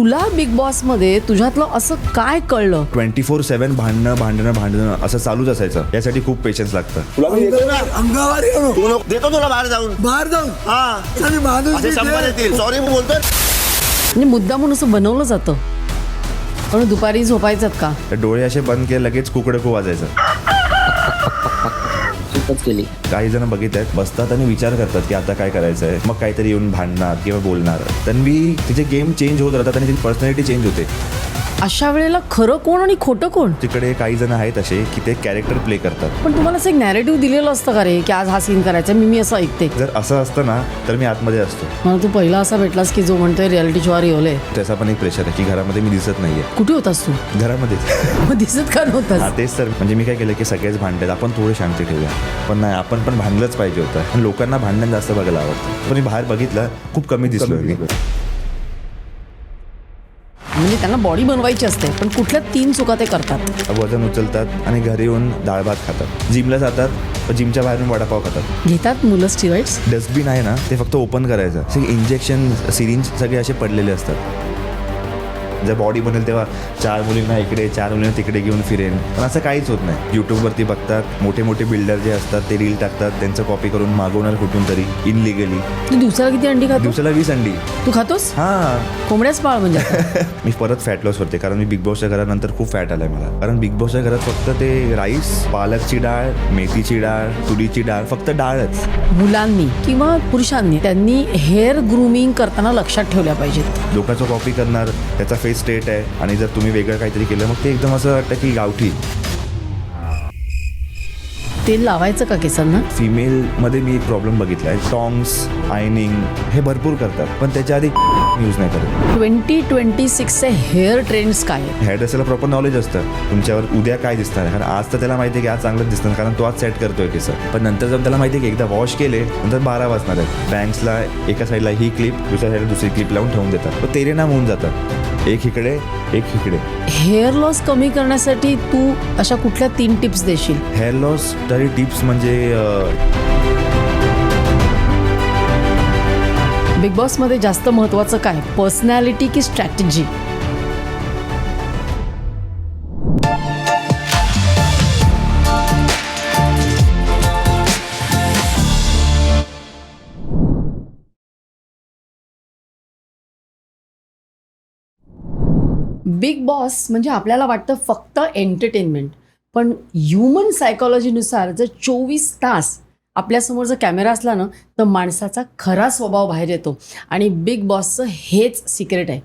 तुला big boss मध्ये तुझ्यातलं असं काय कळलं? 24/7 भांडणं असं चालूच असायचं. यासाठी खूप पेशन्स लागतं. तुला मी देतो ना, अंगावर येऊ तू नको देतो तुला बाहेर जाऊन. बाहेर जाऊन हा आणि माणूस असे शंभर येतील. सॉरी मी बोलतोय. म्हणजे मुद्दामून असं बनवलं जातं. पण दुपारी झोपायचं का? तर डोळे असे बंद केले लगेच कुकडकू वाजायचं. चूकच केली. काही जण बघितल्यात बसतात आणि विचार करतात की आता काय करायचं आहे. मग काहीतरी येऊन भांडणार किंवा बोलणार. तन्वी तिचे गेम चेंज होत राहतात आणि तिची पर्सनॅलिटी चेंज होते. अशा वेळेला खरं कोण आणि खोटं कोण? तिकडे काही जण आहेत असे की ते कॅरेक्टर प्ले करतात. पण तुम्हाला असं एक नॅरेटिव्ह दिलेलं असतं का रे की आज हा सीन करायचा? मी असं ऐकते. जर असं असतं ना तर मी आतमध्ये असतो. मला तू पहिला असा भेटलास की जो म्हणतोय रियालिटी शोवर येवले. त्याचा पण एक प्रेशर आहे की घरामध्ये मी दिसत नाहीये. कुठे होतास तू? घरामध्ये मग दिसत का नव्हतास? हा तेच तर. म्हणजे मी काय केलं की सगळेच भांडतात, आपण थोडे शांती ठेवूया. पण नाही, आपण पण भांडलंच पाहिजे होतं. पण लोकांना भांडण जास्त बघायला आवडतं. पण मी बाहेर बघितलं खूप कमी दिसलो मी. म्हणजे त्यांना बॉडी बनवायची असते पण कुठल्या 3 चुका ते करतात? वजन उचलतात आणि घरी येऊन डाळ भात खातात. जिमला जातात, जिमच्या बाहेरून वडापाव खातात. घेतात मुलं स्टिरॉइड्स? डस्टबिन आहे ना ते फक्त ओपन करायचं. सगळे इंजेक्शन सिरिंज सगळे असे पडलेले असतात. जर बॉडी बनेल तेव्हा 4 मुलींना इकडे 4 मुलींना तिकडे घेऊन फिरेन. पण असं काहीच होत नाही. यूट्यूबवरती बघतात, मोठे मोठे बिल्डर जे असतात ते रील टाकतात, त्यांचं कॉपी करून मागवणार कुठून तरी इनलिगली. तू दिवसाला किती अंडी खातो? दिवसाला 20 अंडी. तू खातोस? हां. कोंबड्याच पाळ म्हणजे. मी परत फॅट लॉस होते कारण मी बिग बॉसच्या घरानंतर खूप फॅट आलाय मला. कारण बिग बॉसच्या घरात फक्त ते राईस, पालकची डाळ, मेथीची डाळ, तुरीची डाळ, फक्त डाळच. मुलांनी किंवा पुरुषांनी त्यांनी हेअर ग्रूमिंग करताना लक्षात ठेवल्या पाहिजेत. लोकांचं कॉपी करणार, त्याचा फेस स्ट्रेट आहे आणि जर तुम्ही वेगळं काहीतरी केलं मग ते एकदम असं वाटतं की गावठी. तेल लावायचं का केसांना? फिमेलमध्ये मी एक प्रॉब्लेम बघितला आहे. टॉंग्स, आयनिंग हे भरपूर करतात पण त्याच्या आधी यूज नाही करत. 2026चे हेअर ट्रेंड्स काय आहेत? हेअर ड्रेसरला प्रॉपर नॉलेज असतं तुमच्यावर उद्या काय दिसणार आहे. कारण आज तर त्याला माहिती आहे की आज चांगलंच दिसणार कारण तो आज सेट करतोय केस. पण नंतर जर त्याला माहिती आहे की एकदा वॉश केले नंतर 12 वाजणार आहेत. बँक्सला एका साईडला ही क्लिप, दुसऱ्या साईडला दुसरी क्लिप लावून ठेवून देतात. तो तेरे नाम होऊन जातात. एक इकडे एक इकडे. हेअर लॉस कमी करण्यासाठी तू अशा कुठल्या 3 टिप्स देशील? हेअर लॉस तरी टिप्स म्हणजे बिग बॉस मध्ये जास्त महत्वाचं काय, पर्सनॅलिटी की स्ट्रॅटेजी? बिग बॉस म्हणजे आपल्याला वाटतं फक्त एंटरटेनमेंट, पण ह्युमन सायकोलॉजीनुसार जर 24 तास आपल्यासमोर जर कॅमेरा असला ना तर माणसाचा खरा स्वभाव बाहेर येतो. आणि बिग बॉसचं हेच सिक्रेट आहे.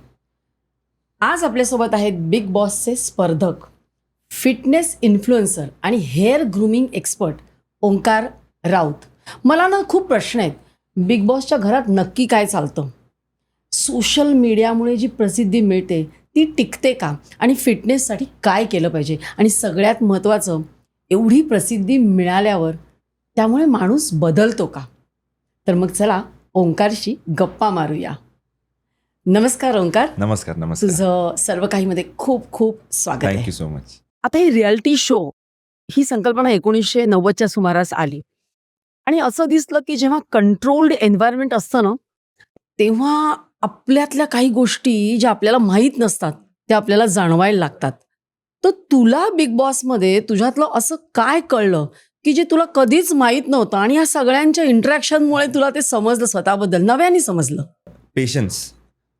आज आपल्यासोबत आहेत बिग बॉसचे स्पर्धक, फिटनेस इन्फ्लुएन्सर आणि hair grooming expert Omkar Raut. मला ना खूप प्रश्न आहेत. बिग बॉसच्या घरात नक्की काय चालतं? सोशल मीडियामुळे जी प्रसिद्धी मिळते ती टिकते का? आणि फिटनेससाठी काय केलं पाहिजे? आणि सगळ्यात महत्त्वाचं, एवढी प्रसिद्धी मिळाल्यावर त्यामुळे माणूस बदलतो का? तर मग चला ओंकारशी गप्पा मारूया. नमस्कार ओंकार. नमस्कार. नमस्कार. तुझं सर्व काहीमध्ये खूप खूप स्वागत आहे. Thank you so much. आता ही रियालिटी शो ही संकल्पना 1990च्या सुमारास आली आणि असं दिसलं की जेव्हा कंट्रोल्ड एन्व्हायरमेंट असतं ना तेव्हा आपल्यातल्या काही गोष्टी ज्या आपल्याला माहीत नसतात त्या आपल्याला जाणवायला लागतात. तर तुला बिग बॉसमध्ये तुझ्यातलं असं काय कळलं की जे तुला कधीच माहीत नव्हतं आणि या सगळ्यांच्या इंटरॅक्शनमुळे तुला ते समजलं, स्वतःबद्दल नव्याने समजलं? पेशन्स.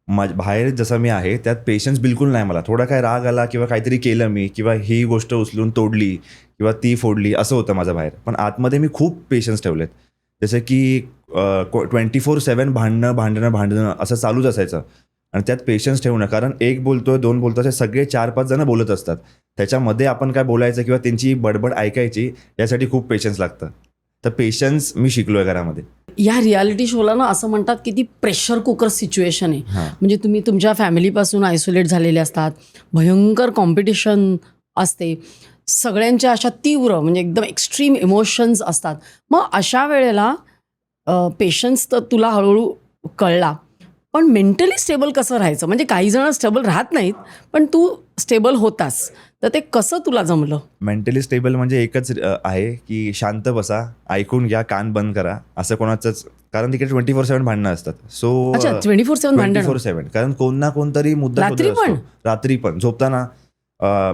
बाहेर जसं मी आहे त्यात पेशन्स बिलकुल नाही मला. थोडा काय राग आला किंवा काहीतरी केलं मी किंवा ही गोष्ट उचलून तोडली किंवा ती फोडली असं होतं माझं बाहेर. पण आतमध्ये मी खूप पेशन्स ठेवलेत. जसं की 24/7 भांडणं असं चालूच असायचं. आणि त्यात पेशन्स ठेवणं, कारण एक बोलतोय 2 बोलतोय असे सगळे 4-5 जण बोलत असतात. त्याच्यामध्ये आपण काय बोलायचं किंवा त्यांची बडबड ऐकायची यासाठी खूप पेशन्स लागतं. तर पेशन्स मी शिकलोय घरामध्ये. या रियालिटी शोला ना असं म्हणतात की ती प्रेशर कुकर सिच्युएशन आहे. म्हणजे तुम्ही तुमच्या फॅमिलीपासून आयसोलेट झालेले असतात, भयंकर कॉम्पिटिशन असते, सगळ्यांच्या अशा तीव्र म्हणजे एकदम एक्स्ट्रीम इमोशन्स असतात. मग अशा वेळेला पेशन्स तर तुला हळूहळू कळला, पण मेंटली स्टेबल कसं राहायचं? म्हणजे काही जण स्टेबल राहत नाहीत, पण तू स्टेबल होतास. तर ते कसं तुला जमलं? मेंटली स्टेबल म्हणजे एकच आहे की शांत बसा, ऐकून घ्या, कान बंद करा. असं कोणाचंच, कारण तिकडे 24/7 भांडणं असतात. सो अच्छा, 24/7 भांडणं? 24/7, कारण कोण ना कोणतरी मुद्दा रात्री शोधत पण? असतो. रात्री पण झोपताना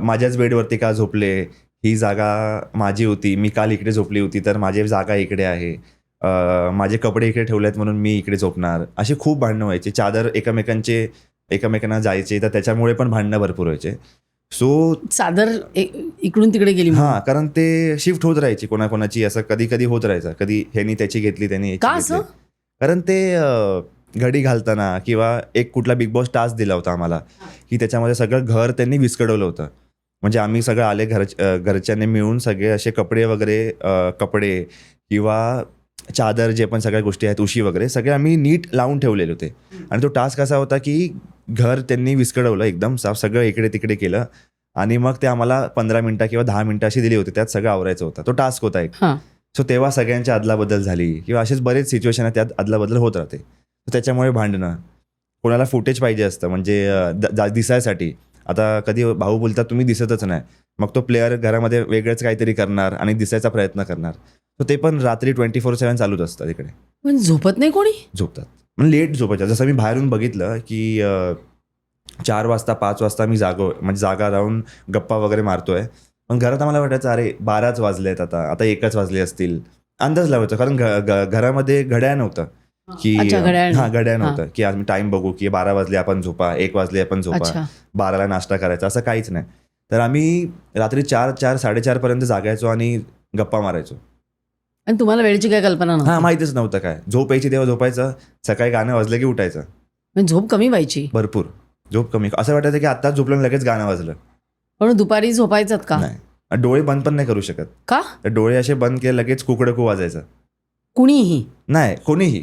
माझ्याच बेडवरती का झोपले, ही जागा माझी होती, मी काल इकडे झोपली होती तर माझी जागा इकडे आहे, माझे कपडे इकडे ठेवलेत म्हणून मी इकडे झोपणार. अशी खूप भांडणं व्हायची. चादर एकमेकांना जायचे, तर त्याच्यामुळे पण भांडणं भरपूर व्हायचे. सो चादर इकडून तिकडे गेली म्हणून. हां, कारण ते शिफ्ट होत राहायची कोणाकोणाची, असं कधी कधी होत राहायचं. कधी ह्यानी त्याची घेतली, त्यांनी याची का घेतली. असं? कारण ते घडी घालताना किंवा एक कुठला बिग बॉस टास्क दिला होता आम्हाला, की त्याच्यामध्ये सगळं घर त्यांनी विस्कटवलं होतं. म्हणजे आम्ही सगळं आले घरच्यांनी मिळून सगळे असे कपडे वगैरे, कपडे किंवा चादर, जे पण सगळ्या गोष्टी आहेत, उशी वगैरे सगळे आम्ही नीट लावून ठेवलेले होते. आणि तो टास्क असा होता की घर त्यांनी विस्कटवलं, एकदम साफ सगळं इकडे तिकडे केलं आणि मग ते आम्हाला 15 मिनिटं किंवा 10 मिनिटं अशी दिली होती, त्यात सगळं आवरायचं होतं. तो टास्क होता एक. हां. सो तेव्हा सगळ्यांची अदलाबदल झाली किंवा असेच बरेच सिच्युएशन आहेत, त्यात अदलाबदल होत राहते. तर त्याच्यामुळे भांडणं. कोणाला फुटेज पाहिजे असतं, म्हणजे दिसायसाठी. आता कधी भाऊ बोलतात तुम्ही दिसतच नाही, मग तो प्लेअर घरामध्ये वेगळंच काहीतरी करणार आणि दिसायचा प्रयत्न करणार. तर ते पण रात्री 24/7 चालूच असतात इकडे. पण झोपत नाही कोणी? झोपतात, म्हणजे लेट झोपायचं. जसं मी बाहेरून बघितलं की 4 वाजता 5 वाजता मी जागा राहून गप्पा वगैरे मारतोय. पण घरात आम्हाला वाटायचं अरे 12च वाजलेत, आता 1च वाजले असतील. अंदाज लावायचं, कारण घरामध्ये घड्याळ नव्हतं की अच्छा, घड्याळ नाही. घड्याळ नव्हतं की आम्ही टाइम बघू की 12 वाजले आपण झोपा, 1 वाजले आपण झोपा, अच्छा. 12ला नाश्ता करायचा, असं काहीच नाही. तर आम्ही रात्री 4-4:30 पर्यंत जागायचो आणि गप्पा मारायचो. आणि तुम्हाला वेळेची काय कल्पना हां, नव्हती? माहितीच नव्हतं काय. झोप यायची तेव्हा झोपायचं, सकाळी गाणं वाजलं की उठायचं. म्हणजे झोप कमी व्हायची? भरपूर झोप कमी. असं वाटायचं की आत्ताच झोपलं लगेच गाणं वाजलं. पण दुपारी झोपायचं का? नाही, डोळे बंद पण नाही करू शकत. का? तर डोळे असे बंद केले लगेच कुकडकू वाजायचं. कुणीही? नाही,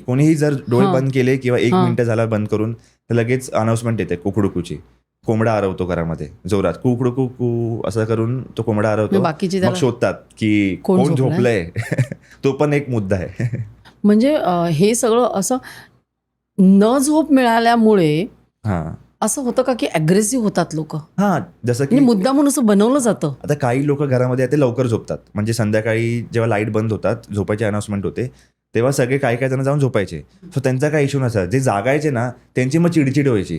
कोणीही जर डोळे हां. बंद केले किंवा 1 हां. मिनिटं झाला बंद करून, तर लगेच अनाउन्समेंट येते कुकडूकूची. कोंबडा आरवतो घरामध्ये जोरात, कुकडू कू असं करून तो कोंबडा मग आरवतो. बाकीचे मग त्याला शोधतात की कोण कोण झोपलंय? झोपलंय. तो पण एक मुद्दा आहे. म्हणजे हे सगळं असं न झोप मिळाल्यामुळे हां असं होतं का की अग्रेसिव्ह होतात लोक? हां, जसं की म्हणजे मुद्दामून असं बनवलं जातं? आता काही लोक घरामध्ये ते लवकर झोपतात. म्हणजे संध्याकाळी जेव्हा लाईट बंद होतात, झोपायची अनाउन्समेंट होते, तेव्हा सगळे काही जण जाऊन झोपायचे. सो त्यांचा काही इश्यू नसायचा. जे जागायचे ना, त्यांची मग चिडचिड व्हायची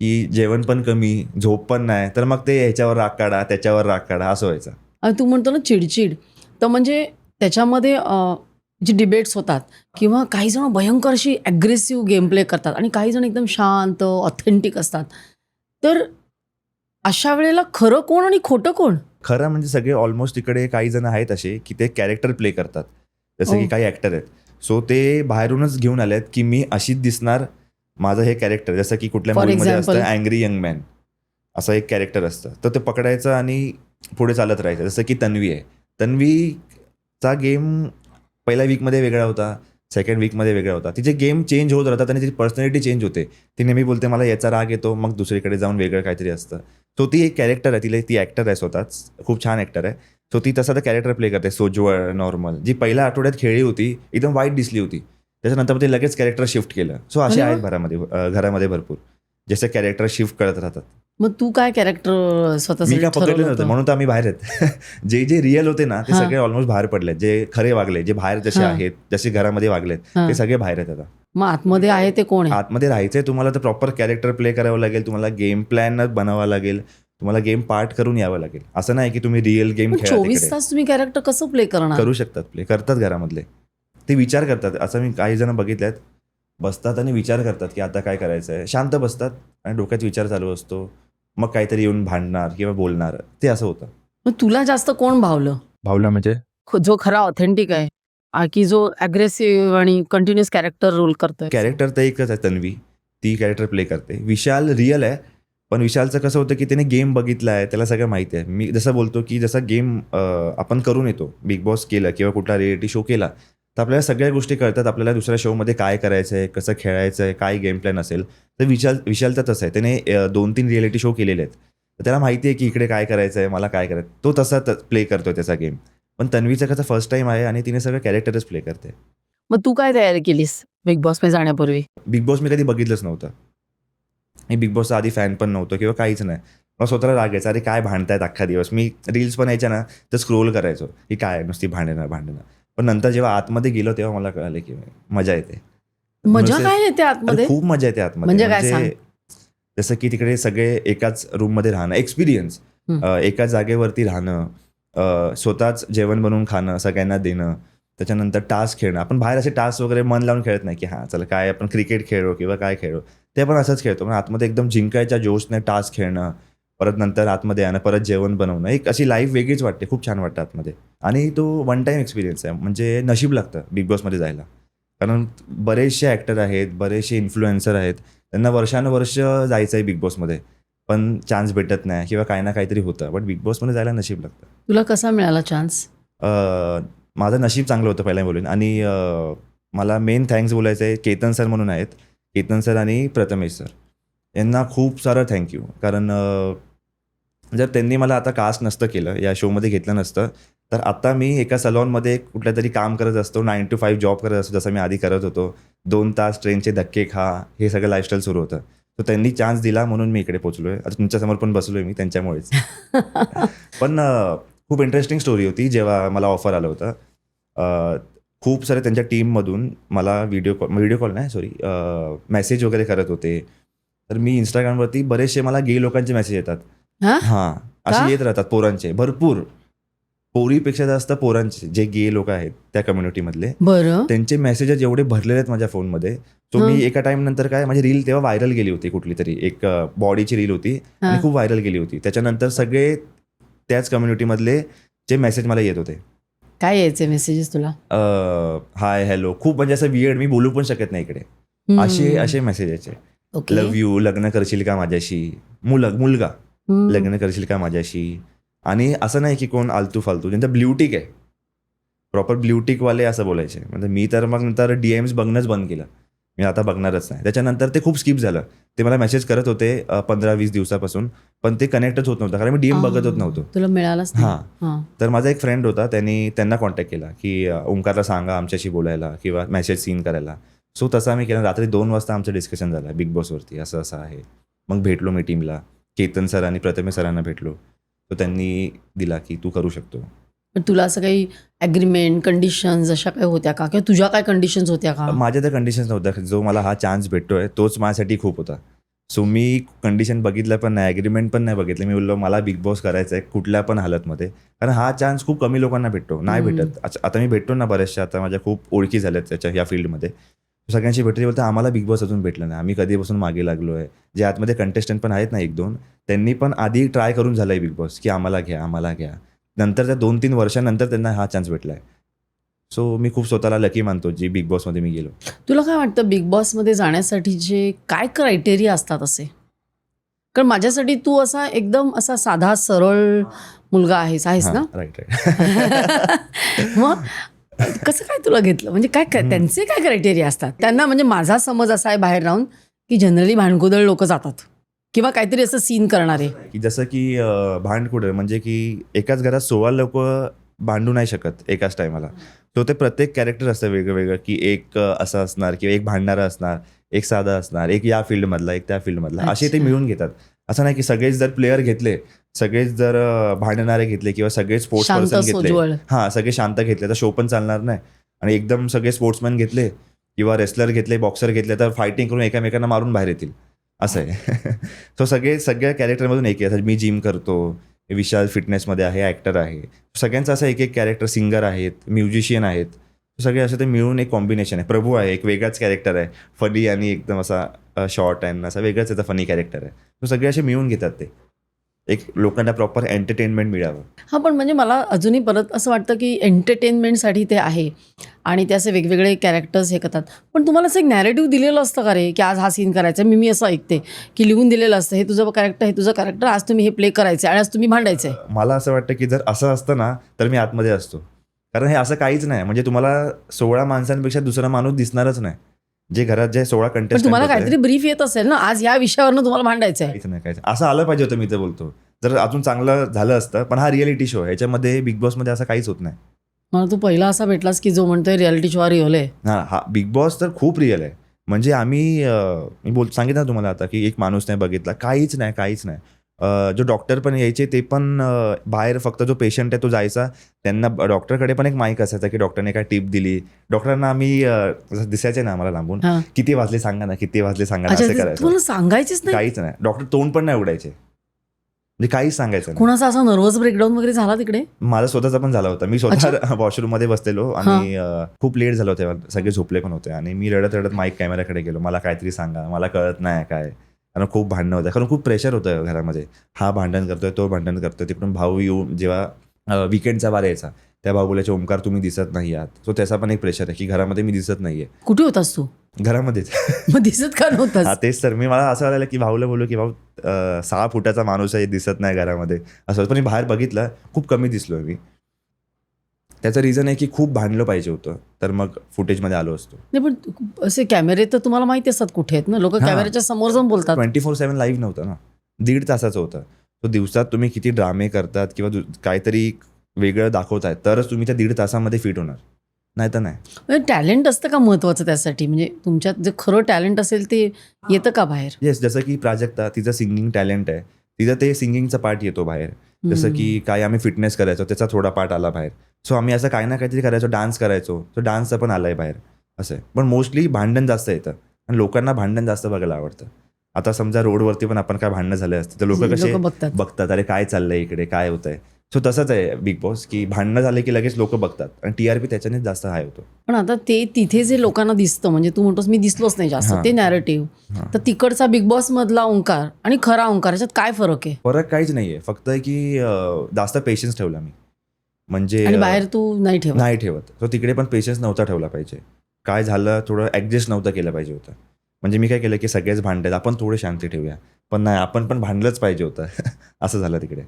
की जेवण पण कमी, झोप पण नाही. तर मग ते ह्याच्यावर राग काढा, त्याच्यावर राग काढा, असं व्हायचं. आणि तू म्हणतो ना चिडचिड, तर म्हणजे त्याच्यामध्ये जे डिबेट्स होतात किंवा काही जण भयंकर अशी ॲग्रेसिव्ह गेम प्ले करतात आणि काही जण एकदम शांत ऑथेंटिक असतात. तर अशा वेळेला खरं कोण आणि खोटं कोण? खरं म्हणजे सगळे ऑलमोस्ट इकडे काही जण आहेत असे की ते कॅरेक्टर प्ले करतात. जसं की हो. काही ॲक्टर आहेत. सो ते बाहेरूनच घेऊन आले आहेत की मी अशीच दिसणार, माझं हे कॅरेक्टर. जसं की कुठल्या For मूवीमध्ये असतं example? अँग्री यंग मॅन, असं एक कॅरेक्टर असतं. तर ते पकडायचं आणि पुढे चालत राहायचं. जसं की तन्वी आहे. तन्वीचा गेम पहिल्या वीकमध्ये वेगळा होता, सेकंड वीकमध्ये वेगळा होता. तिचे गेम चेंज होत राहतात आणि तिची पर्सनॅलिटी चेंज होते. ती नेहमी बोलते मला याचा राग येतो, मग दुसरीकडे जाऊन वेगळं काहीतरी असतं. सो ती एक कॅरेक्टर आहे, ती ॲक्टर आहे स्वतःच, खूप छान ॲक्टर आहे. सो ती तसा तर कॅरेक्टर प्ले करते. सोज्वळ नॉर्मल, जी पहिल्या आठवड्यात खेळली होती एकदम वाईट दिसली होती, त्याच्यानंतर ते लगेच कॅरेक्टर शिफ्ट केलं. सो असे अरे आहेत घरामध्ये भरपूर, जसे कॅरेक्टर शिफ्ट करत राहतात. मग तू काय कॅरेक्टर मी स्वतःसाठी का पकडले ठरवलं नव्हते, होतं? म्हणून तर आम्ही बाहेर आहेत. जे रिअल होते ना, ते हां. सगळे ऑलमोस्ट बाहेर पडले. जे खरे वागले, जे बाहेर जसे हां. आहेत, जसे घरामध्ये वागलेत, हां. ते सगळे बाहेर आहेत आता. मग आतमध्ये आहे ते कोण आहे? आतमध्ये राहायचंय तुम्हाला तर प्रॉपर कॅरेक्टर प्ले करावं लागेल, तुम्हाला गेम प्लॅन बनावा लागेल, तुम्हाला गेम पार्ट करून यावं लागेल. असं नाही की तुम्ही रिअल गेम पण खेळा 24 तिकडे. तास तुम्ही कॅरेक्टर कसं प्ले करणार? करू शकतात, प्ले करतात घरामधले. ते विचार करतात. असं मी काही जण बघितल्यात, बसतात आणि विचार करतात की आता काय करायचं आहे. शांत बसतात आणि डोक्यात विचार चालू असतो. मग काहीतरी येऊन भांडणार किंवा बोलणार, ते असं होतं. मग तुला जास्त कोण भावलं? भावला म्हणजे जो खरा ऑथेंटिक आहे की जो अग्रेसिव्ह आणि कंटिन्युअस कॅरेक्टर रोल करतोय? कॅरेक्टर तर एकच आहे, तन्वी. ती कॅरेक्टर प्ले करते. विशाल रिअल आहे, पण विशालचं कसं होतं की त्याने गेम बघितला आहे, त्याला सगळं माहिती आहे. मी जसं बोलतो की जसा गेम आपण करून येतो, बिग बॉस केलं किंवा कुठला रिएलिटी शो केला, तर आपल्याला सगळ्या गोष्टी कळतात. आपल्याला दुसऱ्या शोमध्ये काय करायचं आहे, कसं खेळायचं आहे, काय गेम प्लॅन असेल. तर विशालचं तसं आहे. त्याने 2-3 रिएलिटी शो केलेले आहेत. तर त्याला माहिती आहे की इकडे काय करायचं आहे, मला काय करायचं. तो तसा प्ले करतो त्याचा गेम. पण तन्वीचं कसं फर्स्ट टाईम आहे आणि तिने सगळं कॅरेक्टरच प्ले करते. मग तू काय तयारी केलीस बिग बॉस मध्ये जाण्यापूर्वी? बिग बॉस मी कधी बघितलंच नव्हतं. मी बिग बॉसचा आधी फॅन पण नव्हतो किंवा काहीच नाही. मला स्वतःला राग यायचा, अरे काय भांडतायत अख्खा दिवस. मी रील्स पण यायच्या ना तर स्क्रोल करायचो की काय नुसती भांडणं. पण नंतर जेव्हा आतमध्ये गेलो तेव्हा मला कळालं की मजा येते. मजा नुसते- काय येते आतमध्ये? अरे खूप मजा येते आतमध्ये. म्हणजे काय सांग? जसं की तिकडे सगळे एकाच रूममध्ये राहणं, एक्सपिरियन्स, एकाच जागेवरती राहणं, स्वतःच जेवण बनवून खाणं, सगळ्यांना देणं, त्याच्यानंतर टास्क खेळणं. आपण बाहेर असे टास्क वगैरे मन लावून खेळत नाही की हां चला काय आपण क्रिकेट खेळू किंवा काय खेळू, ते आपण असंच खेळतो. पण आतमध्ये एकदम जिंकायच्या जोशने टास्क खेळणं, परत नंतर आतमध्ये येणं, परत जेवण बनवणं, एक अशी लाईफ वेगळीच वाटते. खूप छान वाटतं आतमध्ये. आणि तो वन टाईम एक्सपिरियन्स आहे. म्हणजे नशीब लागतं बिग बॉसमध्ये जायला. कारण बरेचसे ॲक्टर आहेत, बरेचसे इन्फ्लुएन्सर आहेत, त्यांना वर्षानुवर्ष जायचं आहे बिग बॉसमध्ये, पण चान्स भेटत नाही किंवा काही ना काहीतरी होतं. बट बिग बॉसमध्ये जायला नशीब लागतं. तुला कसा मिळाला चान्स? माझं नशीब चांगलं होतं पहिला बोलेन. आणि मला मेन थँक्स बोलायचं आहे केतन सर म्हणून आहेत. केतन सर आणि प्रथमेश सर यांना खूप सारं थँक्यू. कारण जर त्यांनी मला आता कास्ट नसतं केलं, या शोमध्ये घेतलं नसतं, तर आता मी एका सलॉनमध्ये कुठल्या तरी काम करत असतो, 9 to 5 जॉब करत असतो, जसं मी आधी करत होतो. 2 तास ट्रेनचे धक्के खा, हे सगळं लाईफस्टाईल सुरू होतं. तर त्यांनी चान्स दिला म्हणून मी इकडे पोचलो आहे. आता तुमच्यासमोर पण बसलो आहे मी त्यांच्यामुळेच. पण खूप इंटरेस्टिंग स्टोरी होती जेव्हा मला ऑफर आलं होतं. खूप सारे त्यांच्या टीममधून मला व्हिडिओ कॉल नाही सॉरी मेसेज वगैरे करत होते. तर मी इंस्टाग्रामवरती बरेचसे मला गे लोकांचे मेसेज येतात. हां, असे येत राहतात पोरांचे भरपूर. पोरीपेक्षा जास्त पोरांचे जे गे लोक आहेत त्या कम्युनिटीमधले, बरं. त्यांचे मेसेजेस एवढे भरलेले आहेत माझ्या फोनमध्ये. सो मी एका टाइम नंतर काय, माझी रील तेव्हा व्हायरल गेली होती, कुठली तरी एक बॉडीची रील होती आणि खूप व्हायरल गेली होती. त्याच्यानंतर सगळे त्याच कम्युनिटीमधले जे मेसेज मला येत होते. काय यायचे मेसेजेस तुला? हाय हॅलो, खूप म्हणजे असं वियर्ड, मी बोलू पण शकत नाही इकडे, असे मेसेज यायचे. ओके. लव्ह यू, लग्न करशील का माझ्याशी, मुलगा लग्न करशील का माझ्याशी. आणि असं नाही की कोण आलतू फालतू, ज्यांचं ब्ल्यूटिक आहे, प्रॉपर ब्ल्यूटिकवाले असं बोलायचे. म्हणजे मी तर मग नंतर DMs बघणंच बंद केलं. मी आता बघणारच नाही. त्याच्यानंतर ते खूप स्किप झालं. ते मला मेसेज करत होते 15-20 दिवसापासून, पण ते कनेक्टच होत नव्हतं कारण मी DM बघत होत नव्हतो. तुला मिळालंच हां. तर माझा एक फ्रेंड होता, त्यांना कॉन्टॅक्ट केला की ओंकारला सांगा आमच्याशी बोलायला किंवा मेसेज सीन करायला. सो तसा मी केला. रात्री 2 वाजता आमचं डिस्कशन झालं बिग बॉसवरती, असं आहे. मग भेटलो मी टीमला, केतन सर आणि प्रथमेश सरांना भेटलो. तर त्यांनी दिला की तू करू शकतो. पण तुला असं काही ॲग्रीमेंट, कंडिशन्स अशा काही होत्या का, किंवा तुझ्या काय कंडिशन्स होत्या का? माझ्या त्या कंडिशन्स नव्हत्या. जो मला हा चान्स भेटतोय तोच माझ्यासाठी खूप होता. सो मी कंडिशन बघितलं पण नाही, ॲग्रीमेंट पण नाही बघितलं. मी बोललो मला बिग बॉस करायचं आहे कुठल्या पण हालतमध्ये. कारण हा चान्स खूप कमी लोकांना भेटतो, नाही भेटत. आता मी भेटतो ना बऱ्याचशा, आता माझ्या खूप ओळखी झाल्यात त्याच्या या फील्डमध्ये. सगळ्यांशी भेटते, बोलतं आम्हाला बिग बॉस अजून भेटलं नाही, आम्ही कधीपासून मागे लागलो आहे. जे आतमध्ये कंटेस्टंट पण आहेत ना 1-2, त्यांनी पण आधी ट्राय करून झालं आहे बिग बॉस की आम्हाला घ्या. नंतर त्या 2-3 वर्षानंतर त्यांना हा चान्स भेटला आहे. सो मी खूप स्वतःला लकी मानतो जी बिग बॉसमध्ये मी गेलो. तुला काय वाटतं बिग बॉसमध्ये जाण्यासाठीचे काय क्रायटेरिया असतात असे? कारण माझ्यासाठी तू असा एकदम असा साधा सरळ मुलगा आहेस ना? राईट. मग कसं काय तुला घेतलं? म्हणजे काय त्यांचे काय क्रायटेरिया असतात? त्यांना म्हणजे माझा समज असा आहे बाहेर राहून की जनरली भांडकुदळ लोक जातात किंवा काहीतरी असं सीन करणारे. की जसं की भांडकुदळ म्हणजे की एकाच घरात 16 लोक भांडू नाही शकत एकाच टायमाला. तो ते प्रत्येक कॅरेक्टर असतं वेगळं, की एक असं असणार किंवा एक भांडणारा असणार, एक साधा असणार, एक या फील्डमधला, एक त्या फील्डमधला, असे ते मिळून घेतात. असं नाही की सगळेच जर प्लेयर घेतले, सगळेच जर भांडणारे घेतले किंवा सगळे स्पोर्ट्स पर्सन घेतले, सगळे शांत घेतले तर शो पण चालणार नाही. आणि एकदम सगळे स्पोर्ट्समॅन घेतले किंवा रेसलर घेतले, बॉक्सर घेतले तर फायटिंग करून एकमेकांना मारून बाहेर येतील, असं आहे. सो सगळ्या कॅरेक्टरमधून एक आहे. मी जिम करतो, विशाल फिटनेसमध्ये आहे, ॲक्टर आहे, सगळ्यांचं असं एक कॅरेक्टर, सिंगर आहेत, म्युझिशियन आहेत, सगळे असं ते मिळून एक कॉम्बिनेशन आहे. प्रभू आहे, एक वेगळाच कॅरेक्टर आहे, फनी आणि एकदम असा शॉर्ट अँड असा वेगळाच याचा फनी कॅरेक्टर आहे. तो सगळे असे मिळून घेतात, ते एक लोकांना प्रॉपर एंटरटेनमेंट मिळावं. हां, पण म्हणजे मला अजूनही परत असं वाटतं की एंटरटेनमेंटसाठी ते आहे आणि ते असे वेगवेगळे कॅरेक्टर्स हे करतात. पण तुम्हाला असं एक नॅरेटिव्ह दिलेलं असतं का रे की आज हा सीन करायचा? मी असं ऐकते की लिहून दिलेलं असतं, हे तुझं कॅरेक्टर, आज तुम्ही हे प्ले करायचं आणि आज तुम्ही भांडायचं आहे. मला असं वाटतं की जर असं असतं ना तर मी आतमध्ये असतो. कारण हे असं काहीच नाही. म्हणजे तुम्हाला 16 माणसांपेक्षा दुसरा माणूस दिसणारच नाही. जे घरात जे 16 कंटेस्टंट, तुम्हाला काहीतरी ब्रीफ येत असेल ना, आज या विषयावरनं तुम्हाला भांडायचं आहे. काहीच असं आलं पाहिजे होतं. मी तर बोलतो जर अजून चांगलं झालं असतं. पण हा रिअलिटी शो आहे, याच्यामध्ये बिग बॉसमध्ये असं काहीच होत नाही. मला तू पहिला असा भेटलास की जो म्हणतोय रियालिटी शो रिअल आहे. हा बिग बॉस तर खूप रिअल आहे. म्हणजे आम्ही मी सांगितलं ना तुम्हाला आता की एक माणूस नाही बघितला, काहीच नाही. जो डॉक्टर पण यायचे ते पण बाहेर फक्त जो पेशंट आहे तो जायचा, त्यांना डॉक्टरकडे पण एक माईक असायचा की डॉक्टरने काय टिप दिली. डॉक्टरांना आम्ही जसं दिसायचे ना आम्हाला लांबून, हा. किती वाजले सांगा ना, किती वाजले सांगा ना, अच्छा, असं ते करायचं. तुम्हाला सांगायचीच नाही. काहीच नाही. डॉक्टर तोंड पण नाही उघडायचे, म्हणजे काहीच सांगायचं नाही. कोणाचा असा नर्वस ब्रेकडाऊन वगैरे झाला तिकडे? माझा स्वतःचा पण झाला होता. मी स्वतः वॉशरूममध्ये बसलेलो आणि खूप लेट झालं तेव्हा, सगळे झोपले पण होते आणि मी रडत माईक कॅमेऱ्याकडे गेलो, मला काहीतरी सांगा, मला कळत नाही काय. कारण खूप भांडणं होतं, कारण खूप प्रेशर होतं घरामध्ये. हा भांडण करतोय, तो भांडण करतोय. तिकडून भाऊ येऊन जेव्हा विकेंडचा वार यायचा, त्या भाऊ बोलायचे ओमकार तुम्ही दिसत नाही आहात. सो त्याचा पण एक प्रेशर आहे की घरामध्ये मी दिसत नाहीये. कुठे होतास तू? घरामध्येच. मग दिसत का नव्हतास? हा तेच तर. मी मला असं वाटलं की भाऊला बोललो की भाऊ 6 फुटाचा माणूस आहे, दिसत नाही घरामध्ये असं. पण मी बाहेर बघितलं, खूप कमी दिसलोय मी. त्याचं रिझन आहे की खूप भांडलं पाहिजे होतं, तर मग फुटेजमध्ये आलो असतो. नाही पण असे कॅमेरे तर तुम्हाला माहिती असतात कुठे आहेत ना, लोक हा. कॅमेऱ्याच्या समोर जाऊन बोलतात. 24/7 लाईव्ह नव्हतं ना, 1.5 तासाचं होतं. तो दिवसात तुम्ही किती ड्रामे करतात किंवा काहीतरी वेगळं दाखवताय तरच तुम्ही त्या 1.5 तासामध्ये फिट होणार, नाही तर नाही. टॅलेंट असतं का महत्वाचं त्यासाठी? म्हणजे तुमच्यात जे खरं टॅलेंट असेल ते येतं का बाहेर? येस, जसं की प्राजक्ता, तिचं सिंगिंग टॅलेंट आहे, तिचं ते सिंगिंगचा पार्ट येतो बाहेर. जसं की काय आम्ही फिटनेस करायचो, त्याचा थोडा पार्ट आला बाहेर. सो आम्ही असं काही ना काहीतरी करायचो, डान्स करायचो, तो डान्सचं पण आलंय बाहेर असं आहे. पण मोस्टली भांडण जास्त येतं आणि लोकांना भांडण जास्त बघायला आवडतं. आता समजा रोडवरती पण आपण काय भांडणं झाले असते तर लोक कसे बघतात. बघतात, अरे काय चाललंय इकडे, काय होतंय. सो तसंच आहे बिग बॉस, की भांडणं झाले की लगेच लोक बघतात आणि TRP त्याच्यानेच जास्त हाय होतो. पण आता ते तिथे जे लोकांना दिसतं, म्हणजे तू म्हणतोस मी दिसलोच नाही जास्त, हा. ते नॅरेटिव्ह. तर तिकडचा बिग बॉस मधला ओंकार आणि खरा ओंकार याच्यात काय फरक आहे? फरक काहीच नाहीये, फक्त की जास्त पेशन्स ठेवला मी. म्हणजे आणि बाहेर तू नाही ठेवत. नाही ठेवत. तो तिकडे पण पेशन्स नव्हता ठेवला पाहिजे. काय झालं, थोडं ॲडजस्ट नव्हतं केलं पाहिजे होतं. म्हणजे मी काय केलं की सगळेच भांडतात, आपण थोडे शांती ठेवूया. पण नाही, आपण पण भांडलंच पाहिजे होतं. असं झालं तिकडे.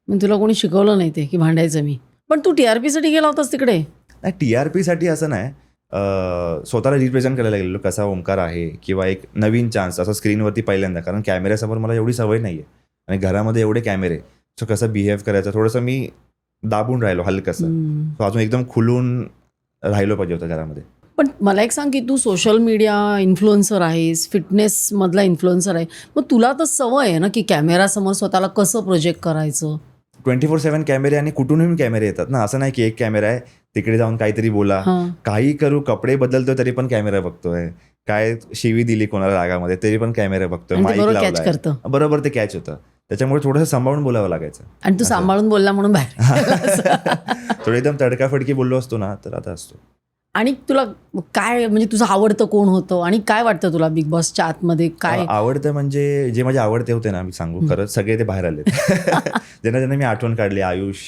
मग तुला कोणी शिकवलं नाही ते की भांडायचं मी? पण तू TRP साठी गेला होतास तिकडे? नाही, TRP साठी असं नाही, स्वतःला रिप्रेझेंट करायला गेलेलो कसा ओंकार आहे, किंवा एक नवीन चान्स असं स्क्रीनवरती पहिल्यांदा. कारण कॅमेऱ्यासमोर मला एवढी सवय नाही आहे आणि घरामध्ये एवढे कॅमेरे. सो कसं बिहेव करायचं, थोडंसं मी दाबून राहिलो हलकंसं. सो अजून एकदम खुलून राहिलो पाहिजे होतं घरामध्ये. पण मला एक सांग की तू सोशल मीडिया इन्फ्लुएन्सर आहेस, फिटनेस मधला इन्फ्लुएन्सर आहे, मग तुला तर सवय आहे ना की कॅमेरासमोर स्वतःला कसं प्रोजेक्ट करायचं? 24/7 कॅमेरे आणि कुठूनही कॅमेरे येतात ना. असं नाही की एक कॅमेरा आहे, तिकडे जाऊन काहीतरी बोला, हां. काही करू, कपडे बदलतोय तरी पण कॅमेरा बघतोय, काय शिवी दिली कोणाला रागामध्ये तरी पण कॅमेरा बघतोय, आणि ते माईक बरोबर कॅच लावलाय, करतं. बरोबर ते कॅच होतं. त्याच्यामुळे थोडंसं सांभाळून बोलावं लागायचं. आणि तू असं. सांभाळून बोलला म्हणून बाहेर. थोडं एकदम तडकाफडकी बोललो असतो ना तर आता असतो. आणि तुला काय, म्हणजे तुझं आवडतं कोण होतं आणि काय वाटतं तुला बिग बॉसच्या आतमध्ये काय? आवडतं म्हणजे जे माझे आवडते होते ना, मी सांगू खरंच, सगळे ते बाहेर आले. ज्यांना ज्यांना मी आठवण काढली. आयुष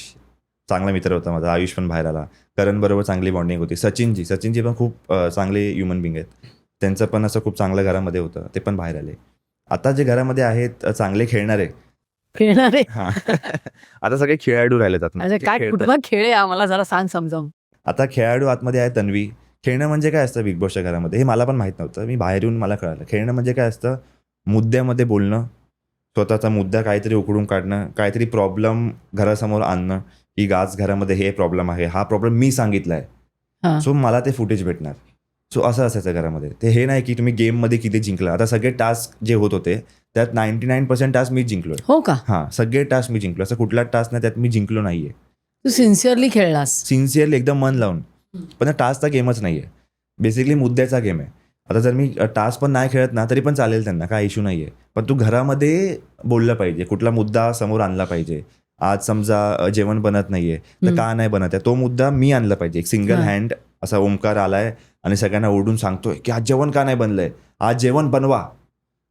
चांगला मित्र होता माझा, आयुष पण बाहेर आला. करण बरोबर चांगली बॉन्डिंग होती. सचिनजी पण खूप चांगले ह्युमन बिंग आहेत. त्यांचं पण असं खूप चांगलं घरामध्ये होतं, ते पण बाहेर आले. आता जे घरामध्ये आहेत चांगले खेळणारे, खेळणारे? हा. आता सगळे खेळाडू राहिलेत आतमध्ये. अच्छा, काय कुठला खेळ आहे आम्हाला जरा सांग समजावून. आता खेळाडू आतमध्ये आहे तन्वी. खेळणं म्हणजे काय असतं बिग बॉसच्या घरामध्ये हे मला पण माहीत नव्हतं. मी बाहेर येऊन मला कळालं. खेळणं म्हणजे काय असतं, मुद्द्यामध्ये बोलणं, स्वतःचा मुद्दा काहीतरी उकडून काढणं, काहीतरी प्रॉब्लेम घरासमोर आणणं, की आज घरामध्ये हे प्रॉब्लेम आहे, हा प्रॉब्लेम मी सांगितला आहे, हां. सो मला ते फुटेज भेटणार. सो असं असायचं घरामध्ये. ते हे नाही की तुम्ही गेममध्ये किती जिंकला. आता सगळे टास्क जे होत होते त्यात 99% टास्क मी जिंकलोय. हो का? हां, सगळे टास्क मी जिंकलो. असं कुठला टास्क नाही त्यात मी जिंकलो नाहीये. तू सिन्सिअरली खेळलास? सिन्सिअरली एकदम मन लावून. पण टास्कचा गेमच नाही आहे, बेसिकली मुद्द्याचा गेम आहे. आता जर मी टास्क पण नाही खेळत ना तरी पण चालेल, त्यांना काय इश्यू नाही आहे. पण तू घरामध्ये बोललं पाहिजे, कुठला मुद्दा समोर आणला पाहिजे. आज समजा जेवण बनत नाहीये तर का नाही बनत आहे, तो मुद्दा मी आणला पाहिजे. एक सिंगल हँड असा ओंकार आलाय आणि सगळ्यांना ओढून सांगतोय की आज जेवण का नाही बनलंय, आज जेवण बनवा,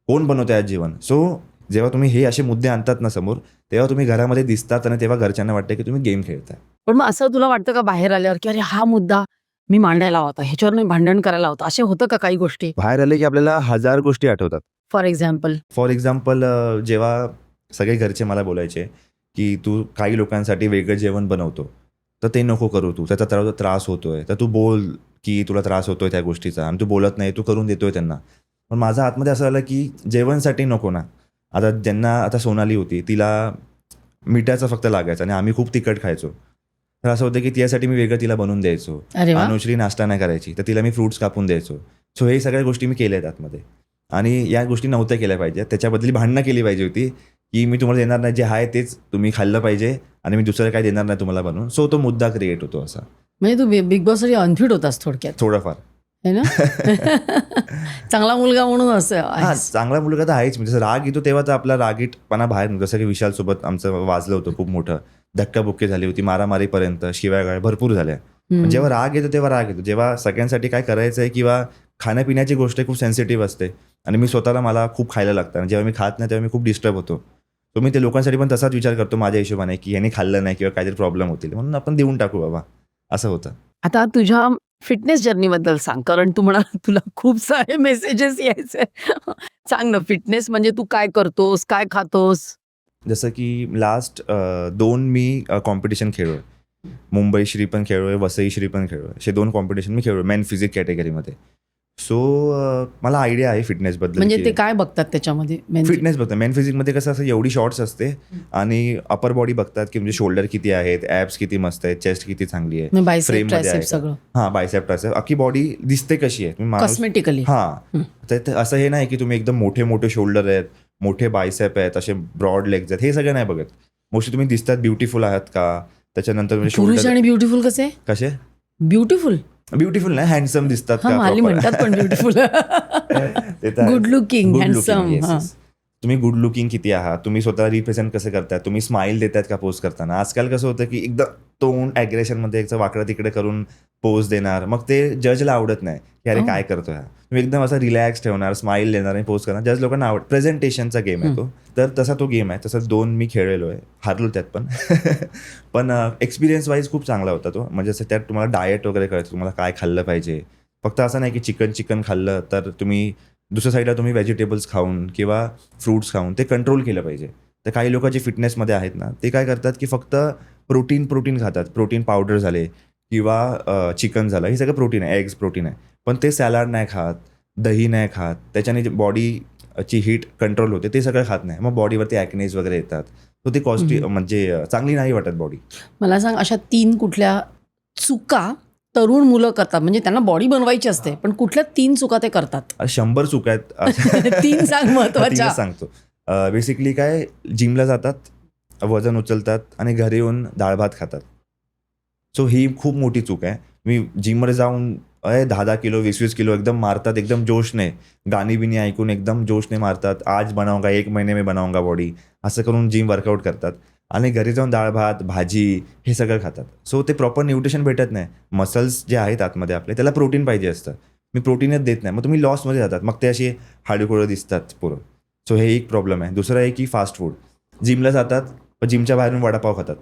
कोण बनवतंय आज जेवण. सो जेव्हा तुम्ही हे असे मुद्दे आणतात ना समोर, तेव्हा तुम्ही घरामध्ये दिसतात आणि तेव्हा घरच्यांना वाटतं की तुम्ही गेम खेळताय. पण मग असं तुला वाटतं का बाहेर आल्यावर की अरे हा मुद्दा मी मांडायला होता, ह्याच्यावर मी भांडण करायला होतं, असे होतं का काही गोष्टी? बाहेर आले की आपल्याला 1000 गोष्टी आठवतात. फॉर एक्झाम्पल जेव्हा सगळे घरचे मला बोलायचे की तू काही लोकांसाठी वेगळं जेवण बनवतो तर ते नको करू, तू त्याचा त्रास होतोय, तर तू बोल की तुला त्रास होतोय त्या गोष्टीचा आणि तू बोलत नाही, तू करून देतोय त्यांना. पण माझा आतमध्ये असं झालं की जेवणसाठी नको ना. आता सोनाली होती, तिला मिठाचं फक्त लागायचं आणि आम्ही खूप तिखट खायचो. तर असं होतं की तिच्यासाठी मी वेगळं तिला बनवून द्यायचो. अरे वा. अनुश्री नाश्ता नाही करायची तर तिला मी फ्रुट्स कापून द्यायचो. सो हे सगळ्या गोष्टी मी केल्या आहेत आतमध्ये आणि या गोष्टी नव्हत्या केल्या पाहिजे. त्याच्याबद्दल भांडणं केली पाहिजे होती की मी तुम्हाला देणार नाही, जे आहे तेच तुम्ही खाल्लं पाहिजे आणि मी दुसरं काय देणार नाही तुम्हाला बनवून. सो तो मुद्दा क्रिएट होतो असा म्हणजे तू बिग बॉससाठी अनफिट होतास थोडक्यात, थोडाफार. है ना? चांगला मुलगा म्हणून असं हा आहेस. चांगला मुलगा तर आहेच. म्हणजे जसं राग येतो तेव्हा तर आपला रागीटपणा बाहेर निघतो. जसं की विशाल सोबत आमचं वाजलं होतं खूप मोठं, धक्काबुक्की झाली होती, मारामारीपर्यंत, शिव्यागाळ भरपूर झाल्या. पण जेव्हा राग येतो तेव्हा राग येतो. जेव्हा सगळ्यांसाठी काय करायचं आहे किंवा खाण्यापिण्याची गोष्ट खूप सेन्सिटिव्ह असते आणि मी स्वतःला मला खूप खायला लागतं आणि जेव्हा मी खात नाही तेव्हा मी खूप डिस्टर्ब होतो. तो मी ते लोकांसाठी पण तसाच विचार करतो माझ्या हिशोबाने की यांनी खाल्लं नाही किंवा काहीतरी प्रॉब्लेम होतील म्हणून आपण देऊन टाकू बाबा, असं होतं. आता तुझ्या फिटनेस जर्नीबद्दल सांग, कारण तू म्हणाला तुला खूप सारे मेसेजेस यायचे. सांग ना, फिटनेस म्हणजे तू काय करतोस, काय खातोस? जसं की लास्ट 2 मी कॉम्पिटिशन खेळलोय. मुंबई श्री पण खेळलोय, वसई श्री पण खेळलोय. असे 2 कॉम्पिटिशन मी खेळलोय मेन फिजिक कॅटेगरीमध्ये. सो मला आयडिया आहे फिटनेसबद्दल. म्हणजे ते काय बघतात त्याच्यामध्ये? फिटनेस बघतात. मेन फिजिकमध्ये कसं असं एवढी शॉर्ट्स असते आणि अपर बॉडी बघतात की म्हणजे शोल्डर किती आहेत, ॲब्स किती मस्त आहेत, चेस्ट किती चांगली आहे, बायसेप, frame मध्ये ट्रायसेप आहे का? सगळं हां, बायसेप ट्रायसेप अख्खी बॉडी दिसते कशी आहे. तुम्ही माणूस कॉस्मेटिकली. हां, तर असं हे नाही की तुम्ही एकदम मोठे मोठे शोल्डर आहेत, मोठे बायसेप आहेत, असे ब्रॉड लेग्स आहेत, हे सगळं नाही बघत. मोस्टली तुम्ही दिसतात ब्युटिफुल आहात का, त्याच्यानंतर पुरुष शोल्डर आणि ब्युटिफुल कसे? कसे ब्युटिफुल. ब्युटिफुल नाही, हँडसम दिसतात हा, का माली proper? म्हणतात पण ब्युटिफुल. ते तर good looking, good handsome. Looking. तुम्ही गुड लुकिंग किती आहात, तुम्ही स्वतः रिप्रेझेंट कसं करताय, तुम्ही स्माइल देतायत का पोस्ट करताना. आजकाल कसं होतं की एकदम तोंड ॲग्रेशनमध्ये एक वाकडं तिकडे करून पोज देणार, मग ते जजला आवडत नाही की अरे काय करतोय हा. तुम्ही एकदम असं रिलॅक्स ठेवणार, स्माइल देणार आणि पोस्ट करणार, जज लोकांना आवड. प्रेझेंटेशनचा गेम आहे तो. तर तसा तो गेम आहे. तसं 2 मी खेळलेलो आहे, हारलो त्यात पण. पण एक्सपिरियन्स वाईज खूप चांगला होता तो. म्हणजे असं त्यात तुम्हाला डाएट वगैरे कळतं, तुम्हाला काय खाल्लं पाहिजे. फक्त असं नाही की चिकन खाल्लं तर तुम्ही दुसऱ्या साईडला तुम्ही व्हेजिटेबल्स खाऊन किंवा फ्रुट्स खाऊन ते कंट्रोल केलं पाहिजे. तर काही लोक जे फिटनेसमध्ये आहेत ना, ते काय करतात की फक्त प्रोटीन खातात. प्रोटीन पावडर झाले किंवा चिकन झालं, हे सगळं प्रोटीन आहे, एग्स प्रोटीन आहे. पण ते सॅलड नाही खात, दही नाही खात, त्याच्याने बॉडीची हीट कंट्रोल होते, ते सगळं खात नाही. मग बॉडीवरती ॲक्नेज वगैरे येतात. तर ती कॉस्टली म्हणजे चांगली नाही वाटत बॉडी. मला सांग, अशा 3 कुठल्या चुका तरुण मुलं करतात, म्हणजे त्यांना बॉडी बनवायची असते, पण कुठल्या 3 चुका ते करतात? 100 चुका आहेत. 3 सांग महत्वाच्या. तीनच सांगतो. बेसिकली काय, जिमला जातात, वजन उचलतात आणि घरी येऊन डाळ भात खातात. सो ही खूप मोठी चूक आहे. मी जिममध्ये जाऊन 10-10 किलो 20-20 किलो एकदम मारतात, एकदम जोशने गाणी बिनी ऐकून एकदम जोशने मारतात. आज बनाऊंगा, 1 महीने में बनाऊंगा बॉडी, असं करून जिम वर्कआउट करतात आणि घरी जाऊन डाळ भात भाजी हे सगळं खातात. सो ते प्रॉपर न्यूट्रिशन भेटत नाही. मसल्स जे आहेत आतमध्ये आपले, त्याला प्रोटीन पाहिजे असतं. मी प्रोटीनच देत नाही, मग तुम्ही लॉसमध्ये जातात, मग ते अशी हाडकुळं दिसतात पोरं. सो हे एक प्रॉब्लेम आहे. दुसरं आहे की फास्ट फूड. जिमला जातात पण जिमच्या बाहेरून वडापाव खातात.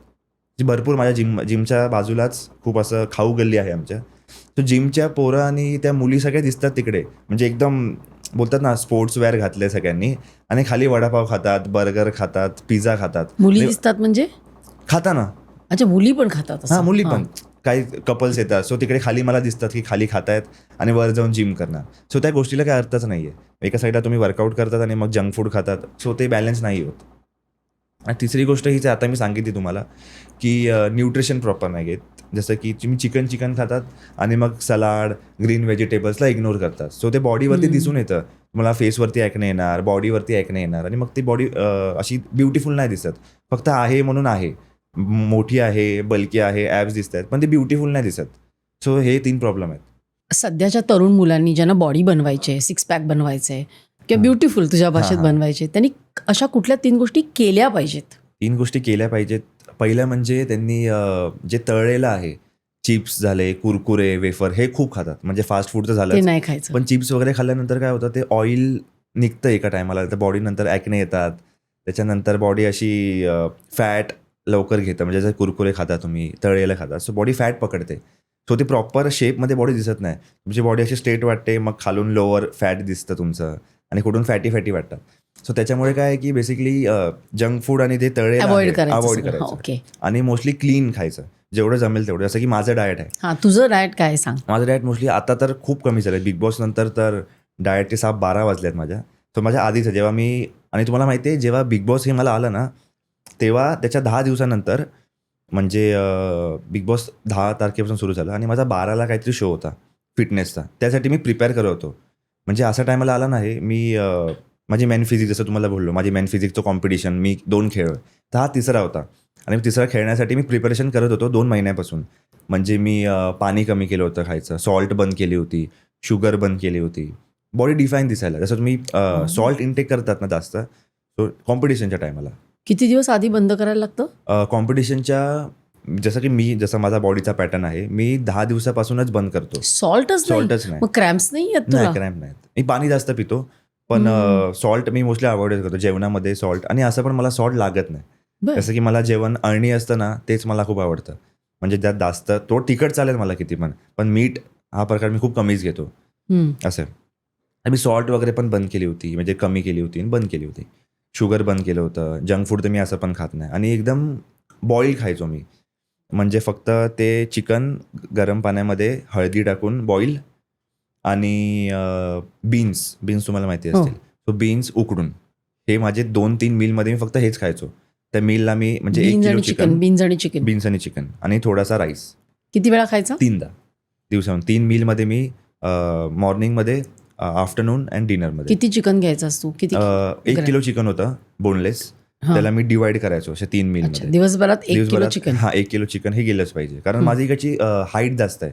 भरपूर माझ्या जिमच्या बाजूलाच खूप असं खाऊ गल्ली आहे आमच्या. तर जिमच्या पोरं आणि त्या मुली सगळ्या दिसतात तिकडे, म्हणजे एकदम बोलतात ना स्पोर्ट्स वेअर घातले सगळ्यांनी आणि खाली वडापाव खातात, बर्गर खातात, पिझ्झा खातात. मुली दिसतात म्हणजे? खाता ना. अच्छा, मुली पण खातात असं? हां, मुली पण. काही कपल्स येतात, सो तिकडे खाली मला दिसतात की खाली खातायत आणि वर जाऊन जिम करणार. सो त्या गोष्टीला काही अर्थच नाही आहे. एका साईडला तुम्ही वर्कआउट करतात आणि मग जंक फूड खातात, सो ते बॅलन्स नाही होत. आणि तिसरी गोष्ट हीच आहे, आता मी सांगितली तुम्हाला की न्यूट्रिशन प्रॉपर नाही घेत. जसं की तुम्ही चिकन खातात आणि मग सलाड, ग्रीन व्हेजिटेबल्सला इग्नोर करतात. सो ते बॉडीवरती दिसून येतं. तुम्हाला फेसवरती ॲक्ने येणार, बॉडीवरती ॲक्ने येणार आणि मग ती बॉडी अशी ब्युटिफुल नाही दिसत. फक्त आहे म्हणून आहे, मोठी आहे, बल्की आहे, ॲब्स दिसत आहेत, पण ते ब्युटिफुल नाही दिसत. सो हे 3 प्रॉब्लेम आहेत. सध्याच्या तरुण मुलांनी ज्यांना बॉडी बनवायचे, 6 पॅक बनवायचे किंवा ब्युटिफुल तुझ्या भाषेत बनवायचे, त्यांनी अशा कुठल्या 3 गोष्टी केल्या पाहिजेत? 3 गोष्टी केल्या पाहिजेत. पहिलं म्हणजे त्यांनी जे तळलेलं आहे, चिप्स झाले, कुरकुरे, वेफर हे खूप खातात. म्हणजे फास्ट फूड तर ते झालं, नाही खायचं. पण चिप्स वगैरे खाल्ल्यानंतर काय होतं, ते ऑइल निघतं एका टायमाला, तर बॉडीनंतर ॲक्ने येतात. त्याच्यानंतर बॉडी अशी फॅट लवकर घेतं. म्हणजे जर कुरकुरे खाता तुम्ही, तळलेलं खाता, सो बॉडी फॅट पकडते. सो ते प्रॉपर शेपमध्ये बॉडी दिसत नाही. तुमची बॉडी अशी स्ट्रेट वाटते, मग खालून लोअर फॅट दिसतं तुमचं आणि कुठून फॅटी वाटतात. सो त्याच्यामुळे काय आहे की बेसिकली जंक फूड आणि ते तळलेलं अवॉइड अवॉइड करायचं. करायचं ओके. आणि मोस्टली क्लीन खायचं, जेवढं जमेल तेवढं. जसं की माझं डाएट आहे. हां, तुझं डाएट काय सांग? माझं डाएट मोस्टली आता तर खूप कमी झालं. बिग बॉस नंतर तर डाएटचे 12 वाजले आहेत माझ्या. तर माझ्या आधीचं जेव्हा मी, आणि तुम्हाला माहिती आहे जेव्हा बिग बॉस हे मला आलं ना, तेव्हा त्याच्या 10 दिवसानंतर म्हणजे बिग बॉस 10 तारखेपासून सुरू झालं आणि माझा 12ला काहीतरी शो होता फिटनेसचा. त्यासाठी मी प्रिपेअर करत होतो. म्हणजे असा टायमाला आला नाही मी माझी मॅन फिजिक जसं तुम्हाला बोललो, माझी मॅन फिजिकचं कॉम्पिटिशन मी 2 खेळ, तर हा तिसरा होता. आणि तिसरा खेळण्यासाठी मी प्रिपरेशन करत होतो 2 महिन्यापासून. म्हणजे मी पाणी कमी केलं होतं खायचं, सॉल्ट बंद केली होती, शुगर बंद केली होती, बॉडी डिफाईन दिसायला. जसं तुम्ही सॉल्ट इनटेक करतात ना जास्त, सो कॉम्पिटिशनच्या टायमाला. किती दिवस आधी बंद करायला लागतं? कॉम्पिटिशनच्या जसं की जसं माझा बॉडीचा पॅटर्न आहे, मी 10 दिवसापासूनच बंद करतो. सॉल्टच सॉल्टच नाही. मग क्रॅम्प्स नाही येत तुला? नाही, क्रॅम्प नाहीत. मी पाणी जास्त पितो, पण सॉल्ट मी मोस्टली अवॉइड करतो जेवणामध्ये सॉल्ट. आणि असं पण मला सॉल्ट लागत नाही. बरं. जसं की मला जेवण अळणी असतं ना, तेच मला खूप आवडतं. म्हणजे त्यात जास्त तो तिखट चालेल मला किती पण मीठ हा प्रकार मी खूप कमीच घेतो असं. आणि मी सॉल्ट वगैरे पण बंद केली होती, म्हणजे कमी केली होती आणि बंद केली होती. शुगर बंद केलं होतं, जंक फूड तर मी असं पण खात नाही. आणि एकदम बॉईल खायचो मी. म्हणजे फक्त ते चिकन गरम पाण्यामध्ये हळदी टाकून बॉईल आणि बीन्स तुम्हाला माहिती असतील. सो बीन्स उकडून हे माझे 2-3 मीलमध्ये मी फक्त हेच खायचो. त्या मीलला मी म्हणजे 1 किलो चिकन, बीन्स आणि चिकन, बीन्स आणि चिकन आणि थोडासा राईस. किती वेळा खायचा? 3दा दिवसाहून. 3 मीलमध्ये मी मॉर्निंगमध्ये, आफ्टरनून अँड डिनरमध्ये. किती चिकन घ्यायचास तू? किती 1 किलो चिकन होतं बोनलेस. हा. त्याला मी डिवाइड करायचो अशा 3 अच्छा, मीलमध्ये. दिवसभरात 1 किलो चिकन. हा, 1 किलो चिकन हे गेलंच पाहिजे. कारण माझी इकडची हाईट जास्त आहे.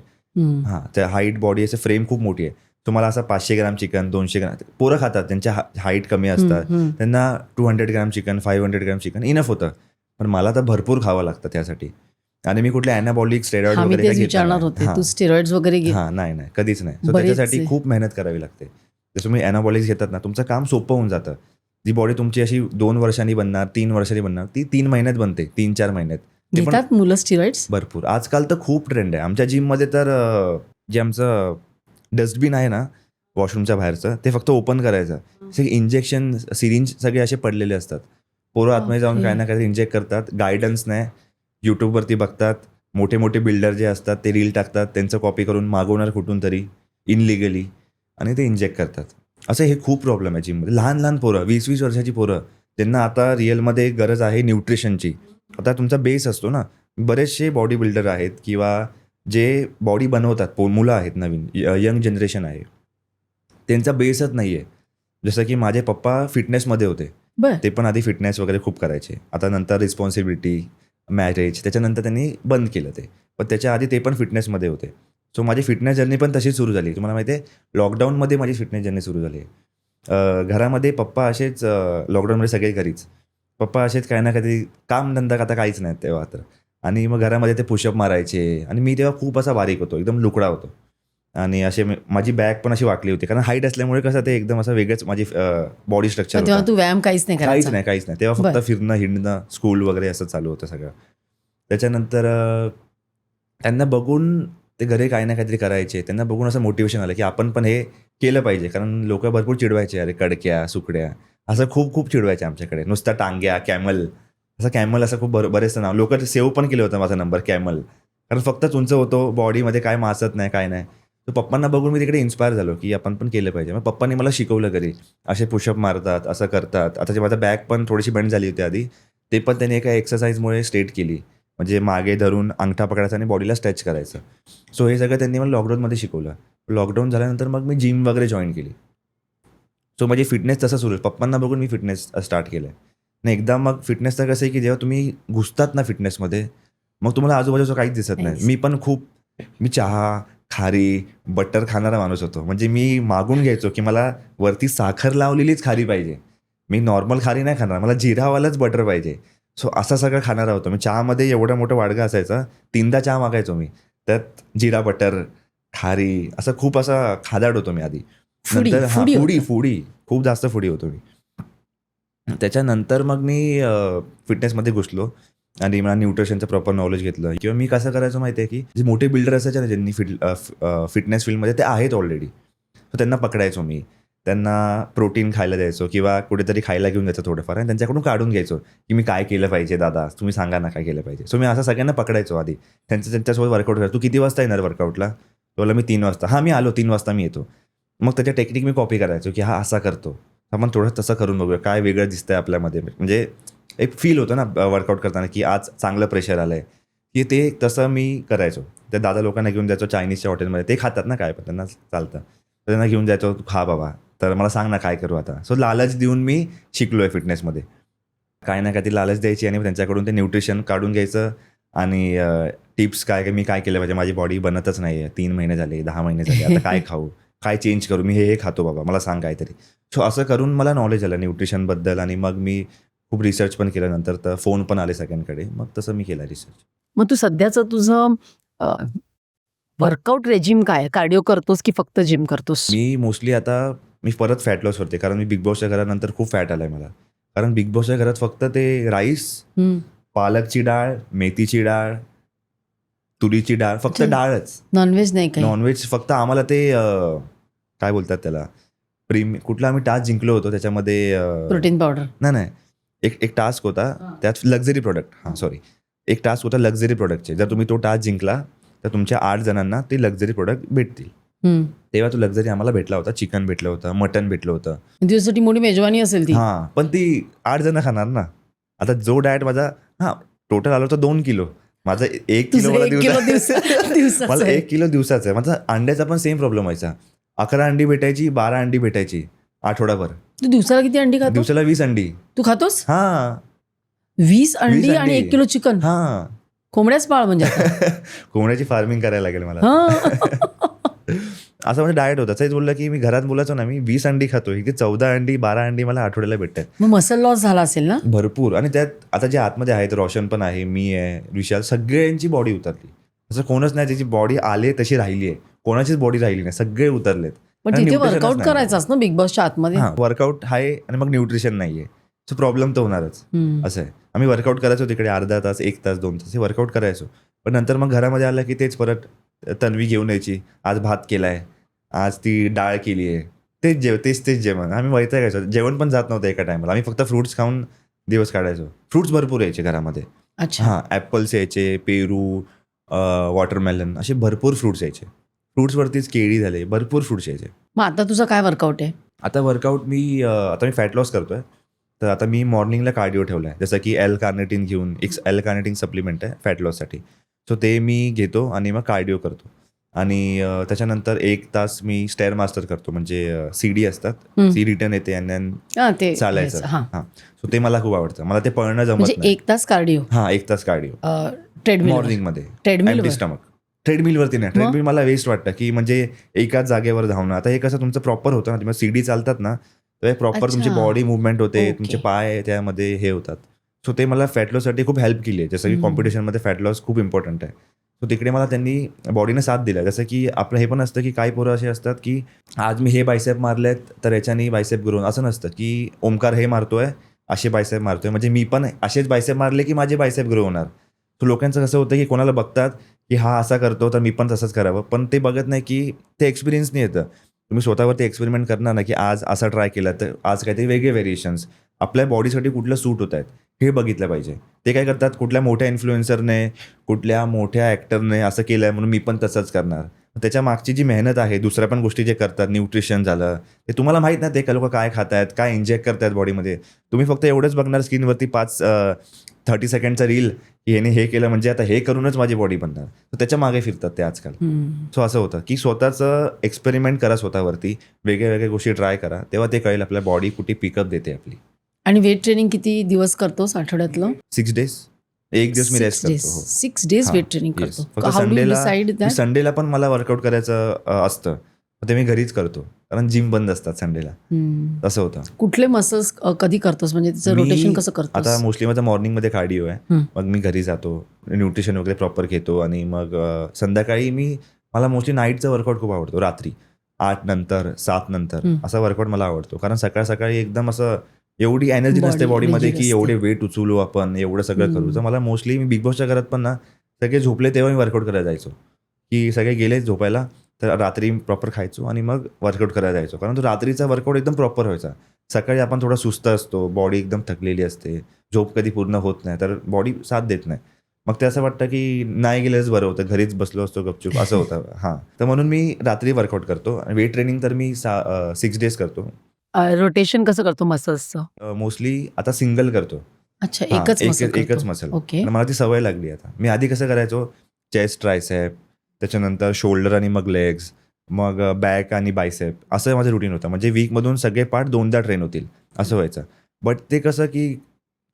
हां, त्या हाईट बॉडी असं फ्रेम खूप मोठी आहे. तुम्हाला असं 500 ग्राम चिकन, 200 ग्राम पोरं खातात, त्यांच्या हाईट कमी असतात, त्यांना 200 gram chicken, 500 gram chicken enough होतं. पण मला तर भरपूर खावं लागतं त्यासाठी. आणि मी कुठले अॅनाबॉलिक स्टेरॉइड हा, मी वगैरे तेच विचारणार होते. तू स्टेरॉइड्स वगैरे घे? हां, नाही कधीच नाही. सो बरेचसे. त्याच्यासाठी खूप मेहनत करावी लागते. जसं तुम्ही अॅनाबॉलिक्स घेतात ना, तुमचं काम सोपं होऊन जातं. जी बॉडी तुमची अशी 2 वर्षांनी बनणार, 3 वर्षांनी बनणार, ती 3 महिन्यात बनते, 3-4 महिन्यात. ते पण घेतात मुलं स्टिरॉइड्स? भरपूर. आजकाल तर खूप ट्रेंड आहे. आमच्या जिममध्ये तर जे आमचं डस्टबिन आहे ना वॉशरूमच्या बाहेरचं, ते फक्त ओपन करायचं. सगळे इंजेक्शन, सिरिंज सगळे असे पडलेले असतात. पोरं आतमध्ये जाऊन Okay. काही ना काही इंजेक्ट करतात. गायडन्स नाही. यूट्यूबवरती बघतात. मोठे मोठे बिल्डर जे असतात ते रील टाकतात. त्यांचं कॉपी करून मागवणार कुठून तरी इनलिगली आणि ते इंजेक्ट करतात. असं हे खूप प्रॉब्लेम आहे जिममध्ये. लहान लहान पोरं, 20-20 वर्षाची पोरं, त्यांना आता रिअलमध्ये गरज आहे न्यूट्रिशनची. आता तुमचा बेस असतो ना, बरेचसे बॉडी बिल्डर आहेत किंवा जे बॉडी बनवतात, मुलं आहेत नवीन, यंग जनरेशन आहे, त्यांचा बेसच नाही आहे. जसं की माझे पप्पा फिटनेसमध्ये होते. बरं. ते पण आधी फिटनेस वगैरे खूप करायचे. आता नंतर रिस्पॉन्सिबिलिटी, मॅरेज, त्याच्यानंतर त्यांनी बंद केलं ते. पण त्याच्या आधी ते पण फिटनेसमध्ये होते. सो माझी फिटनेस जर्नी पण तशीच सुरू झाली. तुम्हाला माहिती आहे, लॉकडाऊनमध्ये माझी फिटनेस जर्नी सुरू झाली आहे. घरामध्ये पप्पा असेच, लॉकडाऊनमध्ये सगळे घरीच. पप्पा असेच काही ना काही कामधंदा आता काहीच नाही तेव्हा तर. आणि मग घरामध्ये ते पुशअप मारायचे. आणि मी तेव्हा खूप असा बारीक होतो, एकदम लुकडा होतो. आणि असे माझी बॅक पण अशी वाकली होती, कारण हाईट असल्यामुळे कसं ते एकदम असं वेगळंच माझी बॉडी स्ट्रक्चर तेव्हा होतं. तू व्यायाम काहीच नाही काहीच करायचा? नाही. तेव्हा फक्त बरं. फिरणं, हिंडणं, स्कूल वगैरे असं चालू होतं सगळं. त्याच्यानंतर त्यांना बघून ते घरी काही ना काहीतरी करायचे. त्यांना बघून असं मोटिवेशन आलं की आपण पण हे केलं पाहिजे. कारण लोक भरपूर चिडवायचे, अरे कडक्या, सुकड्या, असं खूप खूप चिडवायचे आमच्याकडे. नुसता टांग्या, कॅमल, असं खूप बरेचसं नाव. लोक सेव्ह पण केलं होतं माझा नंबर कॅमल, कारण फक्तच उंच होतो, बॉडीमध्ये काय मासत नाही, काय नाही. तर पप्पांना बघून मी तिकडे इन्स्पायर झालो की आपण पण केलं पाहिजे. मग पप्पांनी मला शिकवलं घरी, असे पुशअप मारतात, असं करतात. आता जे माझा बॅक पण थोडीशी बेंड झाली होती आधी, ते पण त्यांनी एका एक्सरसाइजमुळे स्ट्रेट केली. म्हणजे मागे धरून अंगठा पकडायचा आणि बॉडीला स्ट्रेच करायचं. सो हे सगळं त्यांनी मला लॉकडाऊनमध्ये शिकवलं. लॉकडाऊन झाल्यानंतर मग मी जिम वगैरे जॉईन केली. सो माझी फिटनेस तसं सुरू, पप्पांना बघून मी फिटनेस स्टार्ट केलं आहे. नाही, एकदा मग फिटनेसचं कसं आहे की जेव्हा तुम्ही घुसतात ना फिटनेसमध्ये, मग तुम्हाला आजूबाजूचं काहीच दिसत नाही. मी चहा, खारी, बटर खाणारा माणूस होतो. म्हणजे मी मागून घ्यायचो की मला वरती साखर लावलेलीच खारी पाहिजे. मी नॉर्मल खारी नाही खाणार, मला जिरावालाच बटर पाहिजे. सो असा सगळं खाणारा होतो मी. चहामध्ये एवढं मोठं वाडगा असायचा, 3दा चहा मागायचो मी. त्यात जिरा, बटर, खारी, असं खूप असा खादाड होतो मी आधी. नंतर फुडी खूप जास्त फुडी होतो मी. त्याच्यानंतर मग मी फिटनेसमध्ये घुसलो आणि मला न्यूट्रिशनचं प्रॉपर नॉलेज घेतलं. किंवा मी कसं करायचं माहिती आहे की जे मोठे बिल्डर असायचे ना, ज्यांनी फिटनेस फील्डमध्ये ते आहेत ऑलरेडी, तर त्यांना पकडायचो मी. त्यांना प्रोटीन खायला द्यायचो किंवा कुठेतरी खायला घेऊन जायचं थोडंफार, आणि त्यांच्याकडून काढून घ्यायचो की मी काय केलं पाहिजे दादा, तुम्ही सांगा ना काय केलं पाहिजे. सो मी असं सगळ्यांना पकडायचो आधी. त्यांच्यासोबत वर्कआउट करायचो. तू किती वाजता येणार वर्कआउटला? बोला मी 3 वाजता. हां, मी आलो, 3 वाजता मी येतो. मग त्याच्या टेक्निक मी कॉपी करायचो की हा असा करतो, आपण थोडं तसं करून बघूया काय वेगळं दिसतंय आपल्यामध्ये. म्हणजे एक फील होतं ना वर्कआउट करताना की आज चांगलं प्रेशर आलं आहे, की ते तसं मी करायचो. त्या दादा लोकांना घेऊन जायचो चायनीजच्या हॉटेलमध्ये. ते खातात ना काय पण त्यांना चालतं. तर त्यांना घेऊन जायचो, "तू खा बाबा, तर मला सांग ना काय करू आता." सो लालच देऊन मी शिकलो आहे फिटनेसमध्ये. काय ना काय ती लालच द्यायची आणि त्यांच्याकडून ते न्यूट्रिशन काढून घ्यायचं आणि टिप्स काय मी काय केलं पाहिजे, माझी बॉडी बनतच नाही आहे, 3 महिने झाले, 10 महिने झाले, आता काय खाऊ, काय चेंज करू, मी हे खातो बाबा, मला सांग काहीतरी. सो असं करून मला नॉलेज आलं न्यूट्रिशनबद्दल आणि मग मी खूप रिसर्च पण केलं. नंतर तर फोन पण आले सगळ्यांकडे, मग तसं मी केला रिसर्च. मग तू सध्याचं तुझं वर्कआउट रेजिम काय? कार्डिओ करतोस की फक्त जिम करतोस? मी मोस्टली आता मी परत फॅट लॉस करते, कारण मी बिग बॉसच्या घरानंतर खूप फॅट आलाय मला. कारण बिग बॉसच्या घरात फक्त ते राईस, हम्म. पालकची डाळ, मेथीची डाळ, तुरीची डाळ, फक्त अच्छा. डाळच. नॉनव्हेज नाही काही? नॉनव्हेज फक्त आम्हाला ते काय बोलतात त्याला, कुठला आम्ही टास्क जिंकलो होतो त्याच्यामध्ये प्रोटीन पावडर? नाही, एक टास्क होता त्यात लक्झरी प्रोडक्ट, सॉरी, एक टास्क होता लक्झरी प्रोडक्टचे. जर तुम्ही तो टास्क जिंकला तर तुमच्या 8 जणांना ते लक्झरी प्रोडक्ट भेटतील. तेव्हा तो लक्झरी आम्हाला भेटला होता. चिकन भेटलं होतं, मटन भेटलं होतं. तुझ्यासाठी मोठी मेजवानी असेल ती. हां, पण ती 8 जण खाणार ना. आता जो डाएट माझा टोटल आला होता 2 किलो. माझा 1 किलो तुझं मला 1 किलो दिवसाचं मला आहे. 1 किलो दिवसाचा आहे. माझा अंड्याचा पण सेम प्रॉब्लेम व्हायचा. 11 अंडी भेटायची, 12 अंडी भेटायची आठवडाभर. तू दिवसाला किती अंडी खातो? दिवसाला 20 अंडी. तू खातोस हां, 20 अंडी 20 आणि अंडी. 1 किलो चिकन? हां. कोंबड्याच पाळ म्हणजे आता. कोंबड्याची फार्मिंग करायला लागेल मला. हां. असं म्हणजे डाएट होता. तेच बोललं की मी घरात बोलायचो ना, मी 20 अंडी खातो. इथे 14 अंडी, 12 अंडी मला आठवड्याला भेटतात. मग मसल लॉस झाला असेल ना? भरपूर. आणि त्यात आता जे आतमध्ये आहेत, रोशन पण आहे, मी आहे, विशाल, सगळ्यांची बॉडी उतरली. असं कोणच नाही ज्याची बॉडी आली तशी राहिली आहे. कोणाचीच बॉडी राहिली नाही, सगळे उतरलेत. पण कारण तिथे nutritionच वर्कआउट नाही. करायचाच ना बिग बॉसच्या आतमध्ये? हां, वर्कआउट आहे आणि मग न्यूट्रिशन नाहीये. सो प्रॉब्लेम तर होणारच. हम्म. असं आहे. आम्ही वर्कआउट करायचो तिकडे अर्धा तास, 1 तास, 2 तास हे वर्कआउट करायचो. पण नंतर मग घरामध्ये आलं की तेच परत तन्वी घेऊन यायची. आज भात केलाय, आज ती डाळ केली आहे. तेच जेवण. आम्ही वैतागायचो. जेवण पण जात नव्हतं एका टायमाला. आम्ही फक्त फ्रुट्स खाऊन दिवस काढायचो. फ्रुट्स भरपूर यायचे घरामध्ये. अच्छा. हां, ॲपल्स यायचे, पेरू, वॉटरमेलन, असे भरपूर फ्रुट्स यायचे. फ्रुट्सवरतीच केळी झाले, भरपूर फ्रुट्स यायचे. मग आता तुझं काय वर्कआउट आहे? आता वर्कआउट आता मी फॅट लॉस करतोय. तर आता मी मॉर्निंगला कार्डिओ ठेवला आहे. जसं की एल कार्निटिन घेऊन, एक एल कार्निटिन सप्लिमेंट आहे फॅट लॉससाठी. सो ते मी घेतो आणि मग कार्डिओ करतो. आणि त्याच्यानंतर 1 तास मी स्टेअर मास्टर करतो. म्हणजे सीडी असतात, सी रिटर्न येते आणि ते चालायचं. हां. हां, सो ते मला खूप आवडतं. मला ते पळणं जमत म्हणजे नाही. 1 तास कार्डिओ? हां, 1 तास कार्डिओ ट्रेडमिल? मॉर्निंगमध्ये. ट्रेडमिल? स्टमक. ट्रेडमिलवरती नाही. ट्रेडमिल मला वेस्ट वाटतं, की म्हणजे एकाच जागेवर धावणं. आता हे कसं तुमचं प्रॉपर होतं ना, तुम्ही सीडी चालतात ना, तर प्रॉपर तुमची अच्छा. बॉडी मुवमेंट होते, ओके. तुमचे पाय त्यामध्ये हे होतात. सो ते मला फॅट लॉससाठी खूप हेल्प केली आहे. जसं की कॉम्पिटिशनमध्ये फॅट लॉस खूप इम्पॉर्टंट आहे. सो तिकडे मला त्यांनी बॉडीने साथ दिला. जसं की आपलं हे पण असतं की काही पोरं असे असतात की आज मी हे बायसेप मारलेत तर याच्यानी बायसेप ग्रो. असं नसतं की ओमकार हे मारतोय, असे बायसेप मारतोय, म्हणजे मी पण असेच बायसेप मारले की माझे बायसेप ग्रो होणार. सो लोकांचं कसं होतं की कोणाला बघतात की हा असा करतो तर मी पण तसंच करावं. पण ते बघत नाही की ते एक्सपिरियन्स नाही येतं. तुम्ही स्वतःवरती एक्सपेरिमेंट करणार ना, की आज असा ट्राय केला तर आज काहीतरी वेगळे व्हेरिएशन्स आपल्या बॉडीसाठी कुठलं सूट होत आहेत हे बघितलं पाहिजे. ते काय करतात, कुठल्या मोठ्या इन्फ्लुएन्सरने, कुठल्या मोठ्या ॲक्टरने असं केलं आहे म्हणून मी पण तसंच करणार. त्याच्या मागची जी मेहनत आहे, दुसऱ्या पण गोष्टी जे करतात, न्यूट्रिशन झालं, ते तुम्हाला माहीत नाही ते लोक काय खात आहेत, काय इंजेक्ट करतायत बॉडीमध्ये. तुम्ही फक्त एवढंच बघणार स्क्रीनवरती 30 सेकंडचा रील, की ह्याने हे केलं म्हणजे आता हे करूनच माझी बॉडी बनणार. तर त्याच्या मागे फिरतात ते आजकाल. सो असं होतं की स्वतःचं एक्सपेरिमेंट करा स्वतःवरती, वेगळ्या वेगळ्या गोष्टी ट्राय करा, तेव्हा ते कळेल आपल्या बॉडी कुठे पिकअप देते आपली. आणि वेट ट्रेनिंग किती दिवस करतोस आठवड्यातलं? 6 डेज. 1 दिवस मी रेस्ट करतो. 6 डेज हां, वेट ट्रेनिंग yes. करतो. फक्त संडेला पण मला वर्कआउट करायचं असतं, ते मी घरीच करतो कारण जिम बंद असतात संडेला. असं होतं. कुठले मसल्स कधी करतोस, म्हणजे त्याचं रोटेशन कसं करतोस? आता मोस्टली माझा मॉर्निंगमध्ये कार्डिओ आहे. मग मी घरी जातो, न्यूट्रिशन वगैरे प्रॉपर घेतो आणि मग संध्याकाळी मला मोस्टली नाईटचं वर्कआउट खूप आवडतो. रात्री 8 नंतर 7 नंतर असा वर्कआउट मला आवडतो. कारण सकाळी एकदम असं एवढी एनर्जी नसते बॉडीमध्ये की एवढे वेट उचलू आपण, एवढं सगळं करू. तर मला मोस्टली मी बिग बॉसच्या घरात पण ना, सगळे झोपले तेव्हा मी वर्कआउट करायला जायचो, की सगळे गेले झोपायला तर रात्री प्रॉपर खायचो आणि मग वर्कआउट करायला जायचो. कारण तो रात्रीचा वर्कआउट एकदम प्रॉपर व्हायचा. सकाळी आपण थोडा सुस्त असतो, बॉडी एकदम थकलेली असते, झोप कधी पूर्ण होत नाही, तर बॉडी साथ देत नाही. मग ते असं वाटतं की नाही गेलेच बरं होतं, घरीच बसलो असतो गपचूप, असं होतं. हां, तर म्हणून मी रात्री वर्कआउट करतो. वेट ट्रेनिंग तर मी 6 डेज करतो. रोटेशन कसं करतो मसल्सचं? मोस्टली आता सिंगल करतो. अच्छा, हां, एकच मसल एकच करतो. मसल. ओके. आणि मला ती सवय लागली आता. मी आधी कसं करायचो, चेस्ट, ट्रायसेप, त्याच्यानंतर शोल्डर आणि मग लेग्स, मग बॅक आणि बायसेप असं माझं रुटीन होतं. म्हणजे वीकमधून सगळे पार्ट 2दा ट्रेन होतील असं व्हायचं. बट ते कसं की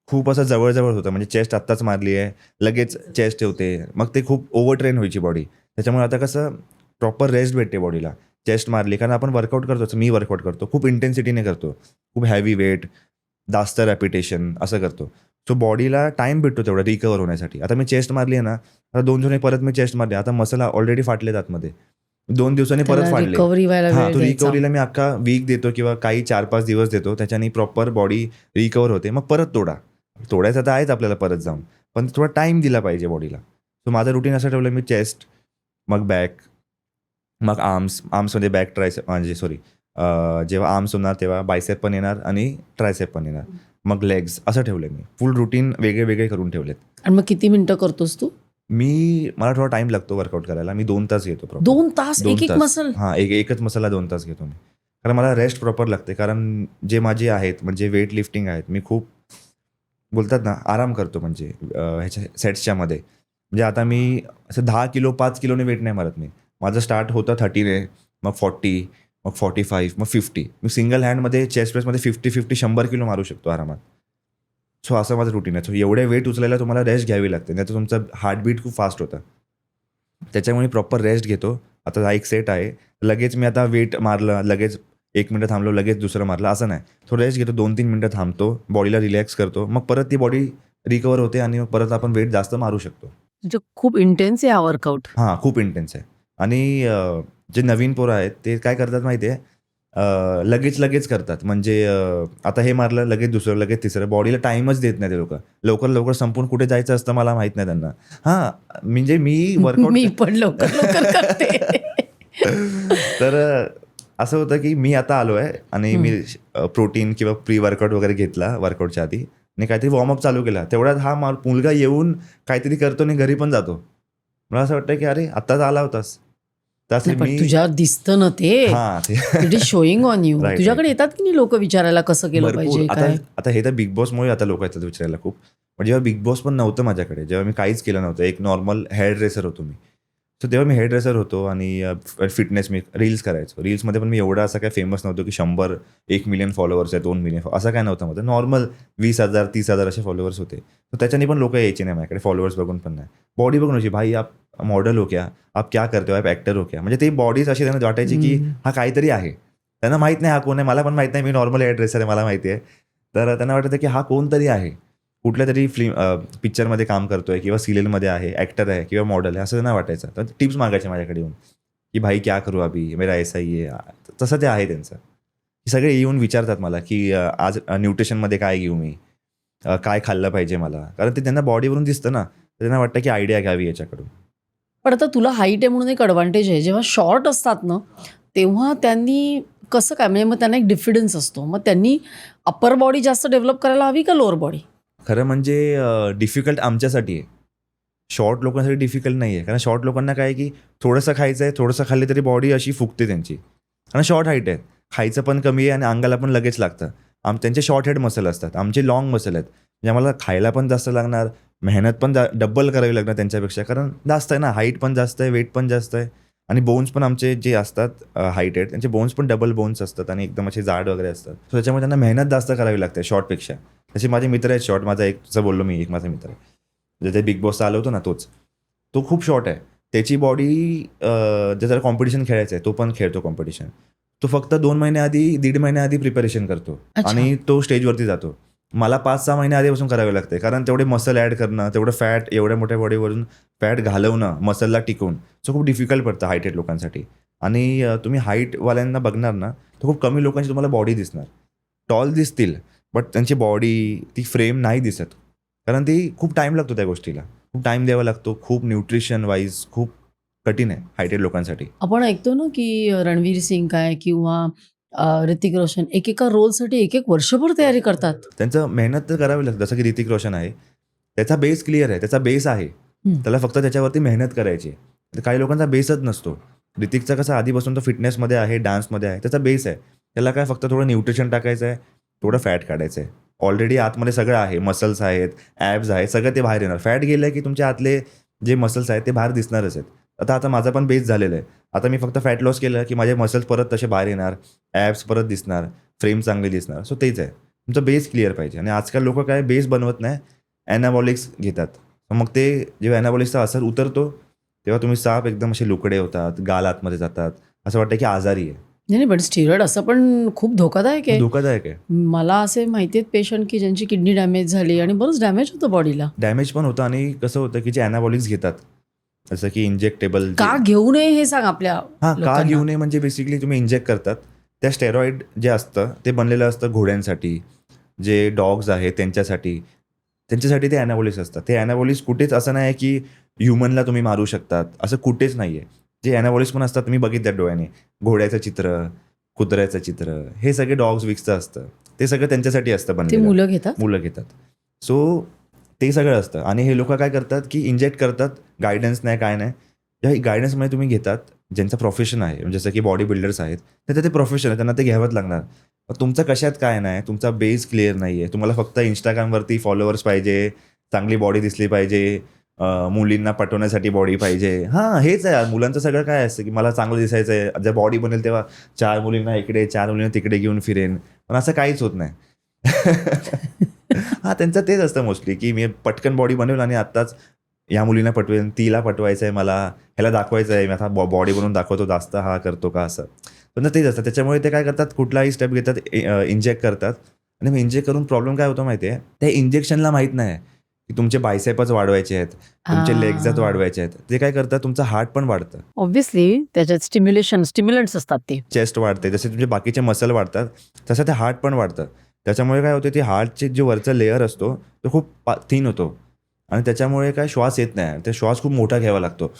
खूप असं जवळ होतं. म्हणजे चेस्ट आत्ताच मारली आहे, लगेच चेस्ट ठेवते. मग ते खूप ओव्हर ट्रेन व्हायची बॉडी. त्याच्यामुळे आता कसं प्रॉपर रेस्ट भेटते बॉडीला. चेस्ट मारली कारण आपण वर्कआउट करतोच. मी वर्कआउट करतो. खूप इंटेन्सिटीने करतो. खूप हेवी वेट, जास्त रॅपिटेशन असं करतो. सो बॉडीला टाईम भेटतो तेवढा रिकवर होण्यासाठी. आता मी चेस्ट मारली आहे ना, आता 2 दिवसांनी परत मी चेस्ट मारली. आता मसल ऑलरेडी फाटलेत आतमध्ये. 2 दिवसांनी परत त्याला फाडले. रिकव्हरी व्हायला हां, वेळ तो द्यायचा. रिकव्हरीला मी अख्खा वीक देतो किंवा काही 4-5 दिवस देतो. त्याच्याने प्रॉपर बॉडी रिकवर होते. मग परत तोडा. तोडायचं तर आहेच आपल्याला परत जाऊन. पण थोडा टाईम दिला पाहिजे बॉडीला. सो माझं रुटीन असं ठेवलं मी चेस्ट, मग बॅक, मग आर्म्समध्ये बॅक ट्रायसेप म्हणजे जेव्हा आर्म्स होणार तेव्हा बायसेप पण येणार आणि ट्रायसेप पण येणार. मग लेग्स असं ठेवलं मी. फुल रुटीन वेगळे करून ठेवलेत. आणि मग किती मिनिटं करतोस तू? मला थोडा टाईम लागतो वर्कआउट करायला. मी 2 तास घेतो प्रॉपर. 2 तास 2 एक तास. मसल? हां, एकच मसाला 2 तास घेतो मी. कारण मला रेस्ट प्रॉपर लागते. कारण जे माझे आहेत म्हणजे वेट लिफ्टिंग आहेत. मी खूप बोलतात ना आराम करतो म्हणजे ह्याच्या सेट्सच्यामध्ये. म्हणजे आता मी असं 10 किलो, 5 किलोने वेट नाही मारत मी. माझं स्टार्ट होतं 30ने, मग 40, मग 45, मग 50. मी सिंगल हँडमध्ये चेस्ट प्रेसमध्ये 50-50 100 किलो मारू शकतो आरामात. सो असं माझं रुटीन आहे. सो एवढे वेट उचलायला तुम्हाला रेस्ट घ्यावी लागते. नाहीतर तुमचं हार्टबीट खूप फास्ट होतं. त्याच्यामुळे मी प्रॉपर रेस्ट घेतो. आता हा एक सेट आहे. लगेच मी आता वेट मारलं, लगेच 1 मिनिटं थांबलो, लगेच दुसरं मारलं असं नाही. थोडं रेस्ट घेतो, 2-3 मिनिटं थांबतो, बॉडीला रिलॅक्स करतो. मग परत ती बॉडी रिकवर होते आणि मग परत आपण वेट जास्त मारू शकतो. म्हणजे खूप इंटेन्स आहे हा वर्कआउट. हां, खूप इंटेन्स आहे. आणि जे नवीन पोरं आहेत ते काय करतात माहिती आहे? लगेच करतात. म्हणजे आता हे मारलं, लगेच दुसरं, लगेच तिसरं. बॉडीला टाईमच देत नाही ते लोकं. लवकर संपून कुठे जायचं असतं मला माहीत नाही त्यांना. हां, म्हणजे मी वर्कआउट मी पण लवकर करते. तर असं होतं की मी आता आलो आहे आणि मी प्रोटीन किंवा प्री वर्कआउट वगैरे घेतला वर्कआउटच्या आधी आणि काहीतरी वॉर्मअप चालू केला. तेवढ्यात हा मुलगा येऊन काहीतरी करतो आणि घरी पण जातो. मला असं वाटतं की अरे आत्ताच आला होतास. त्यासाठी पण मी तुझ्यावर दिसतं ना ते. हां, ते it is showing on you. Right, तुझ्याकडे right. येतात की नाही लोक विचारायला कसं केलं भरपूर. पाहिजे काय? आता हे तर बिग बॉसमुळे आता लोक येतात विचारायला खूप. पण जेव्हा बिग बॉस पण नव्हतं माझ्याकडे, जेव्हा मी काहीच केलं नव्हतं, एक नॉर्मल हेअर ड्रेसर होतो मी. सो तेव्हा मी हेअर ड्रेसर होतो आणि फिटनेस मी रील्स करायचो. रील्समध्ये पण मी एवढा असा काही फेमस नव्हतो की 100, 1 मिलियन फॉलोअर्स आहे, 2 मिलियन असं काय नव्हतं माझं. नॉर्मल 20,000, 30,000 असे फॉलोअर्स होते. तर त्याच्याने पण लोक यायचे नाही माझ्याकडे फॉलोअर्स बघून पण नाही. बॉडी बघून व्हायची, भाई आप मॉडल हो क्या? आप क्या करते हो? आप ॲक्टर हो क्या? म्हणजे ते बॉडीज अशी त्यांना वाटायची की हा काहीतरी आहे. त्यांना माहीत नाही हा कोण आहे. मला पण माहीत नाही. मी नॉर्मल हेअर ड्रेसर आहे, मला माहिती आहे. तर त्यांना वाटायचं की हा कोणतरी आहे. कुठल्यातरी पिक्चरमध्ये काम करतोय किंवा सिरियलमध्ये आहे, ॲक्टर आहे किंवा मॉडेल आहे असं त्यांना वाटायचं. तर टिप्स मागायचे माझ्याकडे येऊन की भाई क्या करू अभी? मेरा ऐसा ही है. तसं ते आहे त्यांचं. सगळे येऊन विचारतात मला की आज न्यूट्रिशनमध्ये काय घेऊ मी? काय खाल्लं पाहिजे मला? कारण ते त्यांना बॉडीवरून दिसतं ना. तर त्यांना वाटतं की आयडिया घ्यावी याच्याकडून. पण आता तुला हाईट आहे म्हणून एक ॲडव्हान्टेज आहे. जेव्हा शॉर्ट असतात ना तेव्हा त्यांनी कसं काय म्हणजे मग त्यांना एक डिफिडन्स असतो. मग त्यांनी अप्पर बॉडी जास्त डेव्हलप करायला हवी का लोअर बॉडी? खरं म्हणजे डिफिकल्ट आमच्यासाठी आहे. शॉर्ट लोकांसाठी डिफिकल्ट नाही आहे. कारण शॉर्ट लोकांना काय आहे की थोडंसं खायचं आहे, थोडंसं खाल्लं तरी बॉडी अशी फुगते त्यांची. कारण शॉर्ट हाईट आहे. खायचं पण कमी आहे आणि अंगाला पण लगेच लागतं. त्यांचे शॉर्ट हेड मसल असतात. आमचे लाँग मसल आहेत. म्हणजे आम्हाला खायला पण जास्त लागणार, मेहनत पण डबल करावी लागणार त्यांच्यापेक्षा. कारण जास्त आहे ना, हाईट पण जास्त आहे, वेट पण जास्त आहे आणि बोन्स पण आमचे जे असतात हाईट आहेत त्यांचे बोन्स पण डबल बोन्स असतात आणि एकदम असे जाड वगैरे असतात. सो त्याच्यामुळे त्यांना मेहनत जास्त करावी लागते शॉर्टपेक्षा. तसे माझे मित्र आहेत शॉर्ट. माझा एक जसं बोललो मी, एक माझा मित्र आहे. म्हणजे ते बिग बॉसचा आलो होतो ना तोच. तो खूप शॉर्ट आहे. त्याची बॉडी जर कॉम्पिटिशन खेळायचं आहे, तो पण खेळतो कॉम्पिटिशन. तो फक्त 2 महिन्याआधी, 1.5 महिन्याआधी प्रिपरेशन करतो अच्छा. आणि तो स्टेजवरती जातो. मला 5-6 महिने आधीपासून करावे लागते. कारण तेवढे मसल ॲड करणं, तेवढं फॅट एवढ्या मोठ्या बॉडीवरून फॅट घालवणं, मसलला टिकवून. सो खूप डिफिकल्ट पडतं हाईटेड लोकांसाठी. आणि तुम्ही हाईटवाल्यांना बघणार ना, तर खूप कमी लोकांची तुम्हाला बॉडी दिसणार. टॉल दिसतील, बट त्यांची बॉडी, ती फ्रेम नाही दिसत. कारण ती खूप टाईम लागतो त्या गोष्टीला. खूप टाईम द्यावा लागतो. खूप न्यूट्रिशन वाईज खूप कठीण आहे हायटेड लोकांसाठी. आपण ऐकतो ना की रणवीर सिंग काय किंवा ऋतिक रोशन एकेका रोलसाठी एक वर्षभर तयारी करतात. त्यांचं मेहनत तर करावी लागते. जसं की ऋतिक रोशन आहे, त्याचा बेस क्लिअर आहे, त्याचा बेस आहे. त्याला फक्त त्याच्यावरती मेहनत करायची आहे. तर काही लोकांचा बेसच नसतो. ऋतिकचा कसा आधीपासून तो फिटनेसमध्ये आहे, डान्समध्ये आहे, त्याचा बेस आहे. त्याला काय फक्त थोडं न्यूट्रिशन टाकायचं आहे, थोडं फॅट काढायचं आहे. ऑलरेडी आतमध्ये सगळं आहे, मसल्स आहेत, ॲब्स आहेत, सगळं ते बाहेर येणार. फॅट गेलं की तुमच्या आतले जे मसल्स आहेत ते बाहेर दिसणारच आहेत. आता माझा पण बेस झालेला आहे. आता मी फक्त फॅट लॉस केलं की माझे मसल्स परत तसे बाहेर येणार, ॲब्स परत दिसणार, फ्रेम चांगली दिसणार. सो तेच आहे, तुमचा बेस क्लिअर पाहिजे. आणि आजकाल लोक काय बेस बनवत नाही, ॲनाबॉलिक्स घेतात. मग ते जेव्हा ॲनाबॉलिक्सचा असर उतरतो तेव्हा तुम्ही साप एकदम असे लुकडे होतात, गाल आतमध्ये जातात, असं वाटतं की आजारी आहे. नाही पण स्टिरॉइड असं पण खूप धोकादायक आहे. धोकादायक आहे. मला असे माहिती आहेत पेशंट की ज्यांची किडनी डॅमेज झाली आणि बरंच डॅमेज होतं बॉडीला. डॅमेज पण होतं. आणि कसं होतं की जे ॲनाबॉलिक्स घेतात, जसं की इंजेक्टेबल, का घेऊ नये हे सांग आपल्या का लोकांना. घेऊ नये म्हणजे बेसिकली तुम्ही इंजेक्ट करतात, त्या स्टेरॉइड जे असतं ते बनलेलं असतं घोड्यांसाठी, जे डॉग्स आहेत त्यांच्यासाठी ते ॲनाबॉलिक्स असतात. ते ॲनाबॉलिक्स कुठेच असं नाही की ह्युमनला तुम्ही मारू शकतात, असं कुठेच नाही आहे. जे ॲनाबॉलिक्स पण असतात तुम्ही बघितल्यात डोळ्याने, घोड्याचं चित्र, कुत्र्याचं चित्र, हे सगळे डॉग्स विक्सचं असतं, ते सगळं त्यांच्यासाठी असतं ते बनलेलं. मुलं घेतात. सो ते सगळं असतं. आणि हे लोक काय करतात की इंजेक्ट करतात, गायडन्स नाही, काय नाही. या गायडन्समध्ये तुम्ही घेतात, ज्यांचं प्रोफेशन आहे, जसं की बॉडी बिल्डर्स आहेत, तर ते प्रोफेशन आहे, त्यांना ते घ्यावंच लागणार. तुमचं कशात काय नाही, तुमचा बेस क्लिअर नाही आहे, तुम्हाला फक्त इंस्टाग्रामवरती फॉलोअर्स पाहिजे, चांगली बॉडी दिसली पाहिजे, मुलींना पटवण्यासाठी बॉडी पाहिजे. हां, हेच आहे मुलांचं सगळं. काय असतं की मला चांगलं दिसायचं आहे, जर बॉडी बनेल तेव्हा 4 मुलींना इकडे, 4 मुलींना तिकडे घेऊन फिरेन. पण असं काहीच होत नाही. हां, त्यांचं तेच असतं मोस्टली की मी पटकन बॉडी बनवेल आणि आत्ताच ह्या मुलींना पटवेन, तिला पटवायचं आहे, मला ह्याला दाखवायचं आहे, मी आता बॉडी बनवून दाखवतो, जास्त हा करतो का, असं. पण तेच असतं. त्याच्यामुळे ते काय करतात, कुठलाही स्टेप घेतात, इंजेक्ट करतात. आणि मग इंजेक्ट करून प्रॉब्लेम काय होतो माहिती आहे, त्या इंजेक्शनला माहीत नाही की तुमचे बायसेपच वाढवायचे आहेत, तुमचे लेग्सच वाढवायचे आहेत. ते काय करतात, तुमचं हार्ट पण वाढतं, ऑब्व्हियसली त्याच्यात स्टिम्युलंट्स असतात ते. चेस्ट वाढते, जसे तुमचे बाकीचे मसल वाढतात तसं ते हार्ट पण वाढतं. त्याच्यामुळे काय होते, ते हार्टचे जे वरचा लेअर असतो तो खूप थिन होतो आणि त्याच्यामुळे काय श्वास येत नाही, ते श्वास खूप मोठा घ्यावा लागतो.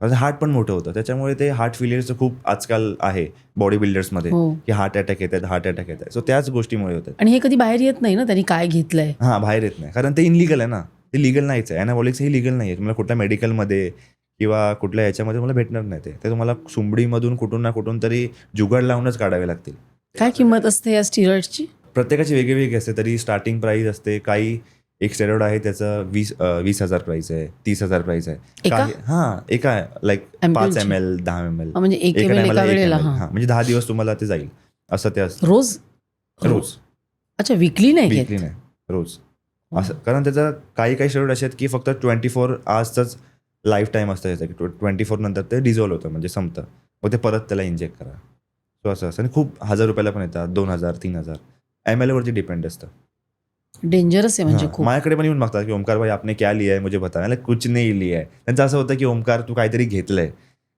हार्ट पण मोठं होतं. त्याच्यामुळे ते हार्ट फेलियरचं खूप आजकाल आहे बॉडी बिल्डर्समध्ये, हो. की हार्ट अटॅक येतात, हार्ट अटॅक येतात. सो त्याच गोष्टीमुळे होतात. आणि हे कधी बाहेर येत नाही ना त्यांनी काय घेतलंय. हां, बाहेर येत नाही, कारण ते इनलिगल आहे ना, ते लिगल नाहीच आहे. ॲनाबॉलिक्स हे लिगल नाही आहे. तुम्हाला कुठल्या मेडिकलमध्ये किंवा कुठल्या याच्यामध्ये तुम्हाला भेटणार नाही. ते तुम्हाला सुंबडीमधून कुठून ना कुठून तरी जुगाड लावूनच काढावे लागतील. काय किंमत असते या स्टिरॉइडची? प्रत्येकाची वेगळी असते. तरी स्टार्टिंग प्राईस असते. काही एक स्टेरॉइड आहे त्याचं 20,000 प्राईस आहे, 30,000 प्राईस आहे. एका? हां, एका लाईक 5 ml, 10 ml. म्हणजे 1 ml एका वेळेला. हां, म्हणजे 10 दिवस तुम्हाला ते जाईल, असं ते असतं. रोज? अच्छा, विकली नाही घेत. वीकली नाही, रोज. असं कारण त्याचं काही स्टेरॉइड असे आहेत की फक्त 24 hours लाईफ टाईम असतं त्याचं, की 24 नंतर ते डिझॉल्व्ह होतं, म्हणजे संपतं. मग ते परत त्याला इंजेक्ट करा. सो असं असतं. आणि खूप 1,000 रुपयाला पण येतात, 2,000, 3,000 ml वरती डिपेंड असतं. डेंजरस आहे म्हणजे हां, खूप. माझ्याकडे पण येऊन मागतात की ओमकार भाई आपने क्या लिया है मुझे बता. मला कुछ नाही लिया है. त्यांचं असं होतं की ओमकार तू काहीतरी घेतलंय,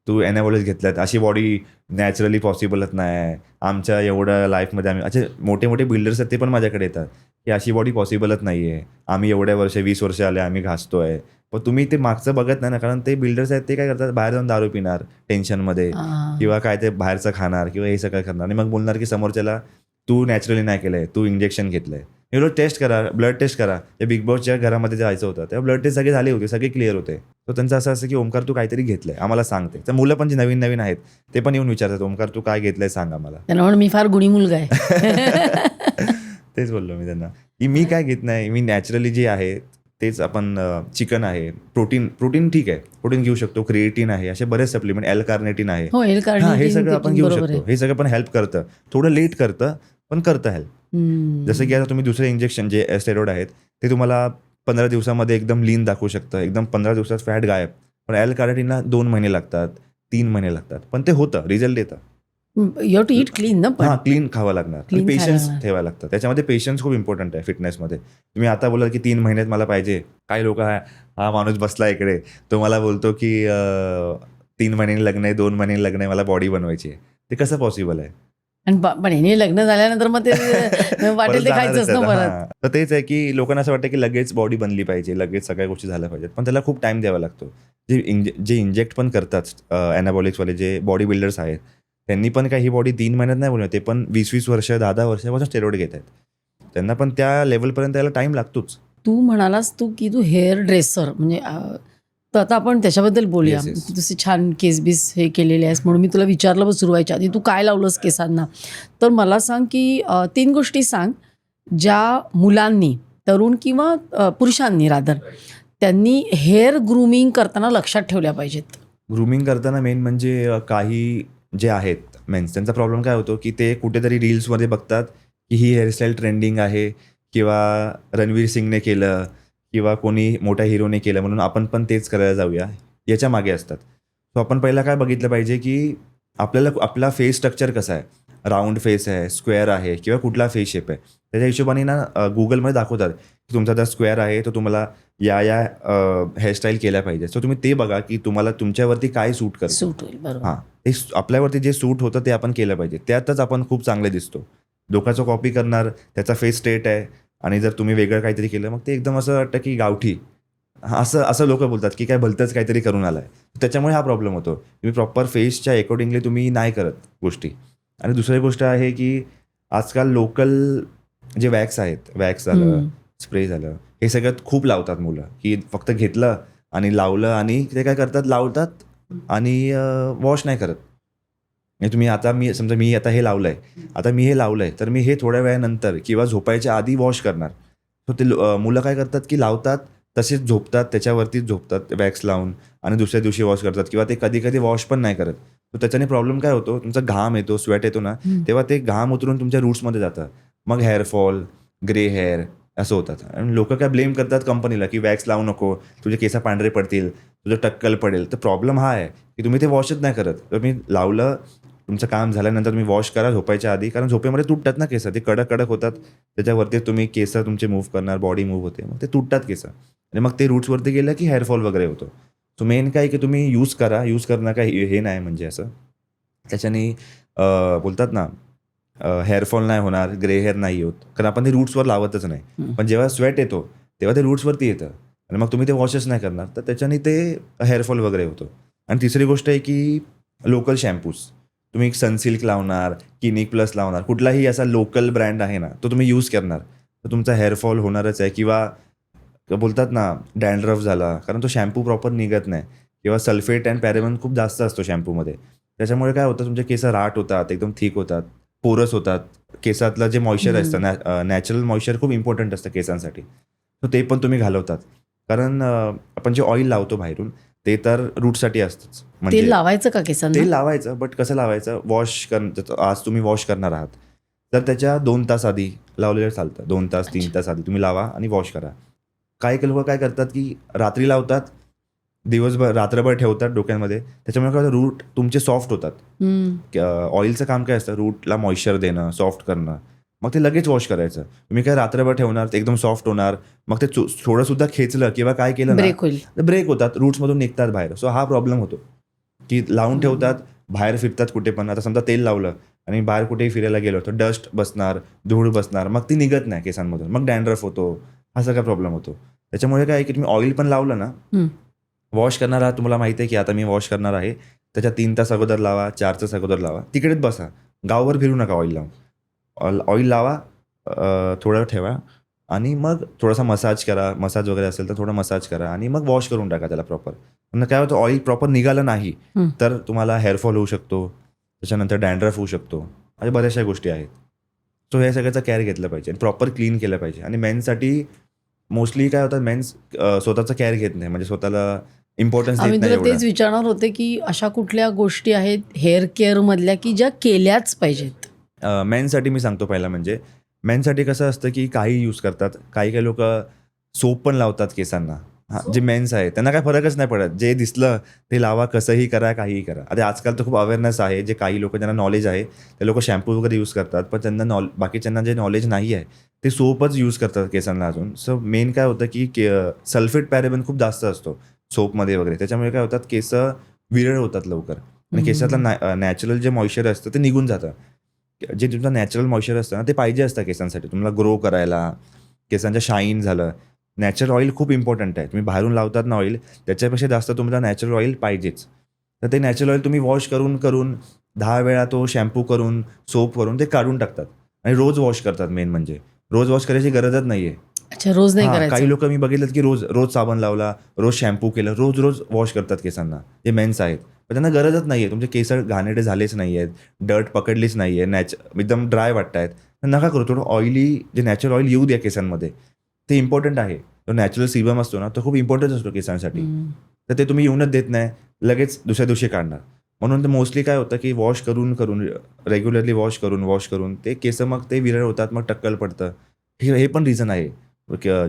तू ॲनाबॉलिक्स घेतल्यात, अशी बॉडी नॅचरली पॉसिबलच नाही, आमच्या एवढ्या लाईफमध्ये आम्ही असे मोठे मोठे बिल्डर्स आहेत ते पण माझ्याकडे येतात की अशी बॉडी पॉसिबलच नाही आहे, आम्ही एवढ्या 20 वर्ष आले आम्ही घासतोय. पण तुम्ही ते मागचं बघत नाही ना, कारण ते बिल्डर्स आहेत ते काय करतात, बाहेर जाऊन दारू पिणार टेन्शनमध्ये, किंवा काय ते बाहेरचं खाणार किंवा हे सगळं करणार आणि मग बोलणार की समोरच्याला तू नॅचरली नाही केलंय, तू इंजेक्शन घेतलंय. एवढं टेस्ट करा, ब्लड टेस्ट करा. ते बिग बॉसच्या घरामध्ये जायचं होतं तेव्हा ब्लड टेस्ट सगळे झाले होते, सगळे क्लिअर होते. तर त्यांचं असं असं की ओमकार तू काहीतरी घेतलंय, आम्हाला सांगते. तर मुलं पण जी नवीन नवीन आहेत ते पण येऊन विचारतात, ओमकार तू काय घेतलंय सांग आम्हाला. त्यांना म्हणून मी फार गुणी मुलगा आहे. तेच बोललो मी त्यांना की मी काय घेत नाही, मी नॅचरली जे आहे तेच. आपण चिकन आहे, प्रोटीन ठीक आहे, प्रोटीन घेऊ शकतो, क्रिएटिन आहे, असे बरेच सप्लिमेंट, एल कार्नेटिन आहे. हो, एल हां, कार्निटिन हे सगळं आपण घेऊ बरोबर शकतो. आहे. हे सगळं पण हेल्प करतं, थोडं लेट करतं पण करतं हेल्प. जसं की आता तुम्ही दुसरे इंजेक्शन जे स्टेरॉइड आहेत ते तुम्हाला 15 दिवसामध्ये एकदम लीन दाखवू शकतं, एकदम 15 दिवसात फॅट गायब. पण एल कार्निटिनला 2 महिने लागतात, 3 महिने लागतात, पण ते होतं, रिझल्ट येतं. You have to eat clean ना पण. हां, क्लीन खावं लागणार, Clean पेशन्स खायला लागणार. ठेवायला लागतं. त्याच्यामध्ये पेशन्स खूप इम्पॉर्टंट आहे फिटनेसमध्ये. तुम्ही आता बोलाल की 3 महिन्यात मला पाहिजे, काही लोक हा माणूस बसला इकडे, तो मला बोलतो की 3 महिन्यांनी लग्न आहे, 2 महिन्यांनी लग्न आहे, मला बॉडी बनवायची आहे. ते कसं पॉसिबल आहे? आणि पण हे लग्न झाल्यानंतर मग ते वाटेल ते खायचंच ना परत. हां, तर तेच आहे की लोकांना असं वाटतं की लगेच बॉडी बनली पाहिजे, लगेच सगळ्या गोष्टी झाल्या पाहिजेत, पण त्याला खूप टाइम द्यावा लागतो. जे इंजेक्ट पण करतात ॲनाबॉलिक्सवाले जे बॉडी बिल्डर्स आहेत, त्यांनी पण काही ही बॉडी 3 महिन्यात नाही बनवत, ते पण 20 वर्ष, 10 वर्षापासून स्टेरॉइड घेत आहेत. त्यांना पण त्या लेवलपर्यंत यायला टाइम लागतोच. तू म्हणालास की तू हेअर ड्रेसर म्हणजे तर आता आपण त्याच्याबद्दल बोलूया. Yes, yes. तू तशी छान केसबीस हे केलेले आहेस म्हणून मी तुला विचारलं सुरू व्हायच्या आधी तू काय लावलंस केसांना. तर मला सांग की 3 गोष्टी सांग ज्या मुलांनी, तरुण किंवा पुरुषांनी रादर, त्यांनी हेअर ग्रूमिंग करताना लक्षात ठेवल्या पाहिजेत? ग्रूमिंग करताना मेन म्हणजे काही जे आहेत मेन्स, त्यांचा प्रॉब्लेम काय होतो की ते कुठेतरी रील्समध्ये बघतात की ही हेअरस्टाईल ट्रेंडिंग आहे, किंवा रणवीर सिंगने केलं किंवा कोणी मोठ्या हिरोने केलं म्हणून आपण पण तेच करायला जाऊया, याच्या मागे असतात. सो आपण पहिला काय बघितलं पाहिजे की आपल्याला आपला फेस स्ट्रक्चर कसा आहे, राऊंड फेस आहे, स्क्वेअर आहे, किंवा कुठला फेस शेप आहे. त्याच्या हिशोबाने ना गुगलमध्ये दाखवतात की तुमचा जर स्क्वेअर आहे तर तुम्हाला या हेअरस्टाईल केल्या पाहिजे. सो तुम्ही ते बघा की तुम्हाला तुमच्यावरती काय सूट करतं. सूट होईल, बरोबर. हां, ते आपल्यावरती जे सूट होतं ते आपण केलं पाहिजे. त्यातच आपण खूप चांगले दिसतो. लोकांचं कॉपी करणार, त्याचा फेस स्ट्रेट आहे आणि जर तुम्ही वेगळं काहीतरी केलं मग ते एकदम असं वाटतं की गावठी. असं लोकं बोलतात की काय भलतंच काहीतरी करून आलाय. त्याच्यामुळे हा प्रॉब्लेम होतो. तुम्ही प्रॉपर फेसच्या अकॉर्डिंगली तुम्ही नाही करत गोष्टी. आणि दुसरी गोष्ट आहे की आजकाल लोकल जे वॅक्स आहेत, वॅक्स झालं, स्प्रे झालं, हे सगळ्यात खूप लावतात मुलं, की फक्त घेतलं आणि लावलं आणि ते काय करतात, लावतात आणि वॉश नाही करत. म्हणजे तुम्ही आता मी आता हे लावलंय, तर मी हे थोड्या वेळानंतर किंवा झोपायच्या आधी वॉश करणार. सो ते मुलं काय करतात की लावतात, तसेच झोपतात, त्याच्यावरतीच झोपतात वॅक्स लावून आणि दुसऱ्या दिवशी वॉश करतात, किंवा ते कधी कधी वॉश पण नाही करत. तर त्याच्याने प्रॉब्लेम काय होतो, तुमचा घाम येतो, स्वेट येतो ना, तेव्हा ते घाम उतरून तुमच्या रूट्समध्ये जातं. मग हेअरफॉल, ग्रे हेअर असं होतात. आणि लोक काय ब्लेम करतात कंपनीला की वॅक्स लावू नको, तुझे केस पांढरे पडतील, तुझं टक्कल पडेल. तर प्रॉब्लेम हा आहे की तुम्ही ते वॉशच नाही करत. तर मी लावलं, तुमचं काम झाल्यानंतर तुम्ही वॉश करा झोपायच्या आधी, कारण झोपेमध्ये तुटतात ना केस, ते कडक होतात, त्याच्यावरती तुम्ही केस तुमचे मूव्ह करणार, बॉडी मूव्ह होते, मग ते तुटतात केस आणि मग ते रूट्सवरती गेलं की हेअरफॉल वगैरे होतो. सो मेन काय की तुम्ही यूज करणं काय हे नाही म्हणजे असं त्याच्याने बोलतात ना हेअरफॉल नाही होणार, ग्रे हेअर नाही होत, कारण आपण ते रूट्सवर लावतच नाही. पण जेव्हा स्वेट येतो तेव्हा ते रूट्सवरती येतं आणि मग तुम्ही ते वॉशच नाही करणार, तर त्याच्याने ते हेअरफॉल वगैरे होतो. आणि तिसरी गोष्ट आहे की लोकल शॅम्पूज, तुम्ही सनसिल्क लावणार, क्लिनिक प्लस लावणार, कुठलाही असा लोकल ब्रँड आहे ना तो तुम्ही यूज करणार, तर तुमचा हेअरफॉल होणारच आहे. किंवा बोलतात ना डॅन्ड्रफ झाला, कारण तो शॅम्पू प्रॉपर निघत नाही, किंवा सल्फेट अँड पॅरेबन खूप जास्त असतो शॅम्पूमध्ये. त्याच्यामुळे काय होतं, तुमचे केस राट होतात, एकदम थिक होतात, पोरस होतात. केसातलं जे मॉइश्चर असतं, नॅचरल मॉइश्चर खूप इम्पॉर्टंट असतं केसांसाठी, तर ते पण तुम्ही घालवतात. कारण आपण जे ऑइल लावतो बाहेरून ते तर रूटसाठी असतंच. तेल म्हणजे लावायचं का केसांना? तेल लावायचं, बट कसं लावायचं, वॉश आज तुम्ही वॉश करणार आहात तर त्याच्या 2 तास आधी लावलेलं चालतं. 2 तास 3 तास आधी तुम्ही लावा आणि वॉश करा. काही लोक काय करतात की रात्री लावतात, दिवसभर रात्रभर ठेवतात डोक्यांमध्ये, त्याच्यामुळे काय रूट तुमचे सॉफ्ट होतात. ऑइलचं काम काय असतं, रूटला मॉइश्चर देणं, सॉफ्ट करणं, मग ते लगेच वॉश करायचं. तुम्ही काय रात्रभर ठेवणार, ते एकदम सॉफ्ट होणार, मग ते थोडं सुद्धा खेचलं किंवा काय केलं ब्रेक होईल. तर ब्रेक होतात, रूट्समधून निघतात बाहेर. सो हा प्रॉब्लेम होतो की लावून ठेवतात, बाहेर फिरतात कुठे पण. आता समजा तेल लावलं आणि बाहेर कुठेही फिरायला गेलो तर डस्ट बसणार, धूळ बसणार, मग ती निघत नाही केसांमधून, मग डॅन्ड्रफ होतो, हा सगळा प्रॉब्लेम होतो. त्याच्यामुळे काय की तुम्ही ऑइल पण लावलं ना, वॉश करणार आहात, तुम्हाला माहिती आहे की आता मी वॉश करणार आहे, त्याच्या 3 तास अगोदर लावा, 4 तास अगोदर लावा, तिकडेच बसा, गावभर फिरू नका ऑइल लावून. ऑइल लावा, थोडं ठेवा आणि मग थोडासा मसाज करा, मसाज वगैरे असेल तर थोडा मसाज करा आणि मग वॉश करून टाका त्याला प्रॉपर. पण काय होतं, ऑइल प्रॉपर निघालं नाही तर तुम्हाला हेअरफॉल होऊ शकतो, त्याच्यानंतर डॅन्ड्रफ होऊ शकतो, अशा बऱ्याचशा गोष्टी आहेत. सो हे सगळ्याचा केअर घेतलं पाहिजे आणि प्रॉपर क्लीन केलं पाहिजे. आणि मेन्ससाठी मोस्टली काय होतं, मेन्स स्वतःचं केअर घेत नाही, म्हणजे स्वतःला इम्पॉर्टन्स देत आम्ही नाही तुला एवढं. तेच विचारणार होते की अशा कुठल्या गोष्टी आहेत हेअर केअर मधल्या की ज्या केल्याच पाहिजेत? मेन्ससाठी मी सांगतो पहिला म्हणजे मेन्ससाठी कसं असतं की काही यूज करतात, काही लोक सोप पण लावतात केसांना. जे मेन्स आहे त्यांना काय फरकच नाही पडत, जे दिसलं ते लावा, कसंही करा, काहीही करा. आता आजकाल तर खूप अवेअरनेस आहे, जे काही लोक ज्यांना नॉलेज आहे ते लोक शॅम्पू वगैरे यूज करतात, पण त्यांना बाकीच्यांना जे नॉलेज नाही आहे ते सोपच यूज करतात केसांना अजून. सो मेन काय होतं की सल्फेट पॅरेबन खूप जास्त असतो सोपमध्ये वगैरे, त्याच्यामुळे काय होतात, केस विरळ होतात लवकर आणि केसातलं नॅचरल जे मॉइश्चर असतं ते निघून जातं. जे तुमचं नॅचरल मॉइश्चर असतं ना ते पाहिजे असतं केसांसाठी, तुम्हाला ग्रो करायला, केसांचं शाईन झालं. नॅचरल ऑइल खूप इम्पॉर्टंट आहे. तुम्ही बाहेरून लावतात ना ऑइल, त्याच्यापेक्षा जास्त तुम्हाला नॅचरल ऑइल पाहिजेच. तर ते नॅचरल ऑइल तुम्ही वॉश करून 10 वेळा तो शॅम्पू करून, सोप करून ते काढून टाकतात आणि रोज वॉश करतात. मेन म्हणजे रोज वॉश करायची गरजच नाही आहे. अच्छा, रोज नाही काही करायचं? लोक मी बघितलं की रोज साबण लावला, रोज शॅम्पू केलं, रोज वॉश करतात केसांना, जे मेन्स आहेत. पण त्यांना गरजच नाही आहे. तुमचे केस घाणेरडे झालेच नाही आहेत, डर्ट पकडलीच नाही आहे, एकदम ड्राय वाटत आहेत, तर नका करू. थोडं ऑइली, जे नॅचरल ऑइल येऊ द्या केसांमध्ये, ते इम्पॉर्टंट आहे. तो नॅचरल सिबम असतो ना, तो खूप इम्पॉर्टंट असतो केसांसाठी. तर ते तुम्ही येऊनच देत नाही, लगेच दुसऱ्या दिवशी काढणार. म्हणून ते मोस्टली काय होतं की वॉश करून रेग्युलरली वॉश करून ते केस मग ते विरळ होतात, मग टक्कल पडतं. हे पण रिझन आहे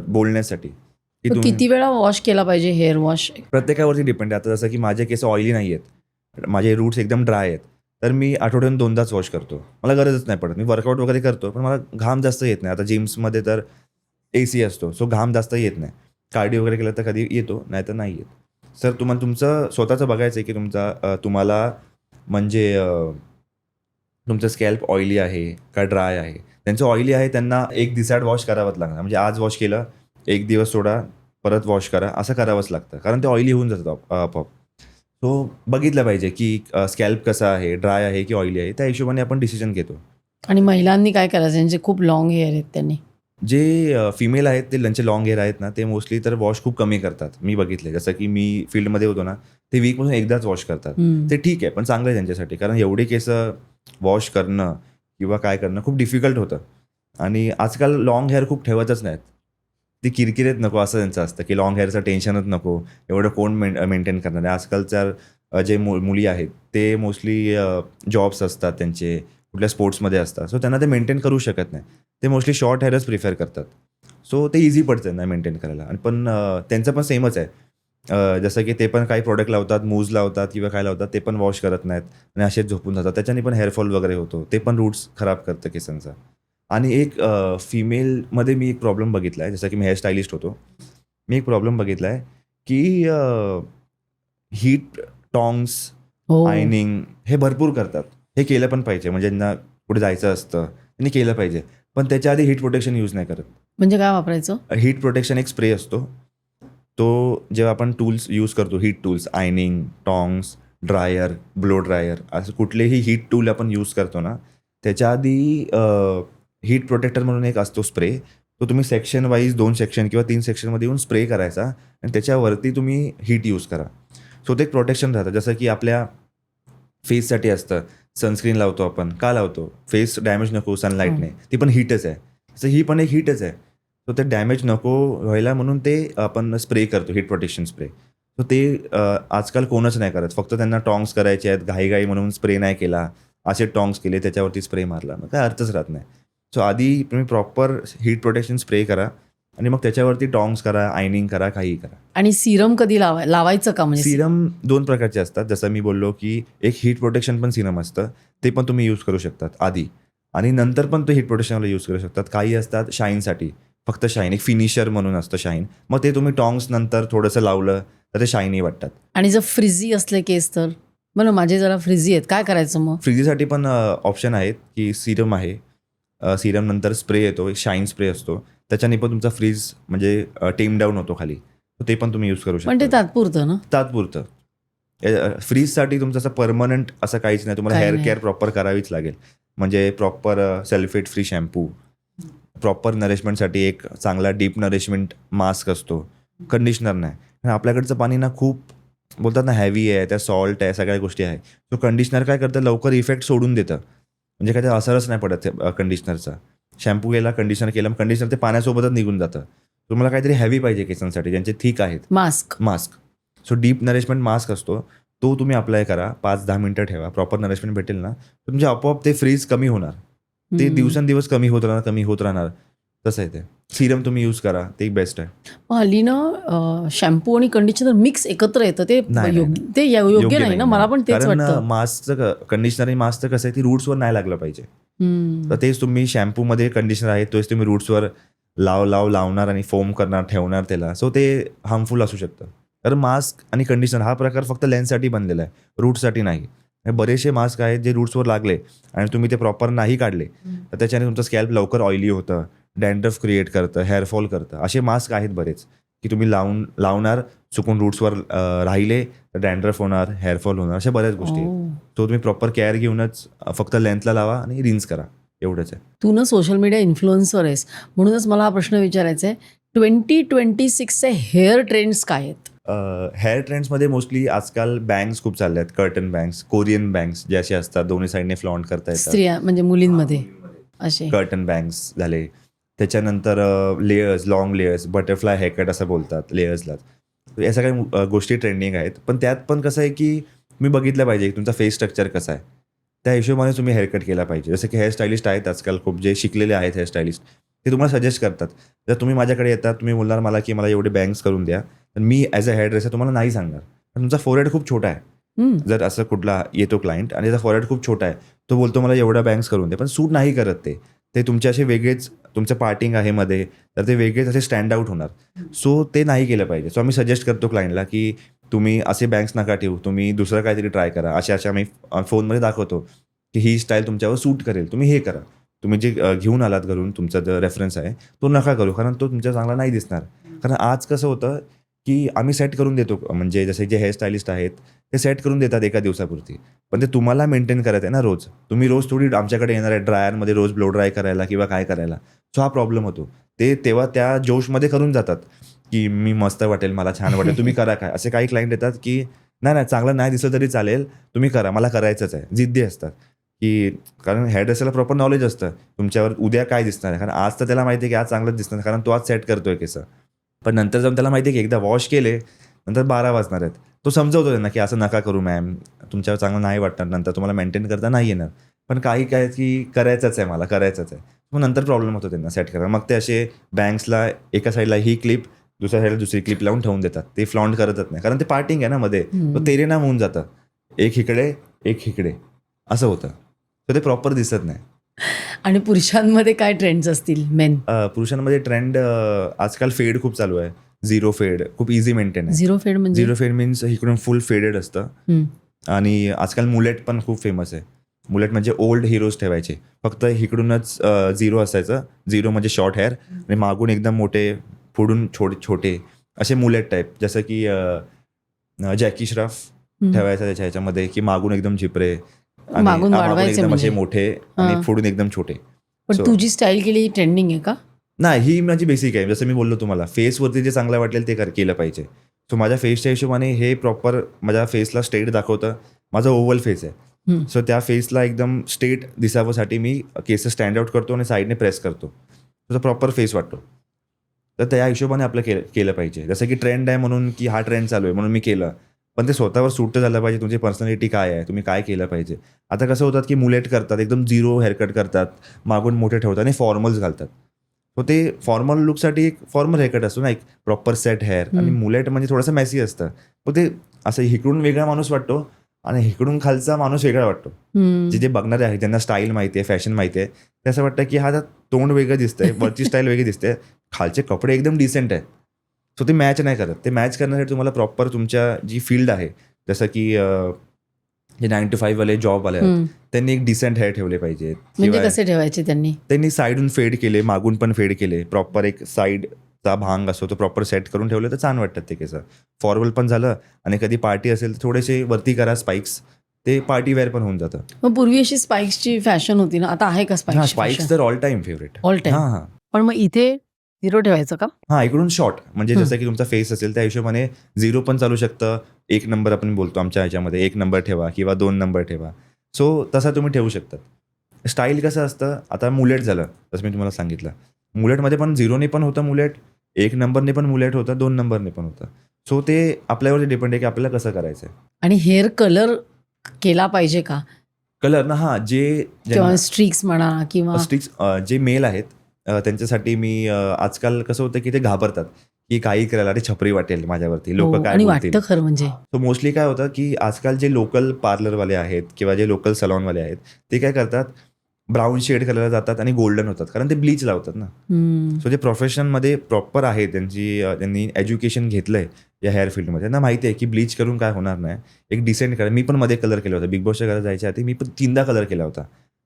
बोलण्यासाठी की पण किती वेळा वॉश केला पाहिजे हेअर वॉश? प्रत्येकावरती डिपेंड आहे. आता जसं की माझे केस ऑइली नाही आहेत, माझे रूट्स एकदम ड्राय आहेत, तर मी आठवड्यातून 2दाच वॉश करतो. मला गरजच नाही पडत. मी वर्कआउट वगैरे करतो, पण मला घाम जास्त येत नाही. आता जिम्समध्ये तर AC असतो, सो घाम जास्त येत नाही. कार्डिओ वगैरे केलं तर कधी येतो, नाही तर नाही येत. सर तुम्हाला तुमचं स्वतःचं बघायचं आहे की तुम्हाला म्हणजे तुमचं स्कॅल्प ऑइली आहे का ड्राय आहे. त्यांचं ऑइली आहे त्यांना एक दिवसाआड वॉश करावंच लागणार. म्हणजे आज वॉश केलं, एक दिवस सोडा, परत वॉश करा, असं करावंच लागतं, कारण ते ऑइली होऊन जातात आपोआप. सो बघितलं पाहिजे की स्कॅल्प कसा आहे, ड्राय आहे की ऑइली आहे, त्या हिशोबाने आपण डिसिजन घेतो. आणि महिलांनी काय करायचं, ज्यांचे खूप लॉंग हेअर आहेत त्यांनी? जे फिमेल आहेत ते ज्यांचे लॉंग हेअर आहेत ना, ते मोस्टली तर वॉश खूप कमी करतात. मी बघितले, जसं की मी फील्डमध्ये होतो ना, ते वीकमधून एकदाच वॉश करतात. ते ठीक आहे, पण चांगलं आहे त्यांच्यासाठी, कारण एवढी केस वॉश करणं किंवा काय करणं खूप डिफिकल्ट होतं. आणि आजकाल लॉंग हेअर खूप ठेवतच नाहीत. ती किरकिरेत नको असं त्यांचं असतं की लॉंग हेअरचं टेन्शनच नको, एवढं कोण मेंटेन करणार आहे. आजकालच्या जे मुली आहेत ते मोस्टली जॉब्स असतात त्यांचे, कुठल्या स्पोर्ट्समध्ये असतात, सो त्यांना ते मेंटेन करू शकत नाही. ते मोस्टली शॉर्ट हेअरच प्रिफर करतात. सो ते इझी पडतं त्यांना मेंटेन करायला. आणि पण त्यांचं पण सेमच आहे. जसं की ते पण काही प्रोडक्ट लावतात, मूज लावतात किंवा काय लावतात, ते पण वॉश करत नाहीत आणि असेच झोपून जातात. त्याच्याने पण हेअरफॉल वगैरे होतो, ते पण रूट्स खराब करतं केसांचा. आणि एक फिमेलमध्ये मी एक प्रॉब्लेम बघितला आहे, जसं की मी हेअर स्टायलिस्ट होतो. मी एक प्रॉब्लेम बघितला आहे की हीट टॉंग्स, हो. आयनिंग हे भरपूर करतात. हे केलं पण पाहिजे, म्हणजे ज्यांना कुठे जायचं असतं त्यांनी केलं पाहिजे, पण त्याच्या आधी हीट प्रोटेक्शन यूज नाही करत. म्हणजे काय वापरायचं? हीट प्रोटेक्शन एक स्प्रे असतो, तो जेव्हा आपण टूल्स यूज करतो, heat tools, ironing, tongs, dryer, blow dryer, असं कुठलेही हीट टूल आपण यूज करतो ना, त्याच्या आधी हीट प्रोटेक्टर म्हणून एक असतो स्प्रे, तो तुम्ही सेक्शन वाईज 2 सेक्शन किंवा 3 सेक्शनमध्ये येऊन स्प्रे करायचा आणि त्याच्यावरती तुम्ही हीट यूज करा. सो ते एक प्रोटेक्शन राहतं. जसं की आपल्या फेससाठी असतं, सनस्क्रीन लावतो आपण, का लावतो? फेस डॅमेज नको सनलाईटने, ती पण हीटच आहे. तसं ही पण एक हीटच आहे. सो ते डॅमेज नको व्हायला म्हणून ते आपण स्प्रे करतो, हीट प्रोटेक्शन स्प्रे. सो ते आजकाल कोणच नाही करत. फक्त त्यांना टॉंग्स करायचे आहेत, घाई म्हणून स्प्रे नाही केला, असे टॉंग्स केले, त्याच्यावरती स्प्रे मारला, मग काय अर्थच राहत नाही. सो आधी तुम्ही प्रॉपर हीट प्रोटेक्शन स्प्रे करा आणि मग त्याच्यावरती टॉंग्स करा, आयनिंग करा, काहीही करा. आणि सिरम कधी लावायचं का? म्हणजे सिरम 2 प्रकारचे असतात. जसं मी बोललो की एक हीट प्रोटेक्शन पण सिरम असतं, ते पण तुम्ही यूज करू शकतात आधी, आणि नंतर पण ते हीट प्रोटेक्शनला यूज करू शकतात. काही असतात शाईनसाठी, फक्त शाईन, एक फिनिशर म्हणून असतं शाईन, मग ते तुम्ही टॉंग्स नंतर थोडंसं लावलं तर ते शायनी वाटतात. आणि जर फ्रिझी असले केस तर? बरं, माझे जरा फ्रिझी आहेत, काय करायचं मग? फ्रिजीसाठी पण ऑप्शन आहेत की सिरम आहे, सिरम नंतर स्प्रे येतो, एक शाईन स्प्रे असतो, त्याच्याने पण तुमचा फ्रीज म्हणजे टेम डाऊन होतो खाली, तर ते पण तुम्ही यूज करू पण ते शकता. तात्पुरतं ना? तात्पुरतं. फ्रीजसाठी तुमचं असं परमनंट असं काहीच नाही. तुम्हाला काही हेअर नाही. केअर प्रॉपर करावीच लागेल. म्हणजे proper sulphate free shampoo, proper नरिशमेंटसाठी एक चांगला डीप नरिशमेंट मास्क असतो, कंडिशनर नाही. आणि आपल्याकडचं पाणी ना खूप बोलतात ना हॅवी आहे, त्या सॉल्ट आहे, सगळ्या गोष्टी आहे. सो कंडिशनर काय करतं, लवकर इफेक्ट सोडून देतं, म्हणजे काय त्याचा असरच नाही पडत कंडिशनरचा. शॅम्पू केला, कंडिशनर केलं, कंडिशनर ते पाण्यासोबतच निघून जातं. तुम्हाला काहीतरी हॅवी पाहिजे केसांसाठी, ज्यांचे थिक आहेत. Mask. So deep nourishment mask असतो, तो तुम्ही अप्लाय करा, 5-10 मिनटं ठेवा, प्रॉपर नरिशमेंट भेटेल ना, तर तुमचे आपोआप ते फ्रीज कमी होणार. ते दिवसेंदिवस कमी होत राहणार. तसं आहे ते. सिरम तुम्ही यूज करा, ते बेस्ट आहे. हल्ली ना शॅम्पू आणि कंडिशनर मिक्स एकत्र येतं, ते नाही. योग्य नाही ना? मला पण तेच वाटतं. कारण मास्कचं कंडिशनर आणि मास्कचं कसं आहे, ती रूट्सवर नाही लागलं पाहिजे. तर तेच तुम्ही शॅम्पूमध्ये कंडिशनर आहे, तोच तुम्ही रूट्सवर लावणार आणि फोम करणार, ठेवणार त्याला, सो ते हार्मफुल असू शकतं. तर मास्क आणि कंडिशनर हा प्रकार फक्त लेन्ससाठी बनलेला आहे, रूटसाठी नाही. बरेचसे मास्क आहेत जे रूट्सवर लागले आणि तुम्ही ते प्रॉपर नाही काढले, तर त्याच्याने तुमचं स्कॅल्प लवकर ऑइली होतं, डॅन्ड्रफ क्रिएट करतं, हेअरफॉल करतं. असे मास्क आहेत बरेच की तुम्ही लावणार, चुकून रूट्सवर राहिले तर डॅन्ड्रफ होणार, हेअरफॉल होणार, अशा बऱ्याच गोष्टी आहेत. तो तुम्ही प्रॉपर केअर घेऊनच फक्त लेन्थला लावा आणि रिन्स करा, एवढंच आहे. तू ना सोशल मीडिया इन्फ्लुएन्सर आहेस, म्हणूनच मला हा प्रश्न विचारायचा आहे. 2026चे हेअर ट्रेंड्स काय आहेत? हेअर ट्रेंड्समध्ये मोस्टली आजकाल बँग्स खूप चालल्या आहेत. कर्टन बँग्स, कोरियन बँग्स जे असे असतात, दोन्ही साईडने फ्लॉन्ट करता येतात. स्त्रिया म्हणजे मुलींमध्ये असे कर्टन बँग्स झाले. त्याच्यानंतर layers, long layers, butterfly haircut असं बोलतात लेयर्सला. या सगळ्या गोष्टी ट्रेंडिंग आहेत. पण त्यात पण कसं आहे की तुम्ही बघितलं पाहिजे की तुमचा फेस स्ट्रक्चर कसा आहे, त्या हिशोबाने तुम्ही हेअरकट केला पाहिजे. जसं की हेअरस्टायलिस्ट आहेत आजकाल खूप, जे शिकलेले आहेत हेअरस्टायलिस्ट, ते तुम्हाला सजेस्ट करतात. जर तुम्ही माझ्याकडे येतात, तुम्ही बोलणार मला की मला एवढे बँग्स करून द्या, तर मी ॲज अ हेअर ड्रेसर तुम्हाला नाही सांगणार. पण तुमचा फोरहेड खूप छोटा आहे. हम्म. जर असं कुठला येतो क्लायंट आणि त्याचा फोरहेड खूप छोटा आहे, तो बोलतो मला एवढ्या बँग्स करून दे, पण सूट नाही करत ते तुमचे असे वेगळेच, तुमचं पार्टिंग आहे मध्ये, तर ते वेगळेच असे स्टँड आउट होणार. सो ते नाही केलं पाहिजे. सो आम्ही सजेस्ट करतो क्लायंटला की तुम्ही असे बँग्स नका ठेवू, तुम्ही दुसरं काहीतरी ट्राय करा. अशा आम्ही फोनमध्ये दाखवतो की ही स्टाईल तुमच्यावर सूट करेल, तुम्ही हे करा. तुम्ही जे घेऊन आलात घरून, तुमचा जो रेफरन्स आहे तो नका करू, कारण तो तुमच्या चांगला नाही दिसणार. कारण आज कसं होतं की आम्ही सेट करून देतो, म्हणजे जसे जे हेअरस्टायलिस्ट आहेत ते सेट करून देतात एका दिवसापुरती, पण ते तुम्हाला मेंटेन करायचं आहे ना रोज. तुम्ही रोज थोडी आमच्याकडे येणार आहे ड्रायरमध्ये रोज ब्लो ड्राय करायला किंवा काय करायला. सो हा प्रॉब्लेम होतो. ते तेव्हा त्या जोशमध्ये करून जातात की मी मस्त वाटेल, मला छान वाटेल, तुम्ही करा काय. असे काही क्लायंट येतात की नाही चांगलं नाही दिसलं तरी चालेल, तुम्ही करा, मला करायचंच आहे. जिद्दी असतात की, कारण हेअर ड्रेसरला प्रॉपर नॉलेज असतं तुमच्यावर उद्या काय दिसणार आहे. कारण आज तर त्याला माहिती आहे की आज चांगलंच दिसणार, कारण तो आज सेट करतोय केस. पण नंतर जाऊन त्याला माहिती आहे की एकदा वॉश केले नंतर 12 वाजणार आहेत. तो समजवतो त्यांना की असं नका करू मॅम, तुमच्यावर चांगलं नाही वाटणार, नंतर तुम्हाला मेंटेन करता नाही येणार. पण काही काय की करायचंच आहे, मला करायचंच आहे. मग नंतर प्रॉब्लेम होतो त्यांना सेट करायला. मग ते असे बँग्सला एका साईडला ही क्लिप, दुसऱ्या साईडला दुसरी क्लिप लावून ठेवून देतात. ते फ्लॉन्ट करतच नाही, कारण ते पार्टिंग आहे ना मध्ये, तो तेरे नाम होऊन जातं. एक इकडे एक इकडे असं होतं, तर ते प्रॉपर दिसत नाही. आणि पुरुषांमध्ये काय ट्रेंड्स असतील मेन? पुरुषांमध्ये ट्रेंड आजकाल फेड खूप चालू आहे. झिरो फेड खूप इझी मेंटेन आहे. झिरो फेड म्हणजे? झिरो फेड मीन्स इकडून फुल फेडेड असतं. हम्म. आणि आजकाल मुलेट पण खूप फेमस आहे. मुलेट म्हणजे ओल्ड हिरोज ठेवायचे, फक्त इकडूनच झिरो असायचं. झिरो म्हणजे शॉर्ट हेअर आणि मागून एकदम मोठे, पुढून छोटे असे मुलेट टाईप. जसं की जॅकी श्रॉफ ठेवायचा त्याच्या ह्याच्यामध्ये, की मागून एकदम झिपरे आणि मागून मागून वाढवायचे एकदम म्हणजे? असे मोठे आणि पुढून एकदम छोटे. पण So- तुझी स्टाईल केली ट्रेंडिंग आहे का? नाही, ही माझी बेसिक आहे. जसं मी बोललो तुम्हाला, फेसवरती जे चांगलं वाटेल ते केलं पाहिजे. सो माझ्या फेसच्या हिशोबाने हे प्रॉपर माझ्या फेसला स्ट्रेट दाखवतं. माझा ओव्हल फेस आहे, सो त्या फेसला एकदम स्ट्रेट दिसावसाठी मी केस स्टँड आउट करतो आणि साईडने प्रेस करतो, तुझा प्रॉपर फेस वाटतो. तर त्या हिशोबाने आपलं केलं पाहिजे. जसं की ट्रेंड आहे म्हणून, की हा ट्रेंड चालू आहे म्हणून मी केलं, पण ते स्वतःवर सूट झालं पाहिजे. तुमची पर्सनॅलिटी काय आहे, तुम्ही काय केलं पाहिजे. आता कसं होतात की मुलेट करतात, एकदम झिरो हेअरकट करतात, मागून मोठे ठेवतात आणि फॉर्मल्स घालतात. सो ते फॉर्मल लुकसाठी एक फॉर्मल हेअरकट असतो ना, एक प्रॉपर सेट हेअर. आणि मुलेट म्हणजे थोडंसं मॅसी असतं. मग ते असं इकडून वेगळा माणूस वाटतो आणि इकडून खालचा माणूस वेगळा वाटतो. जे बघणारे आहेत, ज्यांना स्टाईल माहिती आहे, फॅशन माहिती आहे, ते असं वाटतं की हा तोंड वेगळं दिसतंय, वरची स्टाईल वेगळी दिसते, खालचे कपडे एकदम डिसेंट आहेत. सो ते मॅच नाही करत. ते मॅच करण्यासाठी तुम्हाला प्रॉपर तुमच्या जी फील्ड आहे, जसं की जे 9 to 5 वाले जॉबवाले आहेत, त्यांनी एक डिसेंट हेअर ठेवले पाहिजेत. म्हणजे कसे ठेवायचे त्यांनी साईडून फेड केले, मागून पण फेड केले, प्रॉपर एक साईडचा भांग असतो तो प्रॉपर सेट करून ठेवले तर छान वाटतात ते केस. फॉर्मल पण झालं आणि कधी पार्टी असेल तर थोडेसे वरती करा स्पाइक्स, ते पार्टी वेअर पण होऊन जातं. मग पूर्वी अशी स्पाइक्सची फॅशन होती ना, आता आहे का स्पाइक्स तर all time favourite. All time? हां. पण मग इथे झिरो ठेवायचं का? हां, इकडून शॉर्ट, म्हणजे जसं की तुमचा फेस असेल त्या हिशोबाने झिरो पण चालू शकतं. 1 नंबर आपण बोलतो आमच्या ह्याच्यामध्ये, 1 नंबर ठेवा किंवा 2 नंबर ठेवा. सो तसा तुम्ही ठेवू शकतात. स्टाईल कसं असतं, आता मुलेट झालं जसं मी तुम्हाला सांगितलं, मुलेटमध्ये पण झिरोने पण होतं मुलेट, 1 नंबरने पण मुलेट होतं, 2 नंबरने पण होतं. सो ते आपल्यावर डिपेंड आहे की आपल्याला कसं करायचं आहे. आणि हेअर कलर केला पाहिजे का? कलर ना, हां, किंवा स्ट्रिक्स म्हणा किंवा स्टिक्स जे मेल आहेत त्यांच्यासाठी मी आजकाल कसं होतं की ते घाबरतात की काही करायला, अरे छपरी वाटेल माझ्यावरती, लोक हो, काय आणि बोलतील. वाटतं खरं म्हणजे. सो मोस्टली काय होतं की आजकाल जे लोकल पार्लरवाले आहेत किंवा जे लोकल सलॉनवाले आहेत, ते काय करतात, ब्राऊन शेड करायला जातात आणि गोल्डन होतात, कारण ते ब्लीच लावतात ना. सो जे प्रोफेशनमध्ये प्रॉपर आहे, त्यांनी एज्युकेशन घेतलं आहे या हेअर फील्डमध्ये, त्यांना माहिती आहे की ब्लीच करून काय होणार नाही, एक डिसेंट कलर. मी पण मध्ये कलर केला होता, बिग बॉसच्या घरात जायच्या आधी मी पण 3दा कलर केला होता,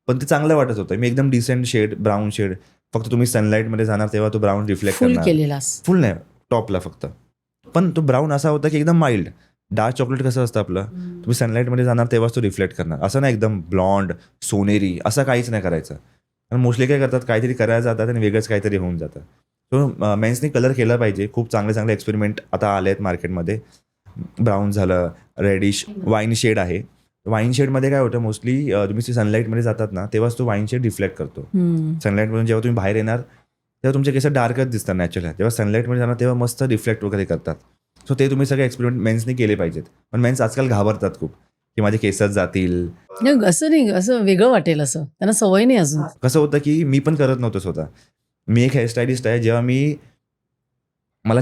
पण ते चांगलं वाटत होतं. मी एकदम डिसेंट शेड, ब्राऊन शेड, फक्त तुम्ही सनलाईटमध्ये जाणार तेव्हा तो ब्राऊन रिफ्लेक्ट फुल करणार. केलेलास? फुल नाही, टॉपला फक्त. पण तो ब्राऊन असा होता की एकदम माइल्ड. डार्क चॉकलेट कसं असतं आपलं, तुम्ही सनलाईटमध्ये जाणार तेव्हाच तो रिफ्लेक्ट करणार, असं नाही एकदम ब्लॉन्ड सोनेरी, असं काहीच नाही करायचं. कारण मोस्टली काय करतात, काहीतरी करायला जातात आणि वेगळंच काहीतरी होऊन जातं. सो मेन्सनी कलर केला पाहिजे. खूप चांगले चांगले एक्सपेरिमेंट आता आले आहेत मार्केटमध्ये. ब्राऊन झालं, रेडिश, वाईन शेड आहे. वाईन शेडमध्ये काय होतं मोस्टली तुम्ही सनलाईटमध्ये जातात ना तेव्हाच तो वाईन शेड रिफ्लेक्ट करतो. सनलाईटमधून जेव्हा तुम्ही बाहेर येणार तेव्हा तुमचे केस डार्कच दिसतात नॅचरल. जेव्हा सनलाईटमध्ये जाणार तेव्हा मस्त रिफ्लेक्ट वगैरे करतात. सो ते तुम्ही सगळे एक्सपेरिमेंट मेन्सनी केले पाहिजेत. पण मेन्स आजकाल घाबरतात खूप की माझे केसच जातील. नाही, असं नाही, असं वेगळं वाटेल, असं त्यांना सवय नाही अजून. कसं होतं की मी पण करत नव्हतो स्वतः. मी एक हेअरस्टायलिस्ट आहे. जेव्हा मला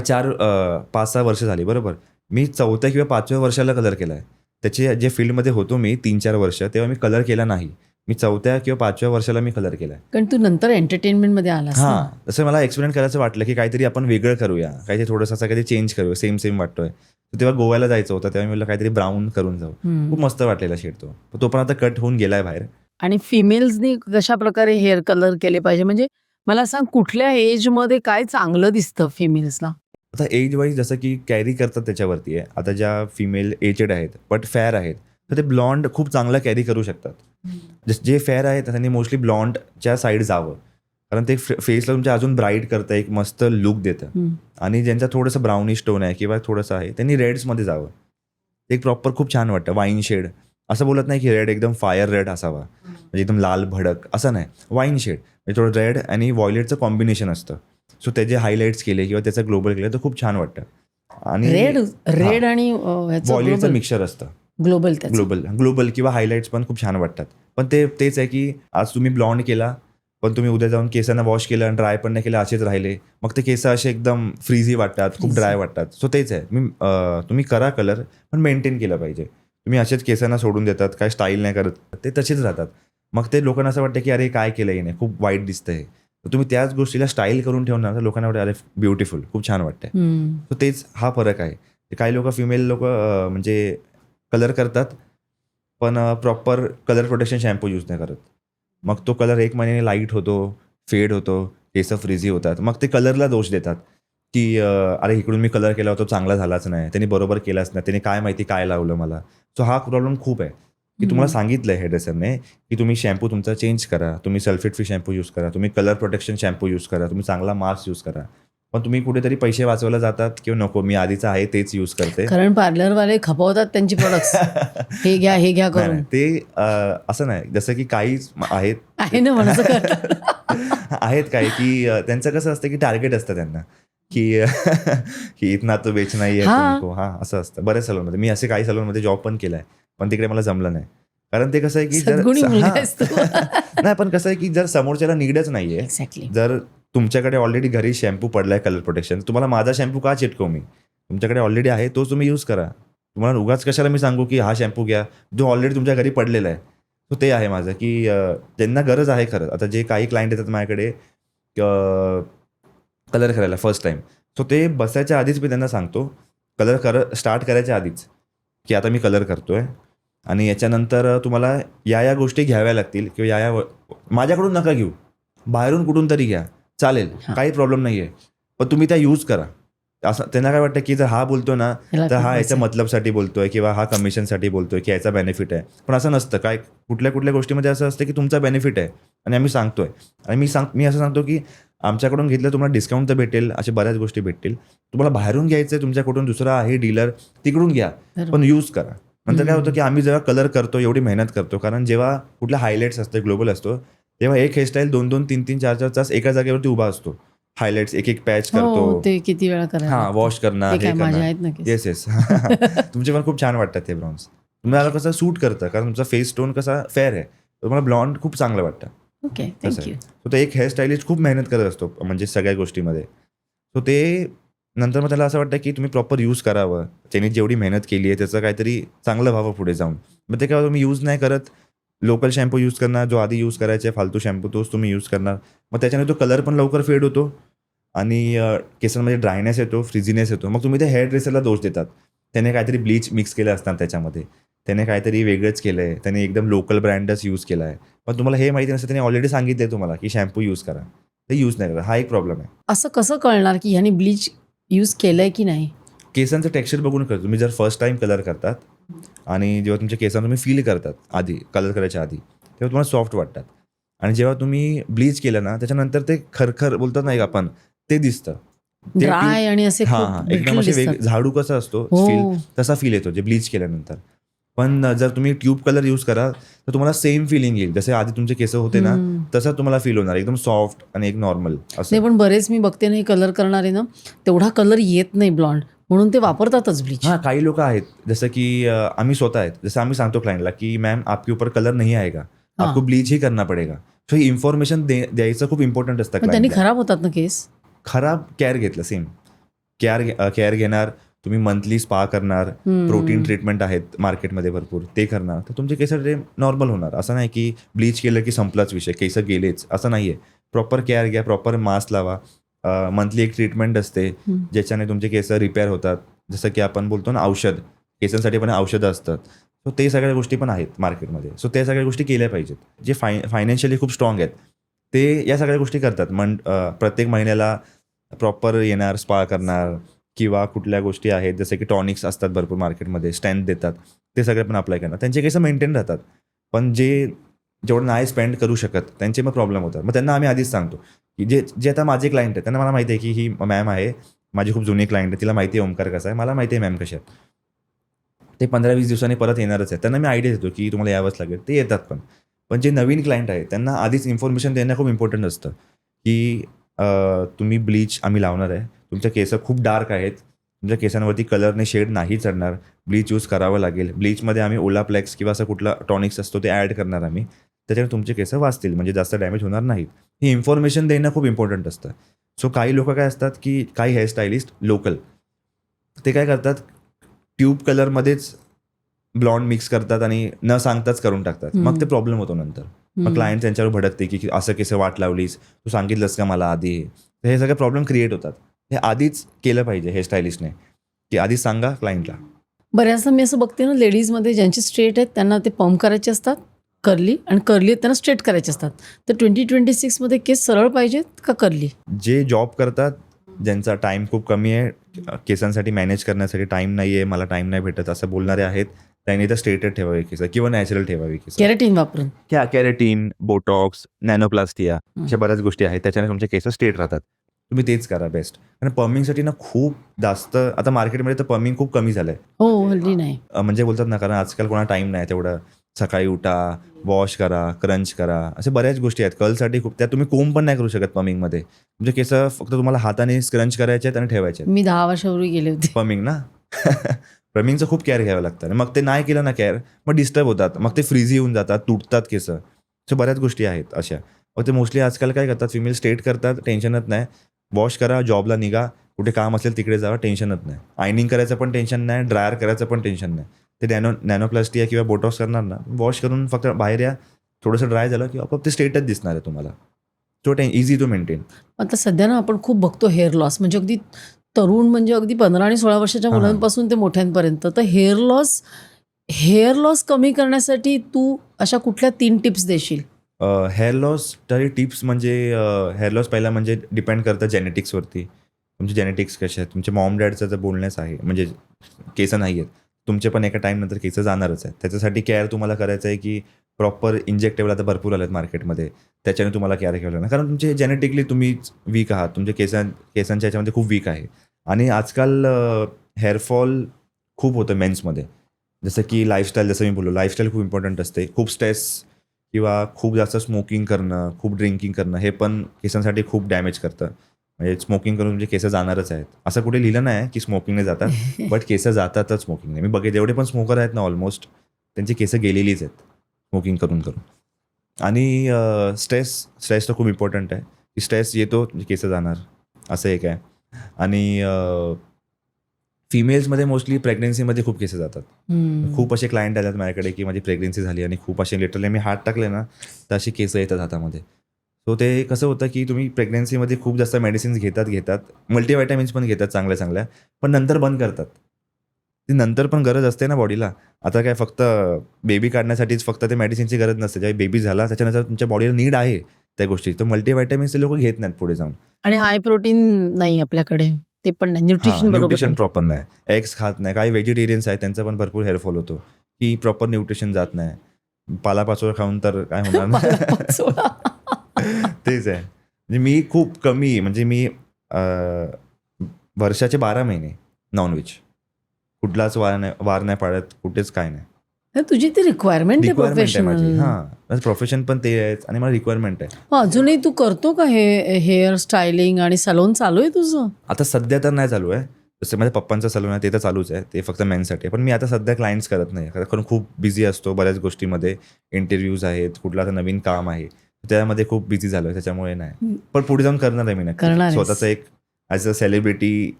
5-6 वर्ष झाली बरोबर. मी 4थ्या किंवा 5व्या वर्षाला कलर केला आहे. त्याचे जे फील्डमध्ये होतो मी 3-4 वर्ष तेव्हा मी कलर केला नाही. मी 4थ्या किंवा 5व्या वर्षाला मी कलर केला आहे. कारण तू नंतर एंटरटेनमेंटमध्ये आलास ना. हां, तसं मला एक्सपेरिमेंट करायचं वाटलं की काहीतरी आपण वेगळं करूया, काहीतरी थोडंसं असं काहीतरी चेंज करूया, सेम वाटतोय. तर तेव्हा गोव्याला जायचं होतं, तेव्हा मी म्हटलं काहीतरी ब्राऊन करून जाऊ. खूप मस्त वाटलेला शेड तो पण आता कट होऊन गेलाय बाहेर. आणि फिमेल्सनी कशा प्रकारे हेअर कलर केले पाहिजे, म्हणजे मला सांग कुठल्या एजमध्ये काय चांगलं दिसतं फिमेल्सला? आता एज वाईज जसं की कॅरी करतात त्याच्यावरती आहे. आता ज्या फिमेल एजेड आहेत बट फेअर आहेत तर ते ब्लॉन्ड खूप चांगलं कॅरी करू शकतात. जे फेअर आहेत त्यांनी मोस्टली ब्लॉन्डच्या साईड जावं, कारण ते फेसला तुमच्या अजून ब्राईट करतं, एक मस्त लुक देतं. आणि ज्यांचा थोडंसं ब्राउनिश टोन आहे किंवा थोडंसं आहे त्यांनी रेड्समध्ये जावं. ते एक प्रॉपर खूप छान वाटतं. वाईन शेड असं बोलत नाही की रेड एकदम फायर रेड असावा, म्हणजे एकदम लाल भडक असं नाही. वाईन शेड म्हणजे थोडं रेड आणि व्हायलेटचं कॉम्बिनेशन असतं. सो त्याचे हायलाईट्स केले किंवा त्याचं ग्लोबल केलं तर खूप छान वाटतं. आणि रेड आणि व्हायलेटचं मिक्सचर असतं ग्लोबल किंवा हायलाईट्स पण खूप छान वाटतात. पण तेच आहे की आज तुम्ही ब्लॉन्ड केला पण तुम्ही उद्या जाऊन केसांना वॉश केलं आणि ड्राय पण नाही केलं, असेच राहिले, मग ते केस असे एकदम फ्रीझी वाटतात, खूप ड्राय वाटतात. सो तेच आहे तुम्ही करा कलर पण मेंटेन केलं पाहिजे. तुम्ही असेच केसांना सोडून देतात, काय स्टाईल नाही करत, ते तसेच राहतात. मग ते लोकांना असं वाटतं की अरे काय केलंय नाही, खूप वाईट दिसतंय. तर तुम्ही त्याच गोष्टीला स्टाईल करून ठेवणार तर लोकांना वाटतं अरे ब्युटिफुल, खूप छान वाटतंय. सो तेच हा फरक आहे. काही लोक फिमेल लोक म्हणजे कलर करतात पण proper colour protection shampoo use नाही करत. मग तो कलर 1 महिन्याने लाईट होतो, फेड होतो, केस फ्रिझी होतात. मग ते कलरला दोष देतात की अरे इकडून मी कलर केला होता चांगला झालाच नाही, त्यांनी बरोबर केलाच नाही, त्यांनी काय माहिती काय लावलं मला. सो हा प्रॉब्लेम खूप आहे की तुम्हाला सांगितलं आहे हेअरड्रेसरने की तुम्ही शॅम्पू तुमचा चेंज करा, तुम्ही सल्फेट फ्री शॅम्पू यूज करा, तुम्ही कलर प्रोटेक्शन शॅम्पू यूज करा, तुम्ही चांगला मास्क यूज करा. पण तुम्ही कुठेतरी पैसे वाचवायला जातात किंवा नको मी आधीचं आहे तेच यूज करते. कारण पार्लरवाले खपवतात त्यांची प्रोडक्ट्स, हे घ्या करून. ते असं नाही, जसं की काही आहेत आहे ना म्हणायचं आहेत काही की त्यांचं कसं असतं की टार्गेट असतं त्यांना की की इतना तो बेचना ही है तुमको. हां, असं असतं बऱ्याच सलूनमध्ये. मी असे काही सलूनमध्ये जॉब पण केलाय पण तिकडे मला जमलं नाही. कारण ते कसं आहे की नाही, पण कसं आहे की जर समोरच्याला नीडच नाहीये, एक्झॅक्टली, जर तुमच्याकडे ऑलरेडी घरी शॅम्पू पडलाय कलर प्रोटेक्शन, तुम्हाला माझा शॅम्पू का चिटकवू मी? तुमच्याकडे ऑलरेडी आहे तोच तुम्ही यूज करा. तुम्हाला उगाच कशाला मी सांगू की हा शॅम्पू घ्या जो ऑलरेडी तुमच्या घरी पडलेला आहे. सो ते आहे माझं की ज्यांना गरज आहे खरं. आता जे काही क्लायंट येतात माझ्याकडे कलर करायला फर्स्ट टाईम, सो ते बसायच्या आधीच मी त्यांना सांगतो कलर स्टार्ट करायच्या आधीच की आता मी कलर करतोय आणि याच्यानंतर तुम्हाला या गोष्टी घ्याव्या लागतील किंवा माझ्याकडून नका घेऊ, बाहेरून कुठून तरी घ्या, चालेल, काही प्रॉब्लेम नाही आहे, पण तुम्ही त्या यूज करा. असं त्यांना काय वाटतं की जर हा बोलतोय ना तर हा याच्या मतलबसाठी बोलतोय किंवा हा कमिशनसाठी बोलतोय की याचा बेनिफिट आहे. पण असं नसतं. काय कुठल्या गोष्टीमध्ये असं असतं की तुमचा बेनिफिट आहे आणि आम्ही सांगतोय. आणि मी असं सांगतो की आमच्याकडून घेतलं तुम्हाला डिस्काउंट तर भेटेल, अशा बऱ्याच गोष्टी भेटतील. तुम्हाला बाहेरून घ्यायचं आहे, तुमच्याकडून दुसरा आहे डीलर, तिकडून घ्या, पण यूज करा. नंतर काय होतं की आम्ही जेव्हा कलर करतो एवढी मेहनत करतो, कारण जेव्हा कुठल्या हायलाईट्स असते ग्लोबल असतो तेव्हा एक हेअरस्टाईल 2-2, 3-3, 4-4 तास एका जागेवरती उभा असतो. हायलाइट्स एक पॅच करतो, ते किती वेळा करायला हां, वॉश करणार, हे करणार. येस तुमचे पण खूप छान वाटतात ते ब्राउन्स. तुम्हाला कसं सूट करतं कारण तुमचा फेस टोन कसा फेअर आहे, तुम्हाला ब्लॉन्ड खूप चांगलं वाटतं. Okay, thank you. सो ते एक हेअरस्टाईलिस्ट खूप मेहनत करत असतो म्हणजे सगळ्या गोष्टीमध्ये. सो ते नंतर मग त्याला असं वाटतं की तुम्ही प्रॉपर यूज करावं, त्यांनी जेवढी मेहनत केली आहे त्याचं काहीतरी चांगलं व्हावं पुढे जाऊन. मग ते काय तुम्ही यूज नाही करत, लोकल शॅम्पू यूज करणार, जो आधी यूज करायचा फालतू शॅम्पू तोच तुम्ही यूज करणार. मग त्याच्याने तो कलर पण लवकर फेड होतो आणि केसांमध्ये ड्रायनेस येतो, फ्रिझीनेस येतो. मग तुम्ही ते हेअर ड्रेसरला दोष देतात, त्याने काहीतरी ब्लीच मिक्स केलं असणार त्याच्यामध्ये, त्याने काहीतरी वेगळंच केलं आहे, त्याने एकदम लोकल ब्रँडच यूज केला आहे. पण तुम्हाला हे माहिती नसतं, त्याने ऑलरेडी सांगितलं आहे तुम्हाला की शॅम्पू यूज करा, ते यूज नाही करा. हा एक प्रॉब्लेम आहे. असं कसं कळणार की ह्याने ब्लीच यूज केलंय की नाही? केसांचं टेक्स्चर बघून करतो. तुम्ही जर फर्स्ट टाइम कलर करतात आणि जेव्हा तुमच्या केसांना तुम्ही फील करतात आधी कलर करायच्या आधी, तेव्हा तुम्हाला सॉफ्ट वाटतात. आणि जेव्हा तुम्ही ब्लीच केलं ना त्याच्यानंतर ते खरखर बोलतात नाही आपण, ते दिसतं. ते ड्राय आणि असे हा खूप हा brittle एकदम असे दिसतात. झाडू कसा असतो हो. फील तसा फील येतो जे ब्लीच केल्यानंतर. पण जर तुम्ही ट्यूब कलर यूज करा तर तुम्हाला सेम फिलिंग येईल जसे आधी तुमचे केस होते ना तसं तुम्हाला फील होणार एकदम सॉफ्ट आणि एक नॉर्मल नाही असं. पण बरेच मी बघते ना हे कलर करणारे ना तेवढा कलर येत नाही ब्लॉन्ड म्हणून ते वापरतातच ब्लीच. हाँ काही लोक आहेत जसं की आम्ही स्वतः आहेत जसं आम्ही सांगतो क्लायंटला की मॅम आपके ऊपर कलर नहीं आएगा आपको ब्लीच ही करना पड़ेगा. सो ही इन्फॉर्मेशन द्यायचं खूप इम्पॉर्टंट असतं पण त्यांनी क्लायंटला. खराब होतात ना केस. खराब केअर घेतलं सेम केअर घेणार तुम्ही मंथली स्पा करणार प्रोटीन ट्रीटमेंट आहेत मार्केटमध्ये भरपूर ते करणार तर तुमचे केस नॉर्मल होणार. असं नाही की ब्लीच केलं की संपलाच विषय केस गेलेच असं नाही आहे. प्रॉपर केअर घ्या प्रॉपर मास्क लावा. मंथली एक ट्रीटमेंट असते ज्याच्याने तुमचे केस रिपेअर होतात. जसं की आपण बोलतो ना औषध केसांसाठी पण औषधं असतात. सो ते सगळ्या गोष्टी पण आहेत मार्केटमध्ये. सो त्या सगळ्या गोष्टी केल्या पाहिजेत. जे फायनान्शियली खूप स्ट्रॉंग आहेत ते या सगळ्या गोष्टी करतात. प्रत्येक महिन्याला प्रॉपर येणार स्पा करणार किंवा कुठल्या गोष्टी आहेत जसे की टॉनिक्स असतात भरपूर मार्केटमध्ये स्ट्रेंथ देतात ते सगळे पण अप्लाय करणार. त्यांचे केस मेंटेन राहतात. पण जेवढं नाही स्पेंड करू शकत त्यांचे मग प्रॉब्लेम होतात. मग त्यांना आम्ही आधीच सांगतो की जे आता माझे क्लायंट आहेत त्यांना मला माहिती आहे की ही मॅम आहे माझी खूप जुनी क्लायंट आहे तिला माहिती आहे ओमकार कसा आहे मला माहिती आहे मॅम कशा आहेत. ते 15-20 दिवसांनी परत येणारच आहे. त्यांना मी आयडिया देतो की तुम्हाला यावंच लागेल ते येतात पण जे नवीन क्लायंट आहे त्यांना आधीच इन्फॉर्मेशन देणं खूप इम्पॉर्टंट असतं की तुम्ही ब्लीच आम्ही लावणार आहे तुमच्या केस खूप डार्क आहेत तुमच्या केसांवरती कलरने शेड नाही चढणार ब्लीच यूज करावं लागेल. ब्लीचमध्ये आम्ही ओलाप्लेक्स किंवा असं कुठला टॉनिक्स असतो ते ॲड करणार आम्ही त्याच्याने तुमचे केस वाचतील म्हणजे जास्त डॅमेज होणार नाहीत. ही इन्फॉर्मेशन देणं खूप इम्पॉर्टंट असतं. सो काही लोक काय असतात की काही हेअरस्टायलिस्ट लोकल ते काय करतात ट्यूब कलरमध्येच ब्लॉन्ड मिक्स करतात आणि न सांगताच करून टाकतात. मग ते प्रॉब्लेम होतो नंतर. मग क्लायंट त्यांच्यावर भडकते की असं केस वाट लावलीस तू सांगितलंस का मला आधी. तर हे सगळे प्रॉब्लेम क्रिएट होतात. हे आधीच केलं पाहिजे हेअरस्टायलिस्टने की आधीच सांगा क्लायंटला. बऱ्याचदा मी असं बघते ना लेडीजमध्ये ज्यांचे स्ट्रेट आहेत त्यांना ते पंप करायचे असतात कर्ली आणि कर्ली आहेत त्यांना स्ट्रेट करायचे असतात. तर 2026 मध्ये केस सरळ पाहिजेत का कर्ली? जे जॉब करतात ज्यांचा टाईम खूप कमी आहे केसांसाठी मॅनेज करण्यासाठी टाईम नाही आहे मला टाईम नाही भेटत असं बोलणारे आहेत त्यांनी तर स्ट्रेटच ठेवावे केस किंवा नॅचरल ठेवावी केस. केराटीन वापरून. कॅरेटीन बोटॉक्स नॅनोप्लास्टिया अशा बऱ्याच गोष्टी आहेत त्याच्याने तुमचे केस स्ट्रेट राहतात. तुम्ही तेच करा बेस्ट. आणि पमिंगसाठी ना खूप जास्त आता मार्केटमध्ये तर पमिंग खूप कमी झालं आहे. हो हल्ली नाही. म्हणजे बोलतात ना कारण आजकाल कोणा टाईम नाही तेवढं सकाळी उठा वॉश करा क्रंच करा अशा बऱ्याच गोष्टी आहेत. कर्लसाठी खूप त्या तुम्ही कोंब पण नाही करू शकत पमिंगमध्ये. तुमचे केस फक्त तुम्हाला हाताने स्क्रंच करायचे आहेत आणि ठेवायचे आहेत. मी 10 वर्षापूर्वी गेले होते. पमिंग ना पमिंगचं खूप केअर घ्यावं लागतं. मग ते नाही केलं ना केअर मग डिस्टर्ब होतात मग ते फ्रीझी येऊन जातात तुटतात केस. अशा बऱ्याच गोष्टी आहेत अशा. मग ते मोस्टली आजकाल काय करतात फिमेल स्ट्रेट करतात टेन्शनच नाही. वॉश करा जॉबला निघा कुठे काम असेल तिकडे जावा टेन्शनच नाही. आयनिंग करायचं पण टेन्शन नाही ड्रायर करायचं पण टेन्शन नाही. ते नॅनोप्लास्टिया किंवा बोटॉक्स करणार ना वॉश करून फक्त बाहेर या थोडंसं ड्राय झालं की आपोआप ते स्ट्रेटच दिसणार आहे तुम्हाला. तो इझी टू मेंटेन. आता सध्या ना आपण खूप बघतो हेअर लॉस म्हणजे अगदी तरुण म्हणजे अगदी 15 आणि 16 वर्षाच्या मुलांपासून ते मोठ्यांपर्यंत. तर हेअर लॉस कमी करण्यासाठी तू अशा कुठल्या 3 टिप्स देशील? हेअर लॉस तरी टिप्स म्हणजे हेअर लॉस पहिला म्हणजे डिपेंड करतं जेनेटिक्सवरती. तुमचे जेनेटिक्स कसे आहेत तुमचे मॉम डॅडचं जर बोलण्यास आहे म्हणजे केसं नाही आहेत तुमचे पण एका टाईमनंतर केसं जाणारच आहेत. त्याच्यासाठी केअर तुम्हाला करायचं आहे की प्रॉपर इंजेक्टेबल आता भरपूर आले आहेत मार्केटमध्ये त्याच्याने तुम्हाला केअर घ्यावं लागणार कारण तुमचे जेनेटिकली तुम्ही वीक आहात. तुमचे केसांच्या याच्यामध्ये खूप वीक आहे. आणि आजकाल हेअरफॉल खूप होतं मेन्समध्ये जसं की लाईफस्टाईल जसं मी बोललो लाईफस्टाईल खूप इम्पॉर्टंट असते. खूप स्ट्रेस किंवा खूप जास्त स्मोकिंग करणं खूप ड्रिंकिंग करणं हे पण केसांसाठी खूप डॅमेज करतं. म्हणजे स्मोकिंग करून तुमचे केस जाणारच आहेत. असं कुठे लिहिलं नाही की स्मोकिंगने जातात बट केस जातातच स्मोकिंगने. मी बघे जेवढे पण स्मोकर आहेत ना ऑलमोस्ट त्यांची केस गेलेलीच आहेत स्मोकिंग करून. आणि स्ट्रेस तर खूप इम्पॉर्टंट आहे की स्ट्रेस येतो म्हणजे केस जाणार असं एक आहे. आणि फिमेल्समध्ये मोस्टली प्रेग्नन्सीमध्ये खूप केस जातात. खूप असे क्लायंट आले माझ्याकडे की माझी प्रेग्नन्सी झाली आणि खूप असे लिटरली मी हात टाकले ना तर असे केस येतात हातामध्ये. सो ते कसं होतं की तुम्ही प्रेग्नन्सीमध्ये खूप जास्त मेडिसिन्स घेतात मल्टीव्हिटॅमिन्स पण घेतात चांगल्या पण नंतर बंद करतात. ती नंतर पण गरज असते ना बॉडीला. आता काय फक्त बेबी काढण्यासाठीच फक्त ते मेडिसिनची गरज नसते. जेव्हा बेबी झाला त्याच्यानंतर तुमच्या बॉडीला नीड आहे त्या गोष्टी. तर मल्टीव्हिटॅमिन्स ते लोक घेत नाहीत पुढे जाऊन. आणि हाय प्रोटीन नाही आपल्याकडे ते पण नाही न्यूट्रिशन बरोबर न्यूट्रिशन नाही. प्रॉपर नाही. एग्स खात नाही. काही व्हेजिटेरियन्स आहेत त्यांचा पण भरपूर हेअरफॉल होतो की प्रॉपर न्यूट्रिशन जात नाही. पालापाचोळा खाऊन तर काय होणार नाही. पाचोळा. तेच आहे. म्हणजे मी खूप कमी म्हणजे मी वर्षाचे 12 महिने नॉनव्हेज, कुठलाच वार नाही पाळत, कुठेच काय नाही. तर तुझी ती रिक्वायरमेंट आहे रिक्वायरमेंट आहे माझी. प्रोफेशनल. हां, प्रोफेशन पण ते आहे आणि मला रिक्वायरमेंट आहे. अजूनही तू करतो का हे हेअर स्टायलिंग आणि सलोन चालू आहे तुझं? आता सध्या तर नाही चालू आहे. जसं माझ्या पप्पांचं सलून आहे ते तर चालूच आहे, ते फक्त मेन्ससाठी आहे. पण मी आता सध्या क्लायंट्स करत नाही, कारण खूप बिझी असतो बऱ्याच गोष्टीमध्ये. इंटरव्ह्यूज आहेत, कुठलं आता नवीन काम आहे, त्यामध्ये खूप बिझी झालो आहे, त्याच्यामुळे नाही. पण पुढे जाऊन करणार आहे मी करणार नक्की. आहेस? स्वतःचं एक ॲज अ सेलिब्रिटी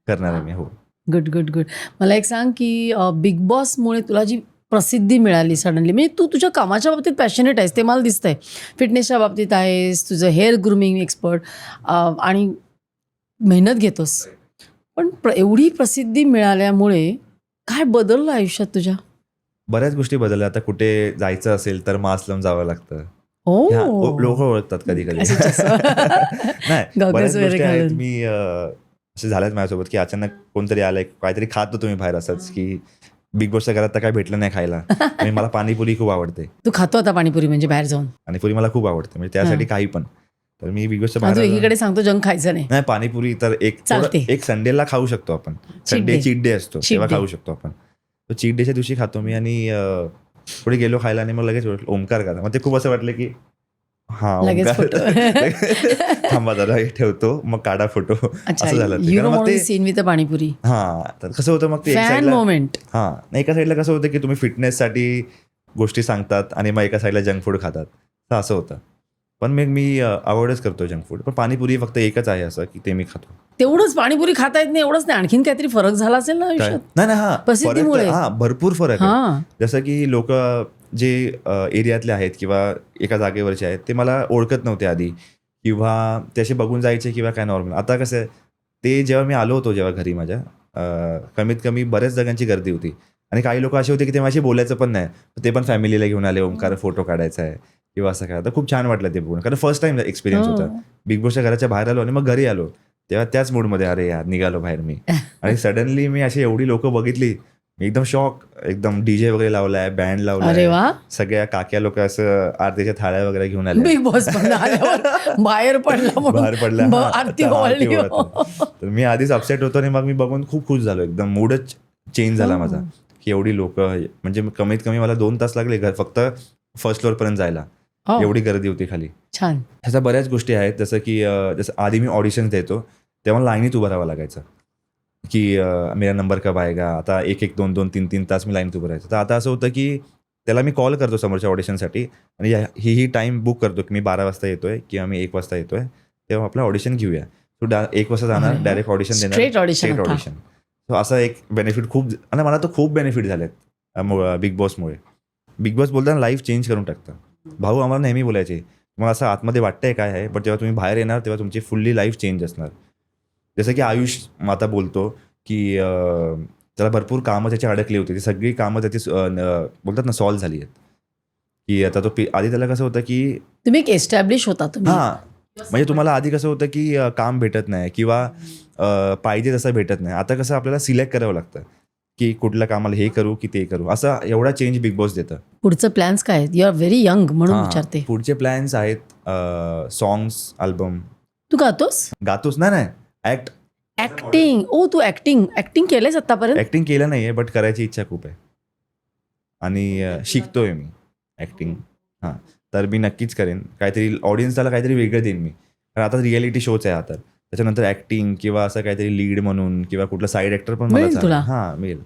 करणार आहे मी. हो. Good good good. मला एक सांग की बिग बॉसमुळे तुला जी प्रसिद्धी मिळाली सडनली, म्हणजे तू तुझ्या कामाच्या बाबतीत पॅशनेट आहेस ते मला दिसतंय. फिटनेसच्या बाबतीत आहेस, तुझं हेअर ग्रूमिंग एक्सपर्ट आणि मेहनत घेतोस. पण एवढी प्रसिद्धी मिळाल्यामुळे काय बदललं आयुष्यात तुझ्या? बऱ्याच गोष्टी बदलल्या. आता कुठे जायचं असेल तर मास्क लावून जावं लागतं. हो. लोक ओळखतात कधी कधी. असं चष्मा. नाही, Goggles बऱ्याच वगैरे गोष्टी आहेत. घालून. मी असे झाल्यात माझ्यासोबत की अचानक कोणतरी आलंय, काहीतरी खात होतो मी बाहेर असंच, की बिग बॉसच्या घरात तर काय भेटलं नाही खायला. आणि मला पाणीपुरी खूप आवडते, तू खातो आता पाणीपुरी म्हणजे बाहेर जाऊन? पाणीपुरी मला खूप आवडते, म्हणजे त्यासाठी काही पण. तर मी बिग बॉसच्या हा, तू बाहेर एकीकडे सांगतो जंक खायचं नाही. नाही, पाणीपुरी तर चालते. एक संडेला खाऊ शकतो आपण. Sunday day. चीट डे असतो, Cheat तेव्हा day. खाऊ शकतो आपण. तो चीट डेच्या दिवशी खातो मी. आणि पुढे गेलो खायला आणि मग लगेच ओमकार करा. मग ते खूप असं वाटलं की हा लगेच ओमकार फोटो. थांबा जरा, हे ठेवतो मग काढा फोटो. अच्छा, असं झालं ते. यू कारण नो मग ते सीन विथ पाणीपुरी. हा, तर कसं होतं मग ते एक फॅन साईडला मोमेंट. हां, नाही, एका साईडला कसं होतं की तुम्ही फिटनेससाठी गोष्टी सांगतात आणि मग एका साईडला जंक फूड खातात, तर असं होतं. पण मग मी अवॉइडच करतो जंक फूड. पण पाणीपुरी फक्त एकच आहे असं की ते मी खातो. तेवढंच पाणीपुरी खाता येत नाही एवढंच नाही, आणखीन काहीतरी फरक झाला असेल ना काय आयुष्यात? नाही, हा प्रसिद्धीमुळे. भरपूर फरक आहे. हा, जसं की लोक जे एरियातले आहेत किंवा एका जागेवरचे आहेत ते मला ओळखत नव्हते आधी, किंवा त्याचे बघून जायचे किंवा काय नॉर्मल. आता कसं आहे, ते जेव्हा मी आलो होतो जेव्हा घरी माझ्या, कमीत कमी बऱ्याच जणांची गर्दी होती आणि काही लोक असे होते की ते माझी बोलायचं पण नाही, ते पण फॅमिलीला घेऊन आले, ओमकार फोटो काढायचा आहे किंवा असं काय. तर खूप छान वाटलं ते बघून, कारण फर्स्ट टाइम एक्सपिरियन्स होता. बिग बॉसच्या घराच्या बाहेर आलो आणि मग घरी आलो, तेव्हा त्याच मूडमध्ये अरे यार निघालो बाहेर मी. आणि सडनली मी अशी एवढी लोक बघितली, मी एकदम शॉक. एकदम डीजे वगैरे लावलाय, बँड अरे लावलाय, वा. सगळ्या काक्या लोक असं आरतीच्या थाळ्या वगैरे घेऊन आले. बिग बॉस पण आल्यावर बाहेर पडला म्हणून बाहेर पडल्या, आरती आता ओवाळली. ओवाळतात. तर मी आधीच अपसेट होतो आणि मग मी बघून खूप खुश झालो, एकदम मूडच चेंज झाला माझा, की एवढी लोक. म्हणजे कमीत कमी मला 2 तास लागले घर फक्त फर्स्ट फ्लोअर पर्यंत जायला, एवढी गर्दी होती खाली. छान. ह्याच्या बऱ्याच गोष्टी आहेत, जसं की जसं आधी मी ऑडिशन द्यायचो तेव्हा लाईनीत उभं राहावं लागायचं, की मेरा नंबर कब आएगा. आता 1-1, 2-2, 3-3 तास मी लाईनीत उभं राहायचं. तर आता असं होतं की त्याला मी कॉल करतो समोरच्या ऑडिशनसाठी आणि ही टाईम बुक करतो की मी 12 वाजता येतोय किंवा मी 1 वाजता येतोय, तेव्हा आपलं ऑडिशन घेऊया. तो 1 वाजता जाणार, डायरेक्ट ऑडिशन देणार, Straight audition आता. ऑडिशन. सो असा एक बेनिफिट खूप, आणि मला तर खूप बेनिफिट झालेत बिग बॉसमुळे. बिग बॉस बोलताना लाईफ चेंज करून टाकतं. भाऊ आम्हाला नेहमी बोलायचे, मला असं आतमध्ये वाटतंय काय आहे, पण जेव्हा तुम्ही बाहेर येणार तेव्हा तुमची फुल्ली लाईफ चेंज असणार. जसं की आयुष आता बोलतो की त्याला भरपूर कामं त्याची अडकली होती, ती सगळी कामं त्याची बोलतात ना सॉल्व्ह झाली आहेत. की आता तो आधी त्याला कसं होतं की तुम्ही एक एस्टॅब्लिश होता तुम्ही. हां, म्हणजे तुम्हाला आधी कसं होतं की काम भेटत नाही किंवा पाहिजे तसं भेटत नाही. आता कसं आपल्याला सिलेक्ट करावं लागतं की कुठल्या कामाला हे करू की ते करू. असा एवढा चेंज बिग बॉस देतं. पुढचं प्लॅन्स काय आहेत? यू आर व्हेरी यंग म्हणून हां, विचारते. पुढचे प्लॅन्स आहेत सॉंग्स, अल्बम. तू गातोस? गातोच नाही, ऍक्ट ऍक्टिंग. ओ, तू ऍक्टिंग केलंयस आतापर्यंत? ऍक्टिंग केलं नाहीये, बट करायची इच्छा खूप आहे आणि शिकतोय मी ऍक्टिंग. हां, तर मी नक्कीच करेन. काहीतरी ऑडियन्सला काहीतरी वेगळं देईन मी, कारण आता रियालिटी शोच आहे आता. त्याच्यानंतर ऍक्टिंग किंवा असं काहीतरी लीड म्हणून किंवा कुठला साईड ऍक्टर पण मला मिळेल तुला? हां मिळेल.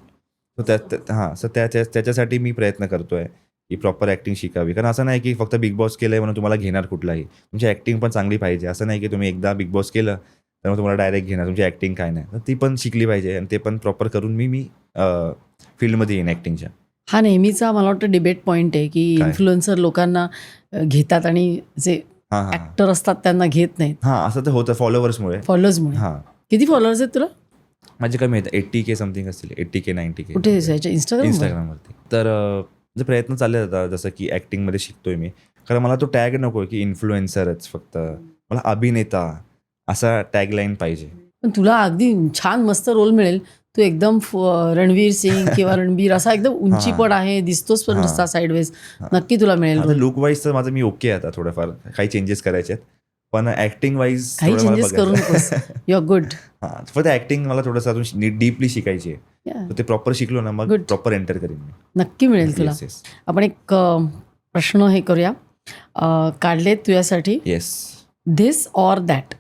सो त्याच्यासाठी मी प्रयत्न करतोय की प्रॉपर ऍक्टिंग शिकावी. कारण असं नाही की फक्त बिग बॉस केलंय म्हणून तुम्हाला घेणार कुठलाही. तुमची ऍक्टिंग पण चांगली पाहिजे. असं नाही की तुम्ही एकदा बिग बॉस केलं तर मग तुम्हाला डायरेक्ट घेणार, तुमची ऍक्टिंग काय नाही. तर ती पण शिकली पाहिजे आणि ते पण प्रॉपर करून मी फील्डमध्ये येईन ऍक्टिंगच्या. हा नेहमीचा मला वाटतं डिबेट पॉईंट आहे की काय? इन्फ्लुएन्सर लोकांना घेतात आणि जे हां हां ऍक्टर असतात त्यांना घेत नाहीत, हां, असं तर होतं फॉलोअर्समुळे. फॉलोअर्समुळे. हां, किती फॉलोअर्स आहेत तुला? माझे कमी आहेत, 80K समथिंग असतील, 80K 90K. कुठे इंस्टाग्राम? इंस्टाग्रामवरती. तर जे प्रयत्न चालले आता, जसं की ऍक्टिंगमध्ये शिकतोय मी, कारण मला तो टॅग नको की इन्फ्लुएन्सरच फक्त, मला अभिनेता असा टॅगलाईन पाहिजे. पण तुला अगदी छान मस्त रोल मिळेल. तू एकदम रणवीर सिंग किंवा रणबीर असा एकदम उंचीपट आहे, दिसतोस पण रस्ता साईडवेज. नक्की तुला मिळेल आता role. लुक वाईज तर माझं मी ओके आहे. आता थोडंफार काही चेंजेस करायचे आहेत, पण ऍक्टिंग वाईज काही चेंजेस करू नकोस. You are good. हां फक्त ऍक्टिंग मला थोडंसं अजून डीपली शिकायची आहे. तर ते प्रॉपर शिकलो ना मग Good. प्रॉपर एंटर करीन मी. नक्की मिळेल तुला. येस येस आपण एक प्रश्न हे करूया, काढलेत तुझ्यासाठी. Yes this or that.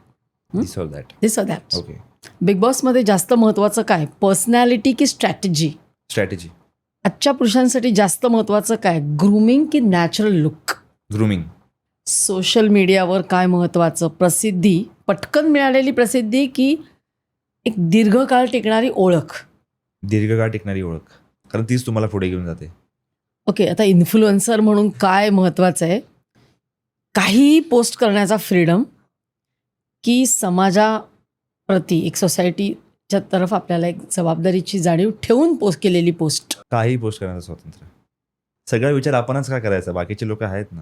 This or that. This or that. Okay. Big बॉसमध्ये जास्त महत्त्वाचं काय, पर्सनॅलिटी की स्ट्रॅटेजी? स्ट्रॅटेजी. आजच्या पुरुषांसाठी जास्त महत्त्वाचं काय, ग्रूमिंग की नॅचरल लुक? ग्रूमिंग. सोशल मीडियावर काय महत्त्वाचं, प्रसिद्धी, पटकन मिळालेली प्रसिद्धी की एक दीर्घकाळ टिकणारी ओळख? दीर्घकाळ टिकणारी ओळख, कारण तीच तुम्हाला पुढे घेऊन जाते. ओके, आता इन्फ्लुएन्सर म्हणून काय महत्त्वाचं आहे, काहीही पोस्ट करण्याचा फ्रीडम की समाजाप्रती एक सोसायटीच्या तरफ आपल्याला एक जबाबदारीची जाणीव ठेवून पोस्ट केलेली पोस्ट? काही पोस्ट करण्याचं स्वातंत्र्य. सगळा विचार आपणच का करायचा, बाकीचे लोक आहेत ना.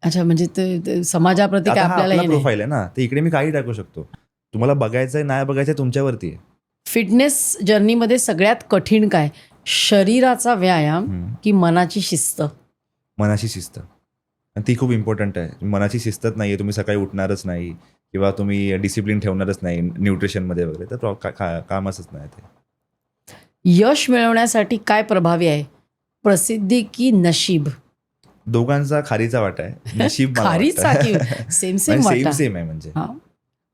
अच्छा, म्हणजे ते समाजाप्रती काय आता हा आपल्याला आपला हे नाही. प्रोफाईल आहे ना, ते इकडे मी काही टाकू शकतो. तुम्हाला बघायचंय नाही बघायचंय तुमच्यावरती आहे. फिटनेस जर्नीमध्ये सगळ्यात कठीण काय, शरीराचा व्यायाम की मनाची शिस्त? मनाची शिस्त, आणि ती खूप इम्पॉर्टंट आहे. मनाची शिस्तच नाही आहे, तुम्ही सकाळी उठणारच नाही किंवा तुम्ही डिसिप्लिन ठेवणारच नाही न्यूट्रिशनमध्ये वगैरे, तर कामच नाही ते. यश मिळवण्यासाठी काय प्रभावी आहे, प्रसिद्धी की नशीब? दोघांचा खारीचा वाटा आहे. नशीब खारीचा की सेम सेम वाटा? सेम आहे म्हणजे. हा,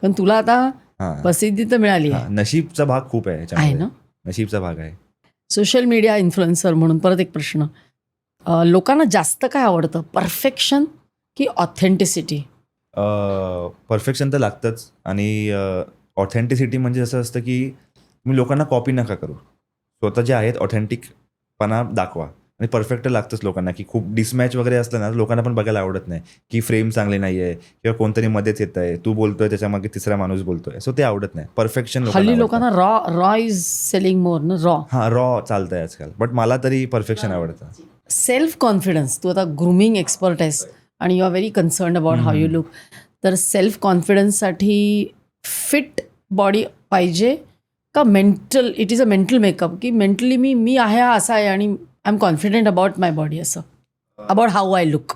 पण तुला आता हां प्रसिद्धी तर मिळाली हां, आहे नशीबचा भाग खूप आहे आहे याच्यामध्ये. ना. नशीबचा भाग आहे. सोशल मीडिया इन्फ्लुएन्सर म्हणून परत एक प्रश्न, लोकांना जास्त काय आवडतं, परफेक्शन की ऑथेंटिसिटी? परफेक्शन तर लागतंच, आणि ऑथेंटिसिटी म्हणजे असं असतं की तुम्ही लोकांना कॉपी नका करू, स्वतः जे आहेत ऑथेंटिकपणा दाखवा. आणि परफेक्ट लागतंच लोकांना, की खूप डिसमॅच वगैरे असलं ना लोकांना पण बघायला आवडत नाही, की फ्रेम चांगली नाही आहे किंवा कोणतरी मध्येच येत आहे, तू बोलतोय त्याच्यामागे तिसरा माणूस बोलतोय, सो ते आवडत नाही. परफेक्शन हल्ली लोकांना रॉ इज सेलिंग मोर ना, रॉ. हां रॉ चालतंय आजकाल, बट मला तरी परफेक्शन आवडतं. सेल्फ कॉन्फिडन्स, तू आता ग्रूमिंग एक्सपर्ट आहेस आणि you are very concerned about how you look, तर सेल्फ कॉन्फिडन्ससाठी फिट बॉडी पाहिजे का mental, it is a mental makeup, की मेंटली मी आहे हा असा आहे आणि I am confident about my body, असं अबाउट हाऊ आय लुक?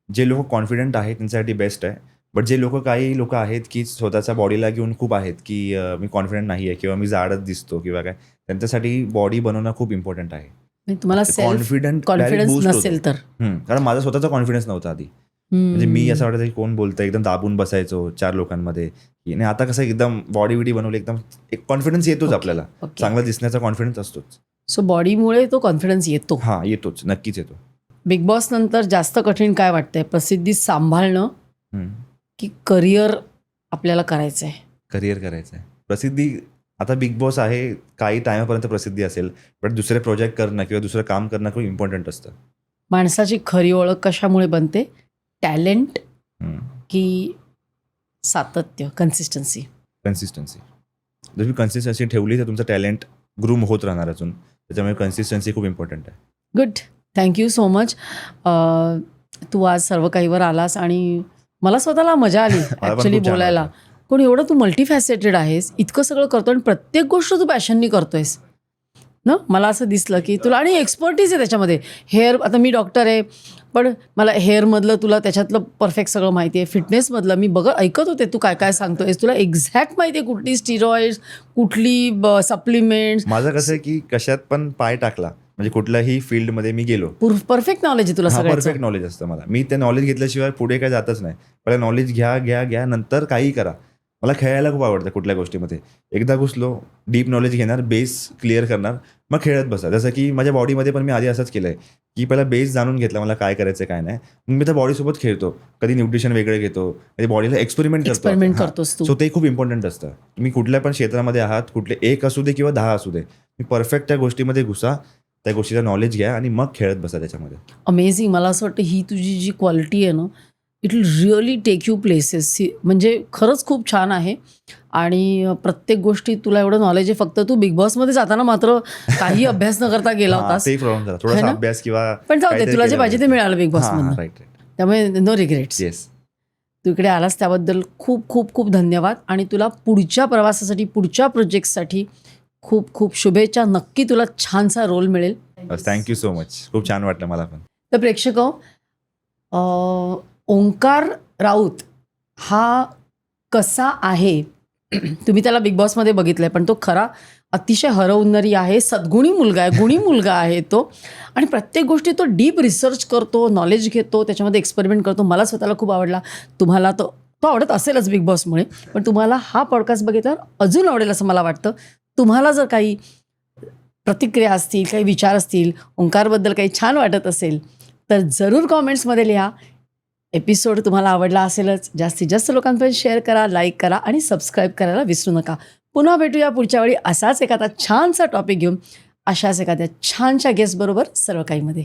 जे लोक कॉन्फिडंट आहेत त्यांच्यासाठी बेस्ट आहे, बट जे लोक काही लोक आहेत की स्वतःच्या बॉडीला घेऊन खूप आहेत की मी कॉन्फिडंट नाही आहे किंवा मी जाडच दिसतो किंवा काय, त्यांच्यासाठी बॉडी बनवणं खूप इम्पॉर्टंट आहे. म्हणजे तुम्हाला सेल्फ कॉन्फिडन्स नसेल तर? कारण माझा स्वतःचा कॉन्फिडन्स नव्हता आधी, म्हणजे मी असं वाटायचं की कोण बोलतंय, एकदम दाबून बसायचो 4 लोकांमध्ये. आणि आता कसं एकदम बॉडी विडी बनवली, एकदम एक कॉन्फिडन्स येतोच आपल्याला, चांगला दिसण्याचा कॉन्फिडन्स असतोच. सो बॉडीमुळे तो कॉन्फिडन्स येतो. हां येतोच, नक्कीच येतो. बिग बॉस नंतर जास्त कठीण काय वाटतंय, प्रसिद्धी सांभाळणं की करिअर आपल्याला करायचं आहे? करिअर करायचं आहे. प्रसिद्धी, आता बिग बॉस आहे, काही टायमापर्यंत प्रसिद्धी असेल, बट दुसरे प्रोजेक्ट करणं किंवा दुसरं काम करणं खूप इम्पॉर्टंट असतं. माणसाची खरी ओळख कशामुळे बनते, टॅलेंट की सातत्य, कन्सिस्टन्सी? कन्सिस्टन्सी. जर तुम्ही कन्सिस्टन्सी ठेवली तर तुमचं टॅलेंट ग्रूम होत राहणार अजून, त्याच्यामुळे कन्सिस्टन्सी खूप इम्पॉर्टंट आहे. Good, thank you so much. तू आज सर्व काहीवर आलास आणि मला स्वतःला मजा आली ॲक्च्युली खूप छान बोलायला. वाटलं. पण एवढं तू मल्टीफॅसेटेड आहेस, इतकं सगळं करतो आणि प्रत्येक गोष्ट तू पॅशननी करतोयस ना. मला असं दिसलं की तुला, आणि एक्सपर्टीज आहे त्याच्यामध्ये. हेअर, आता मी डॉक्टर आहे, पण मला हेअरमधलं तुला त्याच्यातलं परफेक्ट सगळं माहिती आहे. फिटनेसमधलं मी ऐकत होते तू काय काय सांगतोयस, तुला एक्झॅक्ट माहिती आहे कुठली स्टिरॉइड्स, कुठली सप्लिमेंट्स. माझं कसं आहे की कशात पण पाय टाकला म्हणजे कुठल्याही फील्डमध्ये मी गेलो, परफेक्ट नॉलेज आहे तुला सगळ्याचं. परफेक्ट नॉलेज असतं मला. मी ते नॉलेज घेतल्याशिवाय पुढे काय जातच नाही. पहिला नॉलेज घ्या, नंतर काही करा. मला खेळायला खूप आवडतं कुठल्या गोष्टीमध्ये. एकदा घुसलो, डीप नॉलेज घेणार, बेस क्लिअर करणार, मग खेळत बसा. जसं की माझ्या बॉडीमध्ये पण मी आधी असंच केलं आहे की पहिला बेस जाणून घेतला मला काय करायचं काय नाही, मग मी त्या बॉडीसोबत खेळतो. कधी न्यूट्रिशन वेगळं घेतो, कधी बॉडीला एक्सपेरिमेंट करतोस तू. सो ते खूप इम्पॉर्टंट असतं. तुम्ही कुठल्या पण क्षेत्रामध्ये आहात, कुठले 1 असू दे किंवा 10 असू दे, मी परफेक्ट त्या गोष्टीमध्ये घुसा, त्या गोष्टीचा नॉलेज घ्या आणि मग खेळत बसा त्याच्यामध्ये. अमेझिंग. मला असं वाटतं ही तुझी जी क्वालिटी आहे ना, it will really take you places. म्हणजे खरंच खूप छान आहे आणि प्रत्येक गोष्टी तुला एवढं नॉलेज आहे. फक्त तू बिग बॉसमध्ये जाताना मात्र काही अभ्यास न करता गेला होतास. ते प्रॉब्लेम झाला, थोडासा अभ्यास किंवा पण जाऊ दे, तुला जे पाहिजे ते मिळालं बिग बॉसमधून. राईट. त्यामुळे नो रिग्रेट्स. येस. तू इकडे आलास त्याबद्दल खूप खूप खूप धन्यवाद आणि तुला पुढच्या प्रवासासाठी, पुढच्या प्रोजेक्टसाठी खूप खूप शुभेच्छा. नक्की तुला छानसा रोल मिळेल. थँक्यू सो मच, खूप छान वाटलं मला पण. तर प्रेक्षक, ओंकार राऊत हा कसा आहे. तुम्ही त्याला बिग बॉसमध्ये बघितलं आहे, पण तो खरा अतिशय हरहुन्नरी आहे, सद्गुणी मुलगा आहे, गुणी मुलगा आहे तो. आणि प्रत्येक गोष्टी तो डीप रिसर्च करतो, नॉलेज घेतो, त्याच्यामध्ये एक्सपेरिमेंट करतो. मला स्वतःला खूप आवडला. तुम्हाला तो आवडत असेलच बिग बॉसमुळे, पण तुम्हाला हा पॉडकास्ट बघितल्यावर अजून आवडेल असं मला वाटतं. तुम्हाला जर काही प्रतिक्रिया असतील, काही विचार असतील, ओंकारबद्दल काही छान वाटत असेल, तर जरूर कॉमेंट्समध्ये लिहा. एपिसोड तुम्हाला आवडला असेलच. जास्तीत जास्त लोकांपर्यंत शेअर करा, लाईक करा आणि सबस्क्राईब करायला विसरू नका. पुन्हा भेटूया पुढच्या वेळी असाच एखादा छानसा टॉपिक घेऊन, अशाच एखाद्या छानशा गेस्टबरोबर सर्व काहीमध्ये.